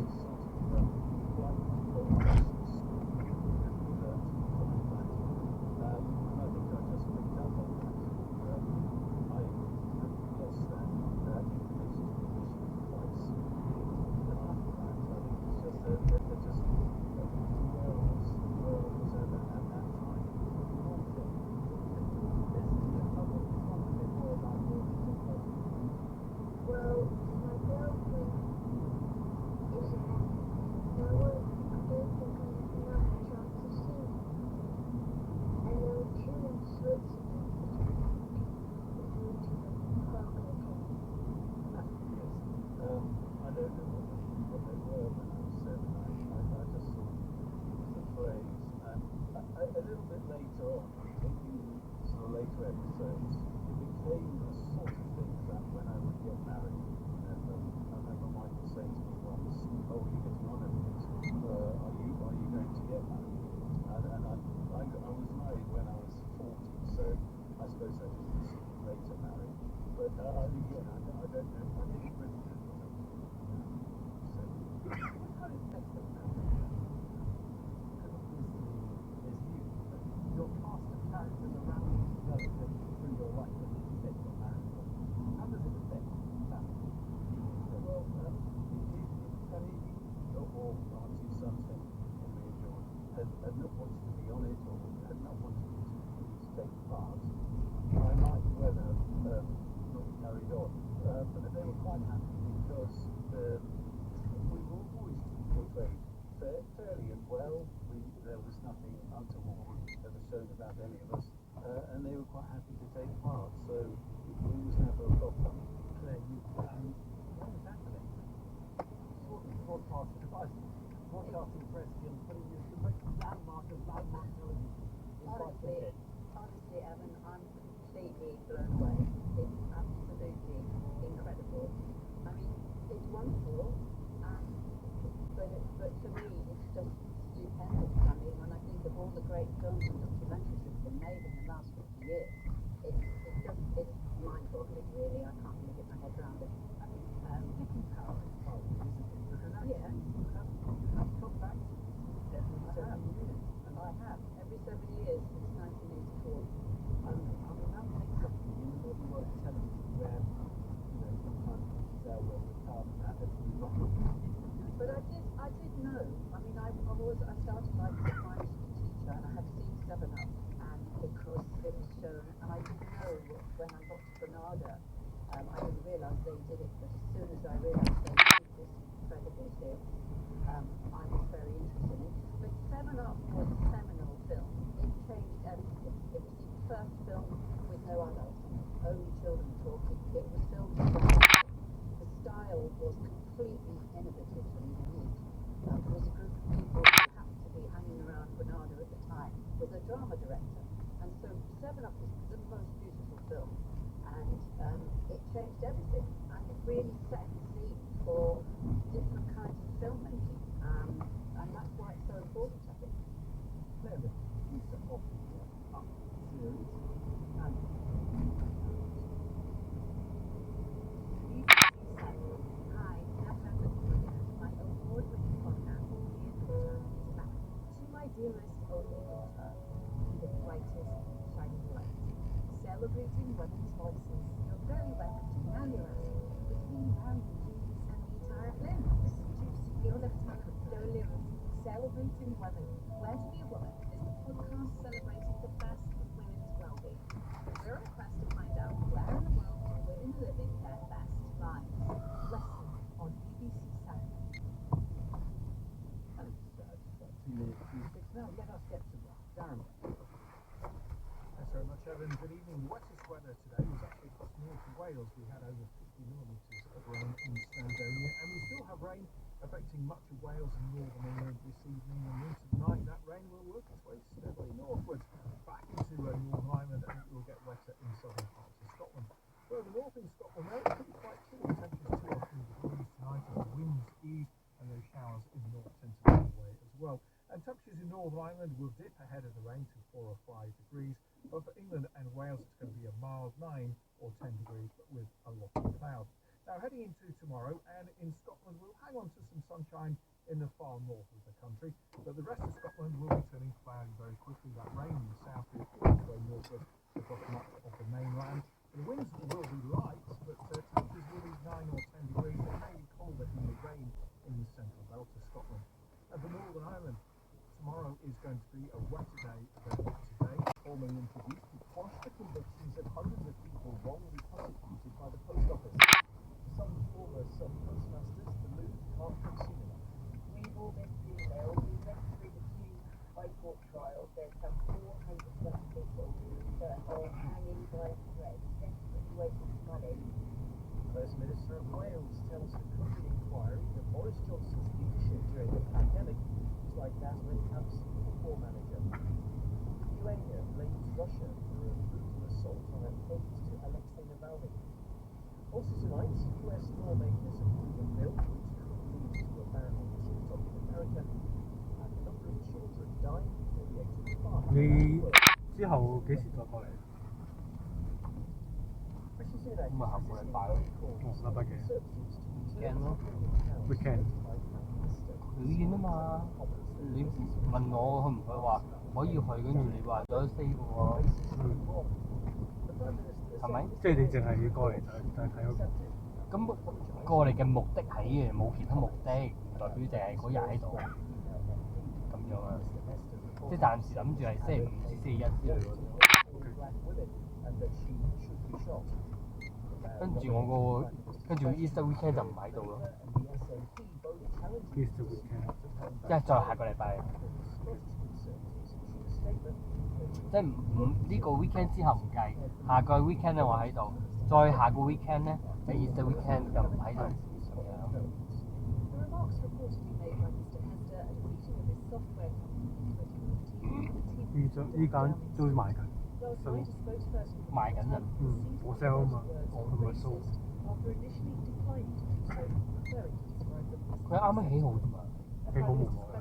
Speaker 2: Honestly, Evan, I'm completely blown away. It's absolutely incredible. I mean, it's wonderful, but to me, it's just stupendous. I mean, when I think of all the great films and documentaries that have been made in the last 50 years, it's mind-boggling, really. I can't really get my head around it.
Speaker 5: Thinking power is power, isn't it? Because actually,
Speaker 2: Yeah.
Speaker 5: you have come back every 7 years.
Speaker 2: And I have, every 7 years since 1984.
Speaker 5: And I mean, that takes something in the modern world of television where, sometimes well, that has moved on.
Speaker 2: But I did know. I mean, I started life as a primary school teacher, and I had seen 7 Up, and because it was shown, and I didn't know when I got to Granada, I didn't realise they did it, but as soon as I realised they did this incredible series, I was very interested in it. But 7 Up was a seminal film. It changed everything. It was the first film with no adults in it, only children talking. It was filmed in Granada. The style was completely innovative and unique. There was a group of people who happened to be hanging around Granada at the time with a drama director. And so 7 Up was the most beautiful film. And it changed everything. And it really set the scene for different kinds of filmmaking. And that's why it's so important, I think.
Speaker 5: Claire, the producer of the Up series, and
Speaker 4: Hi, Natasha Gutierrez, my award-winning Celebrating Women. Where to Be a Woman is the podcast celebrating the best of women's well-being. We're on a quest to find out where in the world are women living their best lives. Listen on BBC Sound.
Speaker 13: And it's 2 minutes to 6 now. Let us get to Darren.
Speaker 7: Thanks very much, Evan. Good evening. The wettest weather today was actually across north of Wales. We had over 50 millimetres of rain in Snowdonia, and we still have rain affecting much of Wales and northern England this evening and into the night. That rain will work its way steadily northwards back into Northern Ireland, and it will get wetter in southern parts of Scotland. Further north in Scotland, though, it could be quite chilly. Temperatures 2 or 3 degrees tonight as the winds ease and those showers in the north tend to go away as well. And temperatures in Northern Ireland will dip ahead of the rain to 4 or 5 degrees. But for England and Wales, it's going to be a mild 9 or 10 degrees, but with a lot of cloud. Now, heading into tomorrow, and in Scotland, we'll hang on to some sunshine in the far north of the country, but the rest of Scotland will be turning cloudy very quickly. That rain in the south will work its way northward across much of the mainland. The winds will be light, but temperatures will be 9 or 10 degrees. It may be colder in the rain in the central belt of Scotland. And for Northern Ireland, tomorrow is going to be a wetter day than today, formally introduced to quash the convictions of hundreds of people wrongly prosecuted by the Post Office. Some former sub-postmasters, the Louvre, can't consume enough.
Speaker 2: We've all been through there. We've been through the two High Court trials. There's some 400 plus people that are hanging by a thread, desperately waiting for money.
Speaker 5: First Minister of Wales tells the country inquiry that Boris Johnson's leadership during the pandemic was like that of an absent football manager. Lithuania blames Russia for a brutal assault on an aide to Alexei Navalny. Also tonight, US lawmakers approve a bill which could lead to a ban on TikTok in America, and the number of children dying before the age of 5.
Speaker 11: 你之後幾時再過嚟？
Speaker 5: 咁啊，下個禮拜咯。
Speaker 11: 禮拜幾
Speaker 5: ？weekend 咯。
Speaker 11: weekend。
Speaker 5: 佢啊嘛，你問我去唔去話可以去，跟住你話咗飛嘅喎。係咪？
Speaker 11: 即係你淨係要過嚟就係睇嗰個。
Speaker 5: 咁過嚟嘅目的喺嘅，冇其他目的，唔代表淨係嗰日喺度。咁樣啊，即係暫時諗住係星期5至星期1先去嗰度。跟住 Easter weekend 就唔喺度咯。
Speaker 11: Easter weekend。
Speaker 5: 即係再下個禮拜。即係呢個 weekend 之後唔計，下個 weekend 咧我喺度，再下個 weekend 咧就 Easter weekend 就唔喺度。
Speaker 4: The remarks reportedly made by Mr. Hester at a meeting with his software company in 2019.
Speaker 11: 依間都賣緊。
Speaker 4: Last night, a spokesperson
Speaker 5: 賣緊啊。
Speaker 11: 我 sell 啊嘛，我同埋 sold。After
Speaker 4: initially declining to do so, preferring to describe them as
Speaker 5: 佢啱啱起好啫嘛。
Speaker 11: 起好冇耐啦。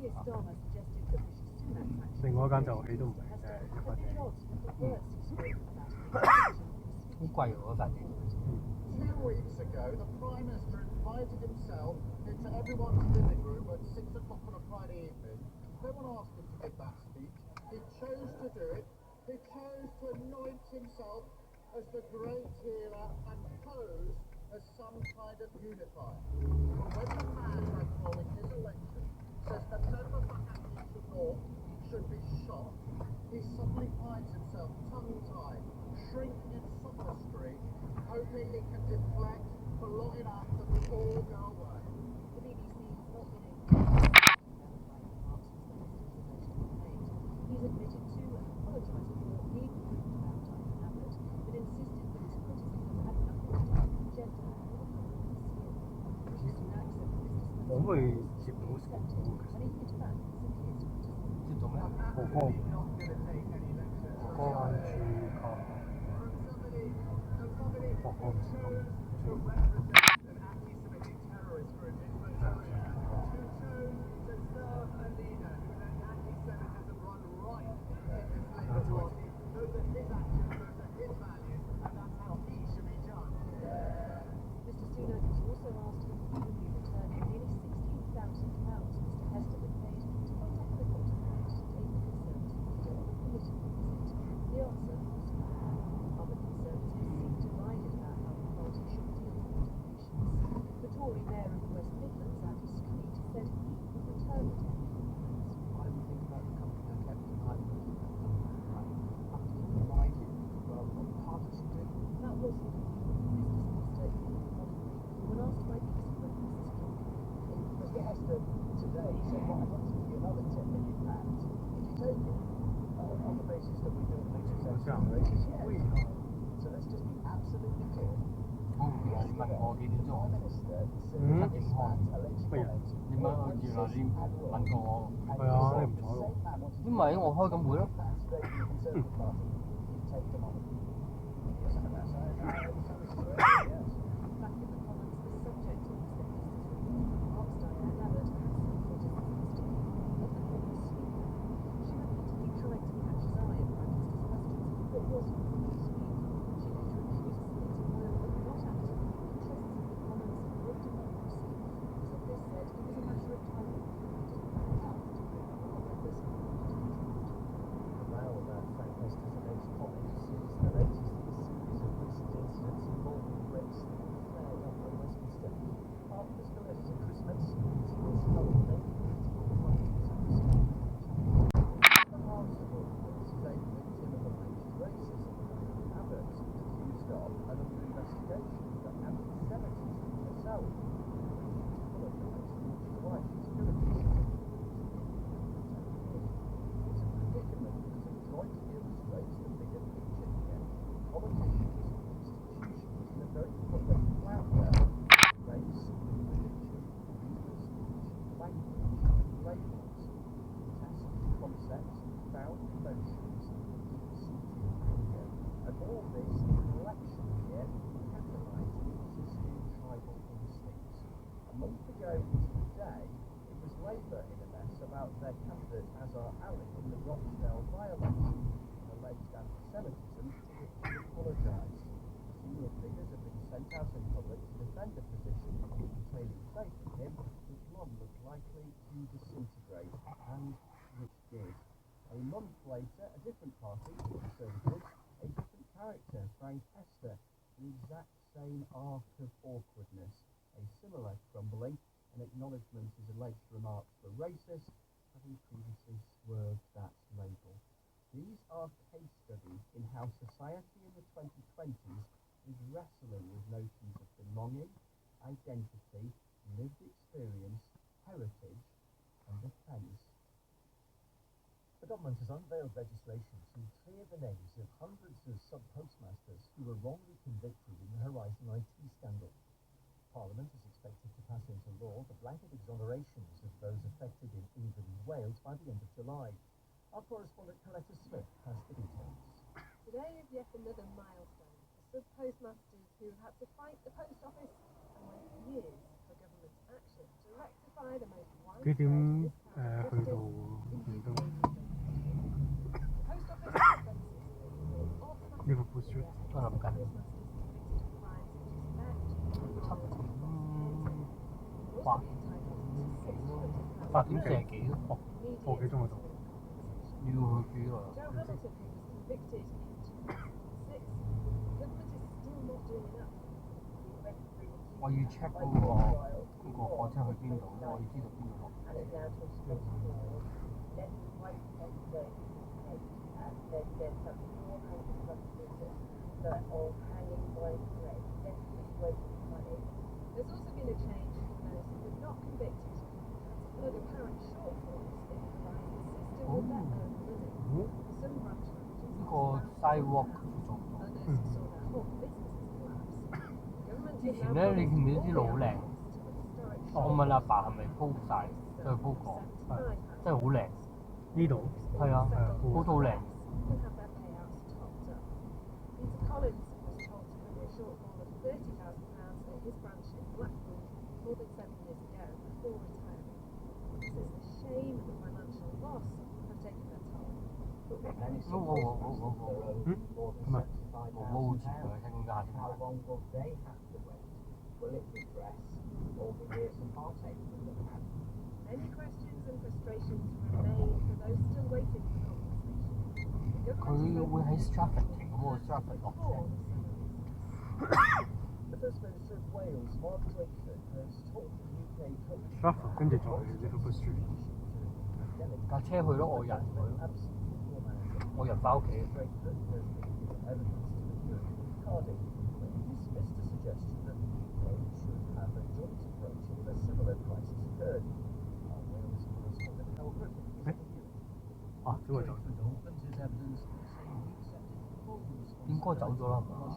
Speaker 4: Keir Starmer suggested that Rishi Sunak's actions
Speaker 11: 另外一間就起都唔係啫，一塊地。
Speaker 5: 好貴喎嗰塊地。
Speaker 10: 2 weeks ago, the Prime Minister invited himself into everyone's living room at 6 o'clock on a Friday evening. No one asked him to give that speech. He chose to do it. He chose to anoint himself as the great healer and pose as some kind of unifier. But when the man following his election says that Nova Mahadi North should be shot, he suddenly finds himself tongue-tied, shrinking in sophistry, hoping he can deflect for long enough that we all go away.
Speaker 4: The BBC has not been able to verify remarks Mr. Hester allegedly made. He's admitted to and apologised for being rude about Diane Abbott, but insisted that his criticism had nothing to do with the agenda or the following this year. Rishi Sunak said that Mr. Spencer
Speaker 11: 我可以接到
Speaker 4: accepted when he hit back at Keir's criticism.
Speaker 5: 接到咩？
Speaker 11: 何哥，何哥跟住靠，何哥唔知道。
Speaker 4: Mr. Sunak was also asked if he would be returning nearly £16,000 Mr. Hester had paid to fund a helicopter ride to take the Conservative leader on a political visit. The answer was no. Other Conservatives seemed divided about how the party should deal with the donation.
Speaker 13: say, so what I'd like to give you another £10 million. Would you take it? On the basis that we build an exercise races, yes. So let's just be absolutely clear.
Speaker 14: 你問我幾點鐘？7點開。
Speaker 11: 乜嘢？
Speaker 14: 你問我原來你問過我。
Speaker 11: 係啊，你唔睬我。
Speaker 14: 因為我開緊會咯。
Speaker 5: The government has unveiled legislation to clear the names of hundreds of sub-postmasters who were wrongly convicted in the Horizon IT scandal. Parliament is expected to pass into law the blanket exonerations of those affected in England and Wales by the end of July. Our correspondent Coletta Smith has the details.
Speaker 2: Today is yet another milestone for sub-postmasters who had to fight the post office and wait years for government action to rectify the most widespread discount
Speaker 11: 去到倫敦 Liverpool Street
Speaker 14: 我諗緊。8點40咯。哦，
Speaker 11: 個幾鐘嗰度。
Speaker 14: 要去幾耐啊？我要 check 嗰個火車去邊度，我要知道邊度落。
Speaker 2: There's also been a change for those who were not convicted to plug apparent shortfalls in the Horizon system with their own money. Some branch managers
Speaker 14: 呢個 sidewalk 佢做唔到。
Speaker 2: others saw their whole businesses collapse. Government
Speaker 14: 之前咧，你見唔見啲路好靚？我問阿爸係咪鋪晒，佢係鋪過，真係好靚。
Speaker 11: 呢度
Speaker 14: 係啊，鋪到好靚。
Speaker 2: will have their payouts topped up. Peter Collins was told to cover a shortfall of £30,000 at his branch in Blackpool more than 7 years ago before retiring. He says the shame and the financial loss have taken their toll.
Speaker 14: 我好似佢聽緊下先。
Speaker 13: How long will they have to wait? Will it redress all the years of heartache that they've had?
Speaker 2: Many questions and frustrations remain for those still waiting for compensation.
Speaker 14: 佢會喺 Stratford 停咁喎 ，Stratford 落車。
Speaker 13: The First Minister of Wales, Mark Drakeford, has told the UK company
Speaker 11: Stratford 跟住再去 Liverpool Street
Speaker 14: 架車去咯，我人去咯，我人翻屋企。
Speaker 13: Drakeford has been given evidence to the jury in Cardiff, but he dismissed a suggestion that the UK should have a joint approach if a similar crisis occurred. Wales
Speaker 11: 小維走。
Speaker 14: 應該走咗啦，係嘛？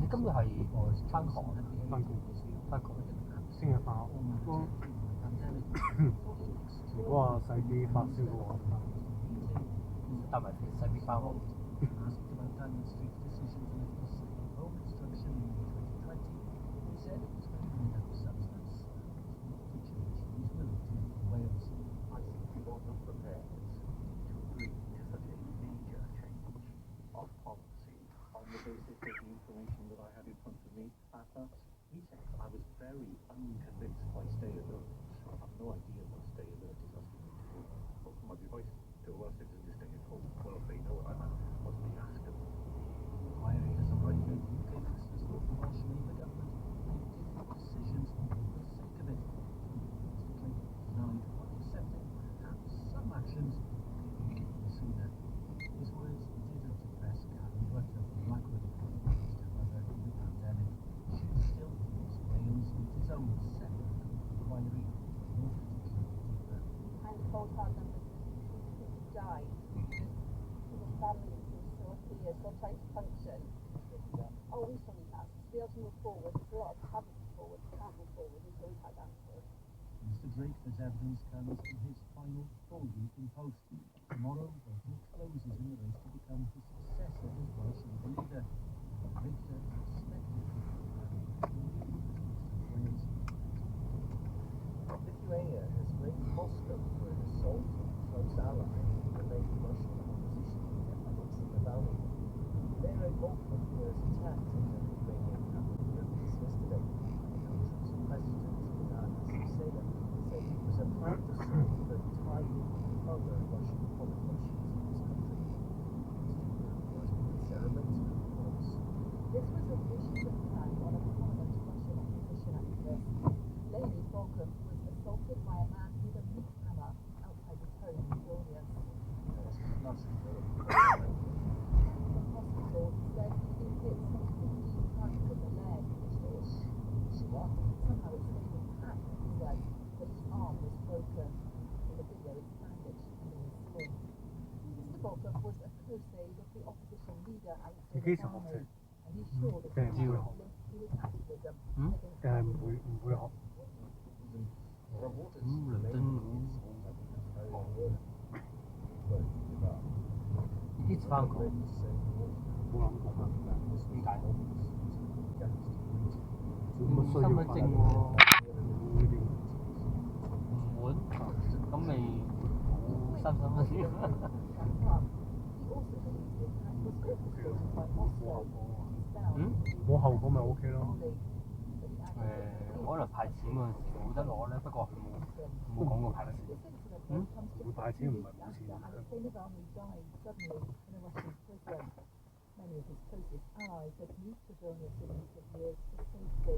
Speaker 14: 你今日係翻學啊？
Speaker 11: 翻工。
Speaker 14: 翻工。
Speaker 11: 聽日翻學。如果話細啲發燒嘅話，
Speaker 14: 帶埋細啲翻學。
Speaker 5: Mr. Drake has evidence comes from his final full week in post. Tomorrow, voting closes in the race to become his successor as Welsh Labour leader. Victor is expected to Lithuania has blamed Moscow for an assault on close ally in the main Russian opposition leader Alexei Navalny. Mayor Volkov was attacked in the Lithuanian capital Vilnius yesterday. The country's president, Gitanas Nausėda, said it was a planned assault that tied in with other Russian politicians in his country. Was ceremonial response.
Speaker 2: This was a vicious attack on a prominent Russian opposition activist. Leonid Volkov was assaulted by a man with a meat hammer outside his home in Vilnius. The hospital said he'd been hit some 15 times in the leg. Somehow it stayed intact, he said, but his arm was broken. In the video, it's bandaged under his skin. Mr. Volkov was a close aide of the opposition leader Alexei Navalny, and he's sure that he will link to his activism against
Speaker 11: 唔會學。
Speaker 14: 倫敦呢啲翻工
Speaker 11: 冇諗過㗎。
Speaker 14: 點解？
Speaker 11: 咁啊需要
Speaker 14: 身份證喎，
Speaker 11: 呢啲。
Speaker 14: 唔換，咁咪冇新身份證。
Speaker 11: 冇後果咪 OK 咯。
Speaker 14: 可能派錢嗰陣時冇得攞咧，不過佢冇講過派錢。
Speaker 11: 會派錢唔係冇錢。
Speaker 2: Many of his closest allies had moved to Vilnius in recent years for safety,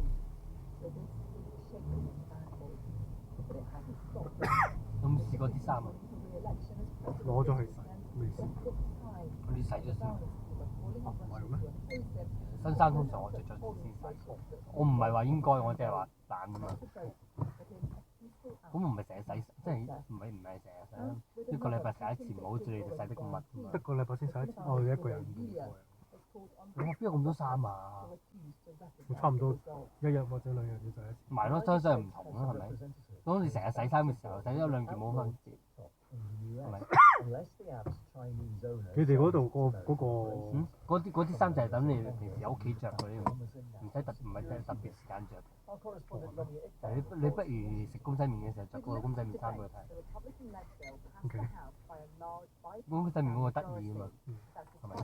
Speaker 2: so this was shaken him badly. But it hasn't stopped him.
Speaker 14: 有冇試過啲衫啊？
Speaker 11: 攞咗去洗，未試。
Speaker 14: 嗰啲洗咗先。
Speaker 11: 唔係咩？
Speaker 14: 新衫通常我着咗先洗。我唔係話應該，我即係話懶啫嘛。咁唔係成日洗，即係唔係成日洗，一個禮拜洗一次，唔好似你哋洗得咁密。
Speaker 11: 一個禮拜先洗一次，我哋一個人
Speaker 14: 我邊有咁多衫啊？
Speaker 11: 我差唔多一日或者2日要洗一次。
Speaker 14: 唔係咯，相信係唔同啦，係咪？當你成日洗衫嘅時候，洗咗2件冇分別，係咪？
Speaker 11: 你哋嗰度
Speaker 14: 嗰啲衫就係等你平時喺屋企着嗰啲，唔係特別時間着。你不如食公仔麵嘅時候着個公仔麵衫俾佢睇。
Speaker 11: OK。
Speaker 14: 公仔麵嗰個得意啊嘛，係咪？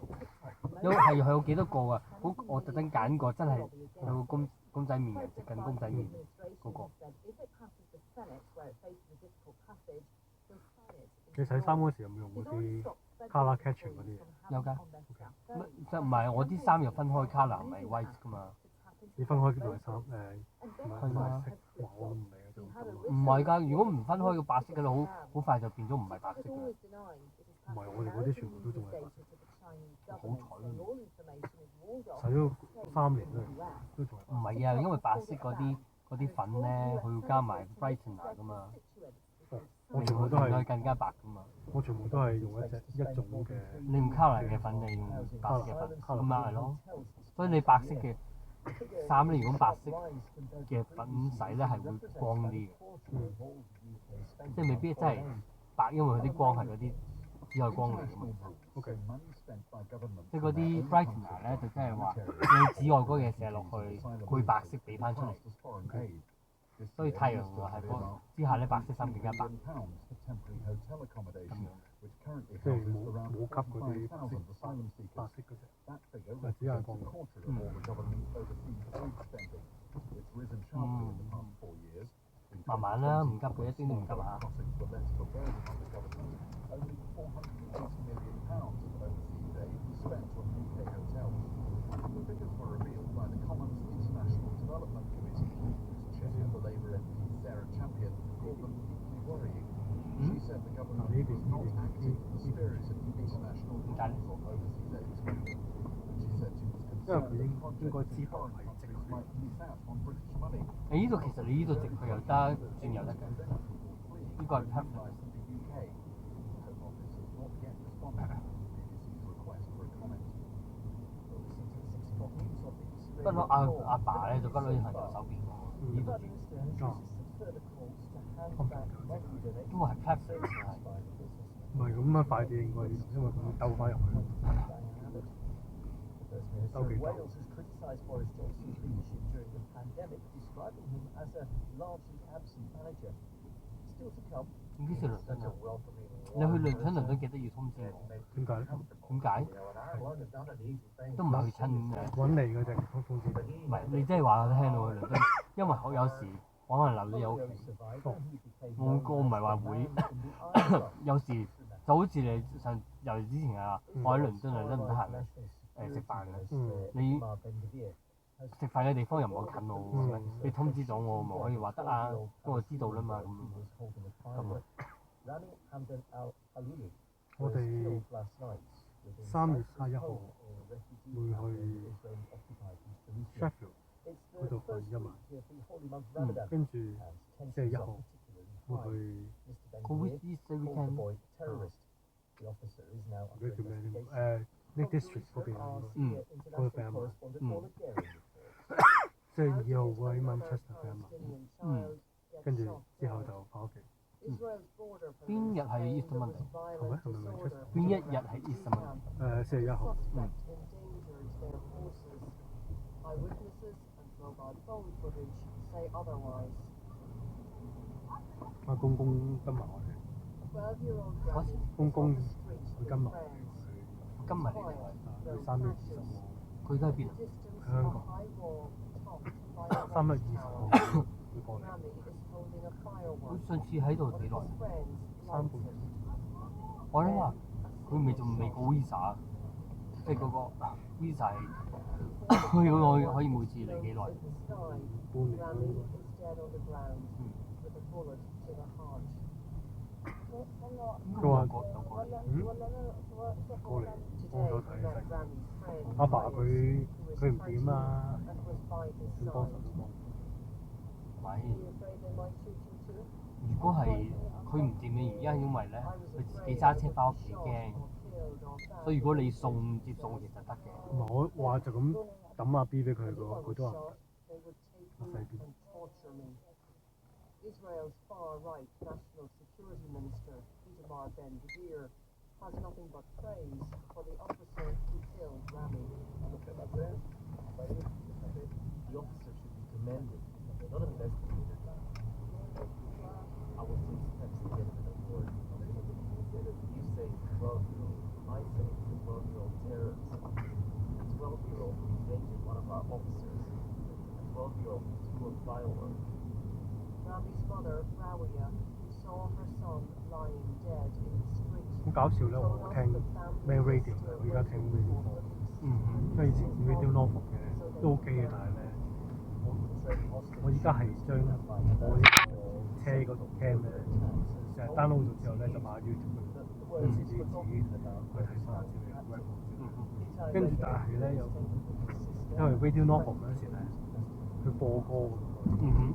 Speaker 14: 有幾多個啊？我特登揀個真係有個公仔麵人食緊公仔麵嗰個。
Speaker 11: 你洗衫嗰時有冇用嗰啲 colour catching 嗰啲嘢？
Speaker 14: 有㗎。就唔係我啲衫又分開 colour 唔係 white 㗎嘛。
Speaker 11: 你分開內衫唔係色，我唔明啊，就
Speaker 14: 唔係㗎，如果唔分開個白色嘅咧，好快就變咗唔係白色㗎。
Speaker 11: 唔係我哋嗰啲全部都仲係白色。
Speaker 14: 好彩咯！
Speaker 11: 洗咗3年都仲係。
Speaker 14: 唔係啊，因為白色嗰啲嗰啲粉咧，佢要加埋 brightener 噶嘛，
Speaker 11: 我全部都係
Speaker 14: 令佢更加白噶嘛。
Speaker 11: 我全部都係用一種嘅。
Speaker 14: 你用卡嚟嘅粉定用白色嘅粉？咁咪係咯。所以你白色嘅衫咧，如果白色嘅粉洗咧係會光啲嘅，即係未必真係白，因為佢啲光係嗰啲紫外光嚟㗎嘛。
Speaker 11: OK。
Speaker 14: 即係嗰啲 brightener 咧，就即係話你紫外光嘢射落去，佢白色俾翻出嚟。所以太陽係嗰之下咧，白色衫更加白。
Speaker 11: 即係冇吸嗰啲白色嗰隻，紫外光。
Speaker 14: 慢慢啦，唔急嘅，一啲都唔急嚇。
Speaker 11: 因為佢應該知道係直佢。
Speaker 14: 你呢度其實你呢度直佢又得，轉又得嘅。呢個係 perfect。不嬲阿爸咧就不嬲係右手邊喎，呢度都係 perfect 係。
Speaker 11: 唔係咁樣快啲應該，因為咁兜翻入去。兜幾多？
Speaker 14: 點知去倫敦啊？你去倫敦記得要通知我。
Speaker 11: 點解咧？
Speaker 14: 點解？都唔係去親嘅。
Speaker 11: 揾你嗰隻通知。
Speaker 14: 唔係，你即係話我聽到去倫敦，因為我有時我可能留咗喺屋企。我唔係話會，有時就好似你由之前啊，我喺倫敦得唔得閒咧？食飯嘅，你食飯嘅地方又唔好近我，你通知咗我，咪可以話得啊，咁我知道啦嘛咁。
Speaker 11: 我哋3月21號會去 Sheffield 嗰度瞓一晚，跟住4月1號會去。
Speaker 14: Easter weekend。
Speaker 11: 嗰啲叫咩咧？Lake District 嗰邊嗰度瞓一晚。即係2號會喺 Manchester 瞓一晚。跟住之後就翻屋企。
Speaker 14: 邊日係 Easter Monday？
Speaker 11: 係咩？係咪 Manchester？
Speaker 14: 邊一日係 Easter Monday？
Speaker 11: 4月1號。阿公公跟埋我哋。公公佢跟埋我哋去。
Speaker 14: 跟埋你哋
Speaker 11: 去3月20號。
Speaker 14: 佢而家喺邊啊？
Speaker 11: 香港。3月20號會過嚟。
Speaker 14: 佢上次喺度幾耐
Speaker 11: ？3個月。
Speaker 14: 我諗話佢未過 visa， 即係嗰個 visa 係可以每次嚟幾耐？
Speaker 11: 半年啦應該。佢話過嚟。過嚟幫手睇睇。阿爸佢唔掂啊，點幫手都幫。
Speaker 14: 咪如果係佢唔掂嘅原因係因為咧，佢自己揸車翻屋企驚，所以如果你接送其實得嘅。
Speaker 11: 唔係我話就咁抌阿 B 俾佢嘅喎，佢都話唔得。我細啲。
Speaker 2: Israel's far-right National Security Minister Itamar Ben-Gvir has nothing but praise for the officer who killed Rami.
Speaker 5: The officer should be commended, not investigated. I will take steps to get him an award. You say it's a 12-year-old. I say it's a 12-year-old terrorist. A 12-year-old who injured one of our officers. A 12-year-old who threw a firework.
Speaker 2: Rami's mother, Rawia, who saw her son lying dead in the street.
Speaker 11: 好搞笑咧！我聽咩 radio 嘅，我而家聽 radio 播。因為以前 radio Norfolk 嘅都 OK 嘅，但係咧，我而家係將我呢個車嗰度 cam 咧，就係 download 咗之後咧，就擺 YouTube 嗰度，跟住自己去睇翻自己嘅 record。跟住但係咧，因為 radio Norfolk 嗰陣時咧，佢播歌。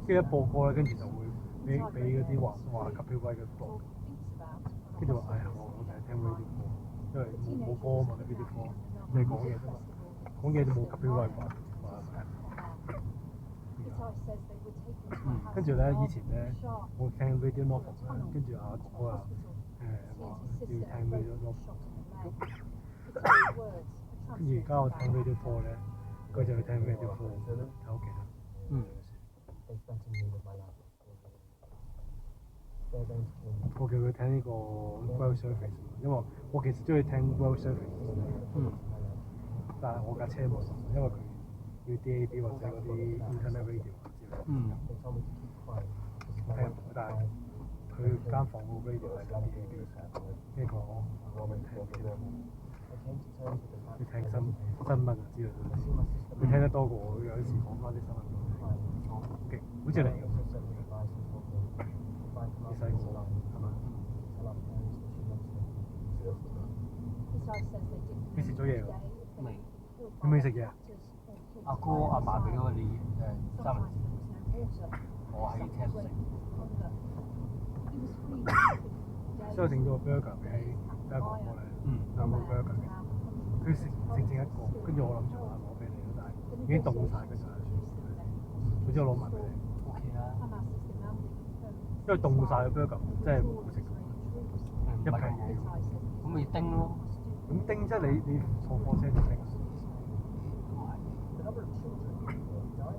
Speaker 11: 跟住一播歌咧，跟住就會俾嗰啲話級標威嘅 blog，跟住話我就係聽 radio 歌，因為冇歌啊嘛，你 radio 歌你講嘢啫嘛，講嘢都冇級標威話。跟住咧，以前咧，我聽 radio novel 咧，跟住阿哥哥話要聽 radio novel，跟住而家我聽 radio 歌咧，佢就去聽 radio 歌喺屋企啦。我叫佢聽呢個 Well Service， 因為我其實中意聽 Well Service， 但係我架車冇，因為佢要 DAB 或者嗰啲 Internet Radio 之類。但係佢間房個 radio 係 DAB， 呢個我未聽嘅。要聽新聞啊之類嘅，佢聽得多過我，有時講翻啲新聞都勁，好似你咁。你細個係嘛？你食咗嘢㗎？
Speaker 14: 未。
Speaker 11: 你未食嘢？
Speaker 14: 阿哥阿嫲俾咗你三文治，我喺廳食。
Speaker 11: 所以我整咗個 burger 俾阿哥哥咧，兩個 burger 嘅，佢食整一個，跟住我諗住話攞俾你，但係已經凍晒嘅就係算，總之我攞埋俾你。
Speaker 14: OK 啦。
Speaker 11: 因為凍晒嘅 burger 真係唔好食，一皮嘢咁。
Speaker 14: 咁咪叮咯。
Speaker 11: 咁叮即係你坐火車就叮。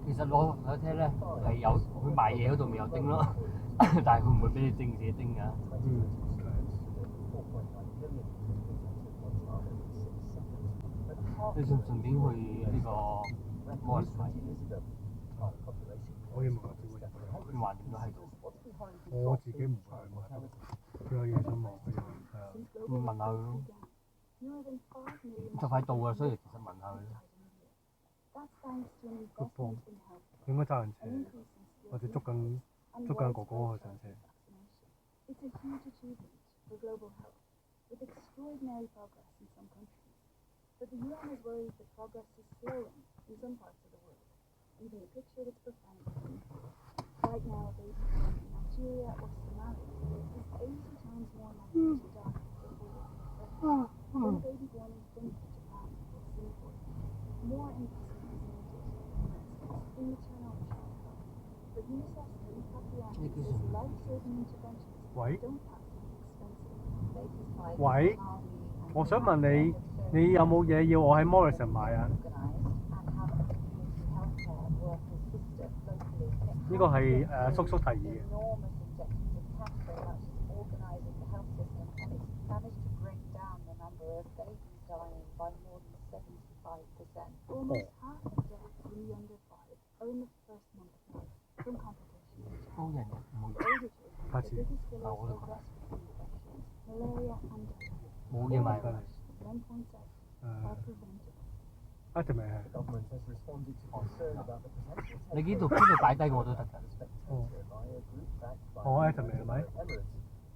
Speaker 14: 其實攞火車咧係有佢賣嘢嗰度咪有叮咯，但係佢唔會俾你叮自己叮㗎。你順唔順便去呢個摩士買？
Speaker 11: 可以問下招嘅，
Speaker 14: 佢橫掂都喺度。
Speaker 11: 我自己唔會去買，佢有嘢想望，佢就係啊。
Speaker 14: 問下佢咯。就快到啦，所以其實問下佢。
Speaker 11: 佢幫，應該揸緊車，或者捉緊哥哥去上車。
Speaker 12: It's a huge achievement for global health, with extraordinary progress in some countries. But the UN is worried that progress is slowing in some parts of the world, leaving a picture that's profoundly painful. Right now, a baby born in Nigeria or Somalia is 80 times more likely to die before than a baby born in Finland, Japan, or Singapore. More investment is needed in maternal and child health. But UNICEF's Lee Papiani says life-saving interventions don't have to be expensive.
Speaker 11: 喂，我想問你有冇嘢要我喺 Morrison 買啊？呢個係叔叔提議嘅。
Speaker 12: Almost half of deaths in the under 5 are in the first month of life from complications.
Speaker 14: 高人嘅冇嘢。
Speaker 11: 下次。
Speaker 14: 嗱我都覺得。
Speaker 12: Malaria and diarrhea.
Speaker 14: 冇嘢買㗎。
Speaker 11: Item 係。
Speaker 14: 你呢度邊度擺低我都得㗎。
Speaker 11: 哦 item 係咪？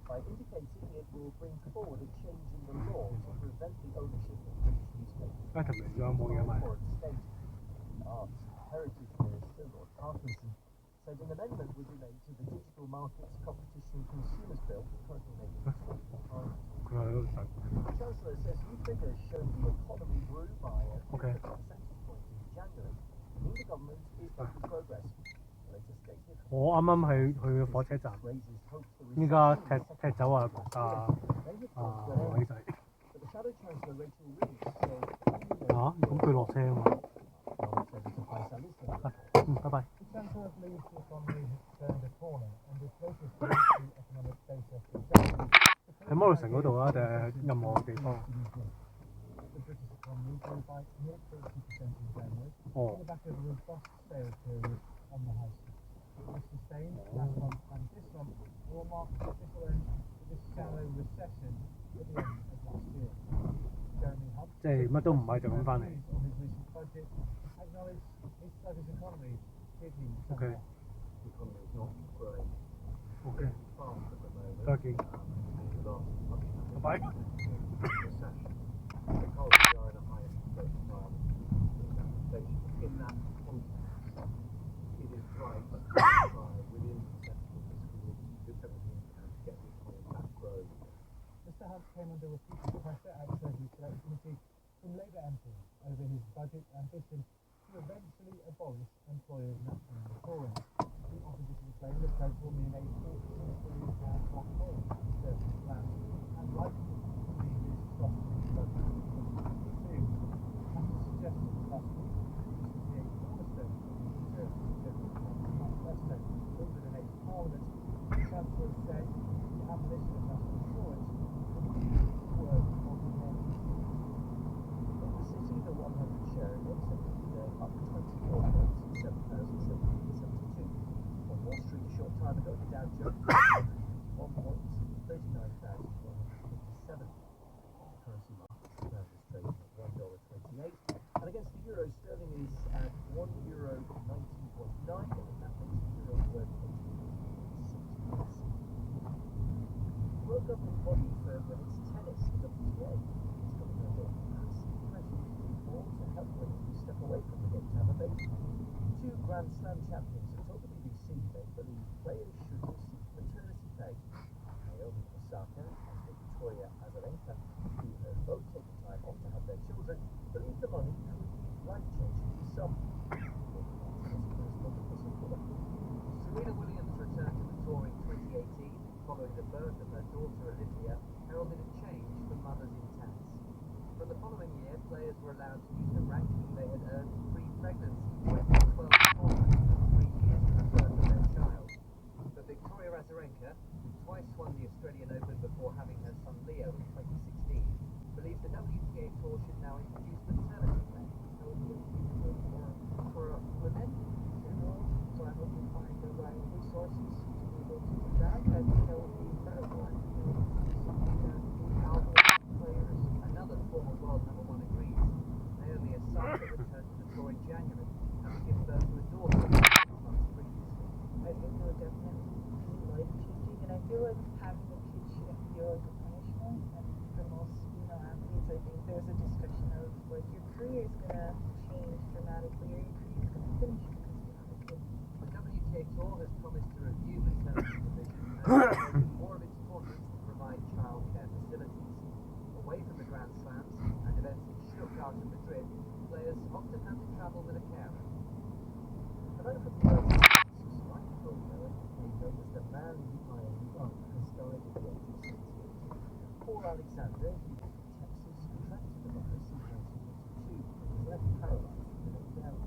Speaker 5: By indicating it will bring forward a change in the law to prevent the ownership of British newspapers.
Speaker 11: item 仲有冇嘢買？
Speaker 5: Arts Heritage Minister Lord Parkinson said an amendment would relate to the Digital Markets Competition and Consumers Bill currently making its way through Parliament. The Chancellor says new figures show the economy grew by a percentage point in January, meaning the government is making progress.
Speaker 11: 我啱啱去火車站，依家踢走啊偉仔。咁佢落車啊嘛。拜拜。喺 Morrison 嗰度啊，定係任何地方？哦。即係乜都唔係就咁翻嚟。OK。OK。再見。拜拜。
Speaker 5: In that context, it is right came under repeated pressure at Treasury Select Committee from Labour MPs over his budget ambition to eventually abolish employers' national insurance. The opposition claimed the pledge will mean a £14 billion block hole in Conservative plans and likely to leave his prospering budget in 2022. After suggestions last week, the cornerstone of the Conservative General Manifesto over the next Parliament, the Chancellor said the abolition of national insurance would be the work of the men.
Speaker 7: In the city, the 100 share index ended up 24 points to 7,772. On Wall Street a short time ago, the Dow Jones 1 point, 39,157. The currency market, the pound is trading at $1.28, and against the euro, sterling is at €1.19.9, and that makes the euro worth 86. The World Governing Body for Women's Tennis, the WTA, is coming under massive pressure to reform to help women who step away from the game to have a baby. Two Grand Slam champions have told the BBC they believe players should receive maternity pay. Naomi Osaka and Victoria Azarenka, who have both taken time off to have their children, believe the money could be life-changing for some.
Speaker 1: Serena Williams returned to the tour in 2018 following the birth of her daughter Olivia, heralded a change for mothers in tennis. From the following year, players were allowed to use the ranking they had earned pre-pregnancy when 12 tournaments for 3 years from the birth of their child. But Victoria Azarenka, who twice won the Australian Open before having her son Leo in 2016, believes the WTA Tour should now introduce maternity pay.
Speaker 2: For women in general, so I hope we find the right resources to be able to do that. I think that would be incredible. I think that would be something that empower players.
Speaker 1: Another former world number one agrees. Naomi Osaka returned to the tour in January, having given birth to a daughter 6 months previously.
Speaker 2: I think it would definitely be life-changing, and I feel like having a kid shouldn't feel like a punishment. And for most, athletes, I think there's a discussion of like your career is gonna change dramatically, or your career is gonna finish because you have a kid.
Speaker 1: The WTA Tour has promised to review maternity provision and make more of its tournaments to provide childcare facilities. Away from the Grand Slams and events in Stuttgart and Madrid, players often have to travel with a carer.
Speaker 7: A man from the United States who survived polio and became known as the man in the iron lung has died at the age of 68. Paul Alexander, who was from Texas, contracted the virus in 1982 and was left paralyzed from the neck down.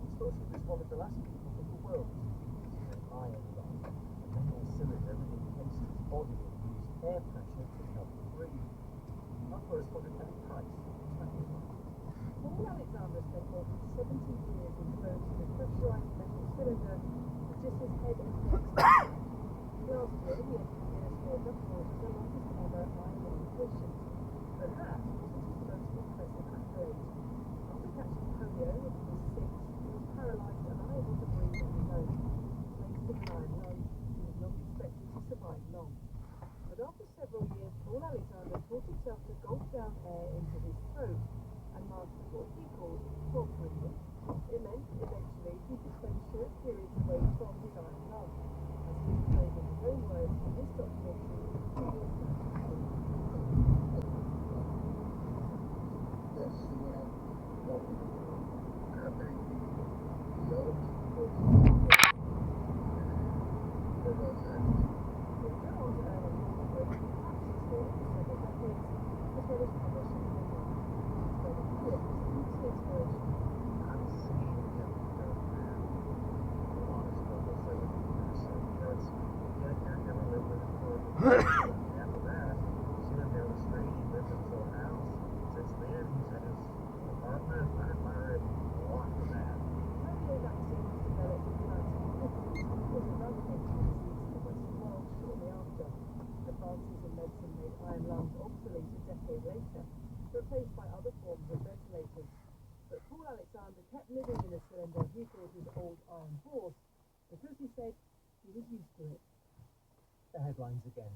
Speaker 7: It's thought he was one of the last people in the world to use an iron lung, a metal cylinder that encased his body and used air pressure to help him breathe. Our correspondent Ellie Price travelled on.
Speaker 2: Paul Alexander spent more than 70 years enclosed in a pressurized metal cylinder with just his head and neck. Last year, he administered the record as the longest ever iron lung patient. But that wasn't his most impressive accolade. After catching polio when he was 6, he was paralysed and unable to breathe on his own. Placed in an iron lung, he was not expected to survive long. But after several years, Paul Alexander taught himself to gulp down air into his throat and mastered what he called fog breathing. It meant, eventually, he could spend short periods away from his iron lung, as he explained in his own words in his documentary, advances in medicine made iron lungs obsolete a decade later, replaced by other forms of ventilators. But Paul Alexander kept living in a cylinder he called his old iron horse, because he said he was used to it.
Speaker 5: The headlines again.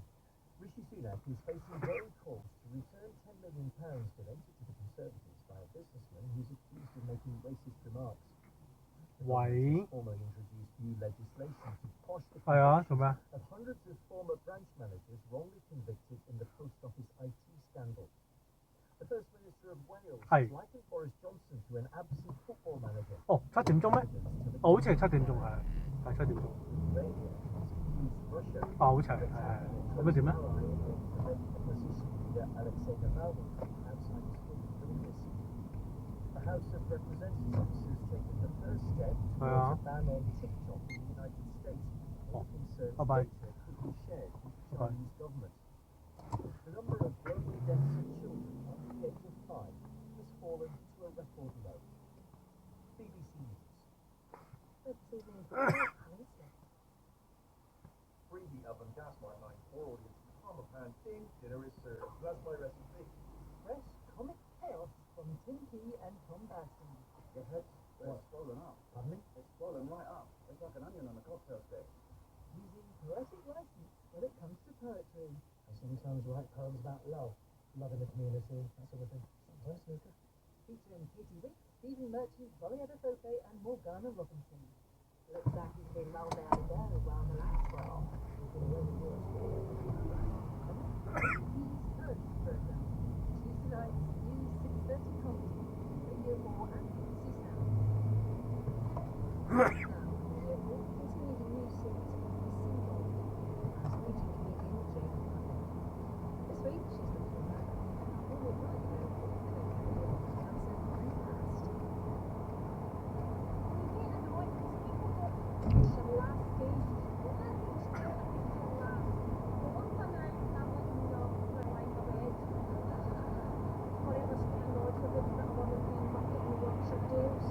Speaker 5: Rishi Sunak is facing growing calls to return £10 million donated to the Conservatives by a businessman who's accused of making racist remarks. The 喂， formally introduced new legislation to quash the
Speaker 11: 係啊，做咩啊？
Speaker 5: of hundreds of former branch managers wrongly convicted in the post office IT scandal. The First Minister of Wales has likened Boris Johnson to an absent football manager.
Speaker 11: 哦，7點鐘咩？哦，好似係7點鐘係7點鐘。啊，好似係咁樣點咧？
Speaker 5: The House of Representatives has taken the first step towards a ban on TikTok in the United States. All concerns data could be shared with the Chinese government. The number of global deaths of children under the age of 5 has fallen to a record low. BBC News.
Speaker 7: Freebie oven gas line 94 audience Parma pan in dinner is served. That's my recipe.
Speaker 2: Fresh comic chaos from Tim Key and Tom Baskin.
Speaker 8: Your head's swollen up.
Speaker 5: Pardon me?
Speaker 8: It's swollen right up. It's like an onion on a cocktail stick.
Speaker 2: Using poetic license when it comes to poetry.
Speaker 5: I sometimes write poems about love in the community, that sort of thing. Sometimes snooker.
Speaker 2: Featuring Katie Wick, Stephen Merchant, Volietta Fope and Morgana Robinson. Looks like he's been well there to go while the last well. BBC's Currents program. Tuesday nights, news 6:30 comedy. Radio 4 and BBC Sound. Now, Radio 4 continue the news series on The Seagull. As major comedian Jane Carter. This week, she's looking back at all the right now for the cancer and past. You get annoyed because people go, it shall last days. Well, that means everything shall last. The one thing I'm letting you know for my life ahead. Forever stay annoyed with it, that one thing but getting workshop deals.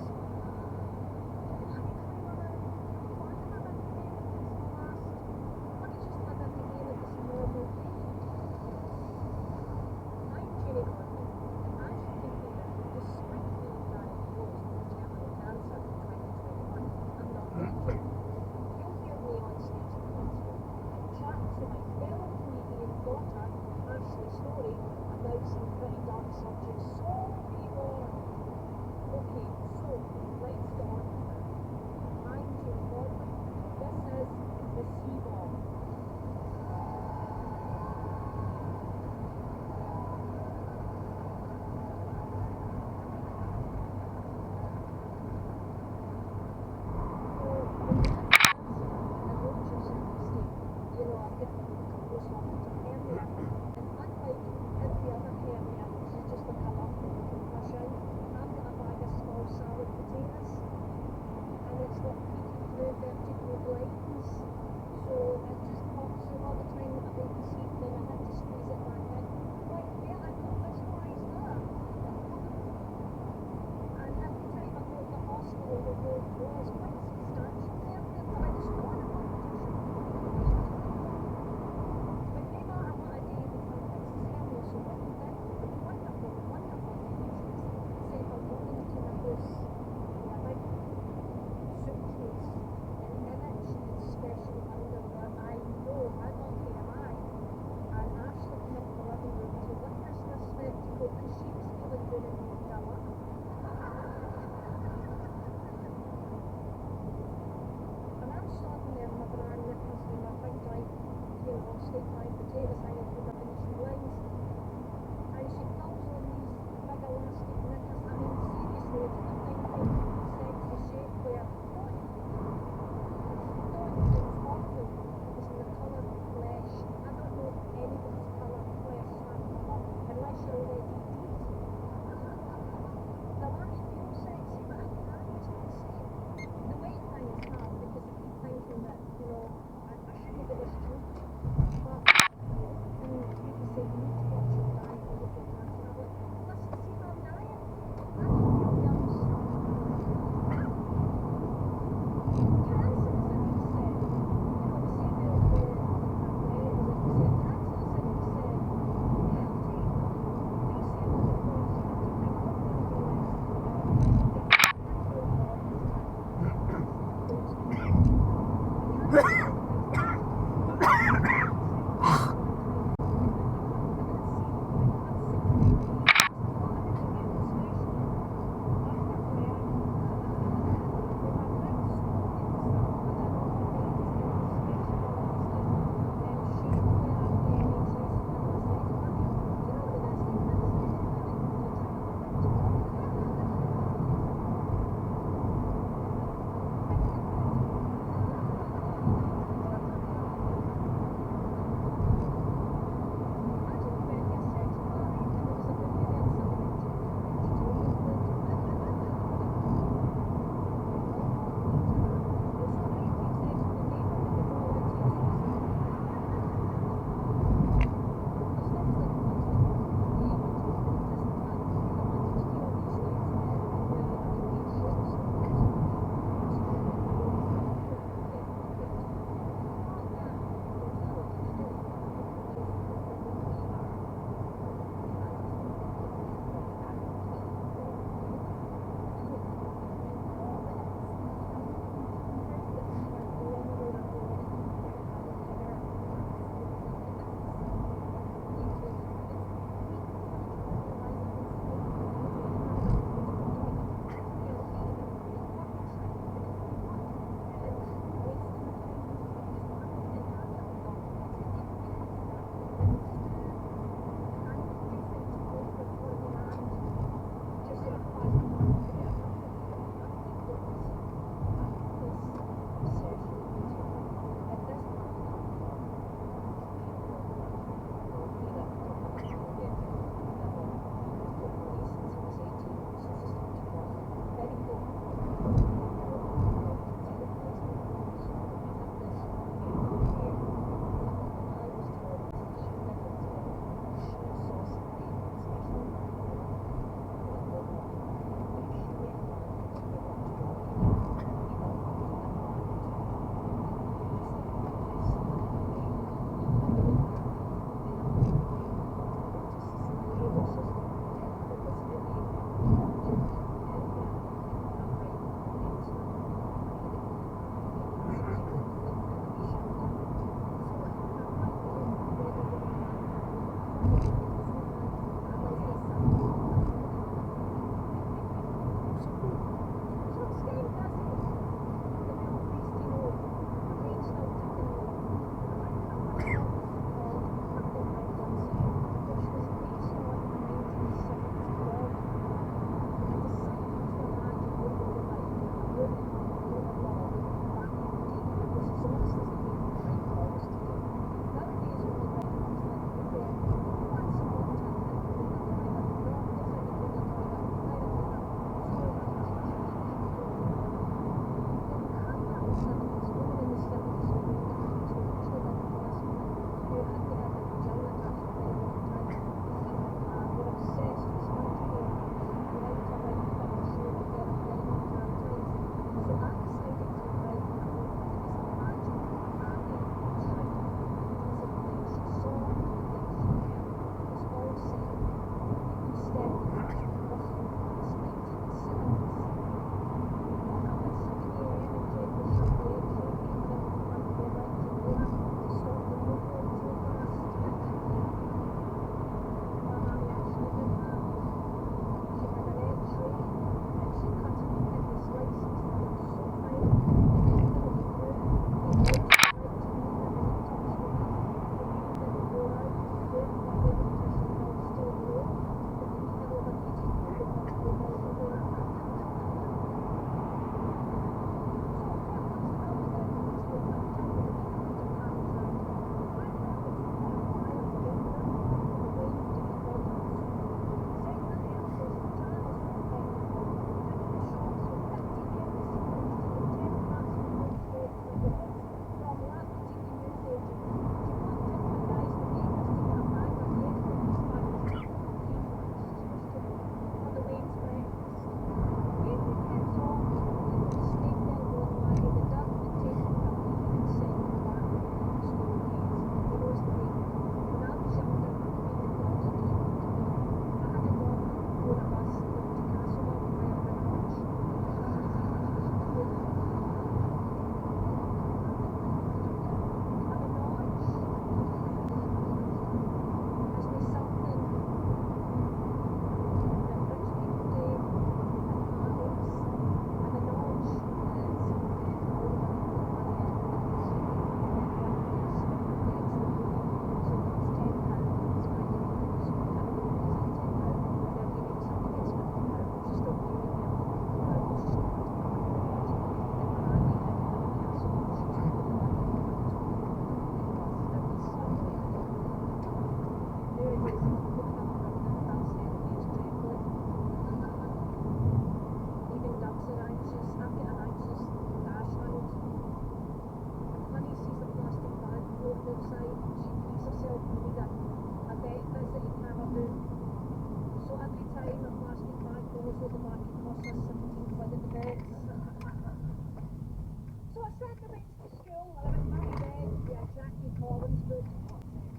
Speaker 2: to school, I went my bed, yeah, Jackie Collins book, brilliant.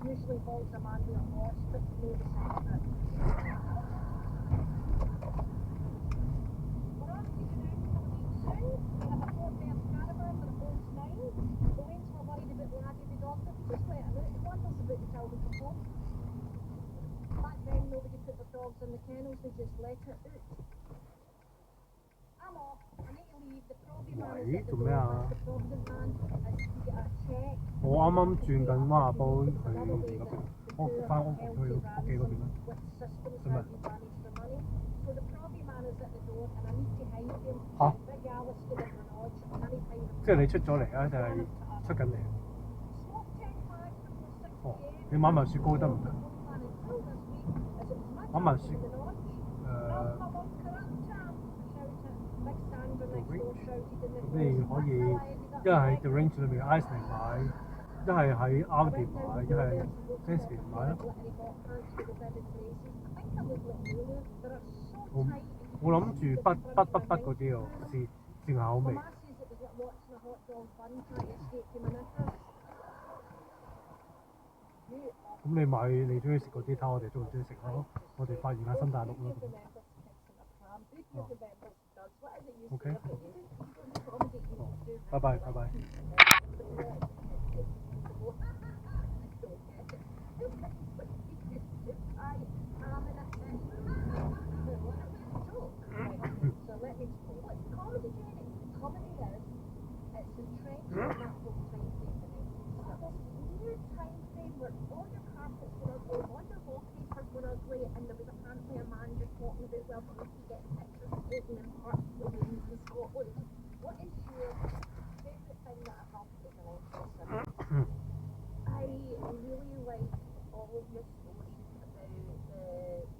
Speaker 2: Usually involves a man with a horse, but no the second. We're off to go down for the week soon. We have a Fort Bell caravan with a Bones 9. The Waynes were worried about Laddie the dog, but we just let him out. He wonders about the child from home. Back then, nobody put their dogs in the kennels, they just let it out. I'm off. I need to leave. The Provident man is at the door. The Provident man has to get a check.
Speaker 11: 我啱啱轉緊灣亞波去我哋嗰邊，我翻屋去屋企嗰邊啦。
Speaker 2: With systems
Speaker 11: 做咩？
Speaker 2: that you manage for money. So the Provident man is at the door and I need to hide him.
Speaker 11: 嚇
Speaker 2: Big Alice to the garage. I can't hide him.
Speaker 11: 即係你出咗嚟啊，定係出緊嚟？
Speaker 2: Smoke 10-5 before 6
Speaker 11: 哦，
Speaker 2: p.m.
Speaker 11: 你買埋雪糕得唔得？
Speaker 2: 買
Speaker 11: 埋雪咁你可以一係喺 The Range 裏面 Ice 嚟買，一係喺 Aldi 買，一係 Sainsbury 買啦。我諗住不嗰啲喎，試下口味。咁你買你中意食嗰啲，睇我哋中唔中意食咯。我哋發現下新大陸咯。哦 OK。拜拜拜拜。
Speaker 2: So let me explain. What's comedy, Jenny? Comedy is, it's the trend of that whole time frame, this weird time frame where all your carpets were ugly, all your wallpapers were ugly, and there was apparently a man just talking about, well, we need to get pictures taken in parts of the rooms in Scotland. What is your favourite thing that happened in the 1970s? I really like all of your stories about the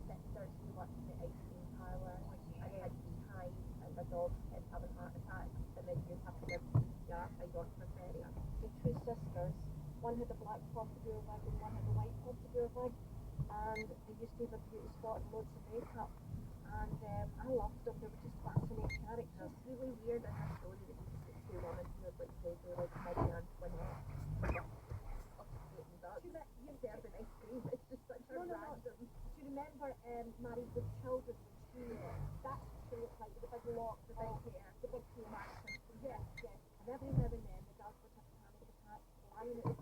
Speaker 2: sisters who worked in the ice cream parlour and had beehives and the dogs kept having heart attacks and then you'd have to give CPR by Yorkshire Terrier. The two sisters, one had a black pompadour wig and one had a white pompadour wig, and they used to have a beauty spot and loads of makeup, and I loved them. They were just fascinating characters. Really weird in her story that you just get two women who are like vaguely like Marie Antoinette. You're serving ice cream. It's just such a random. Do you remember Married with Children when that's what she looked like with the big lock, the big hair, the big hair. Yes, yes. And every now and then the dog would have a panic attack, lying at the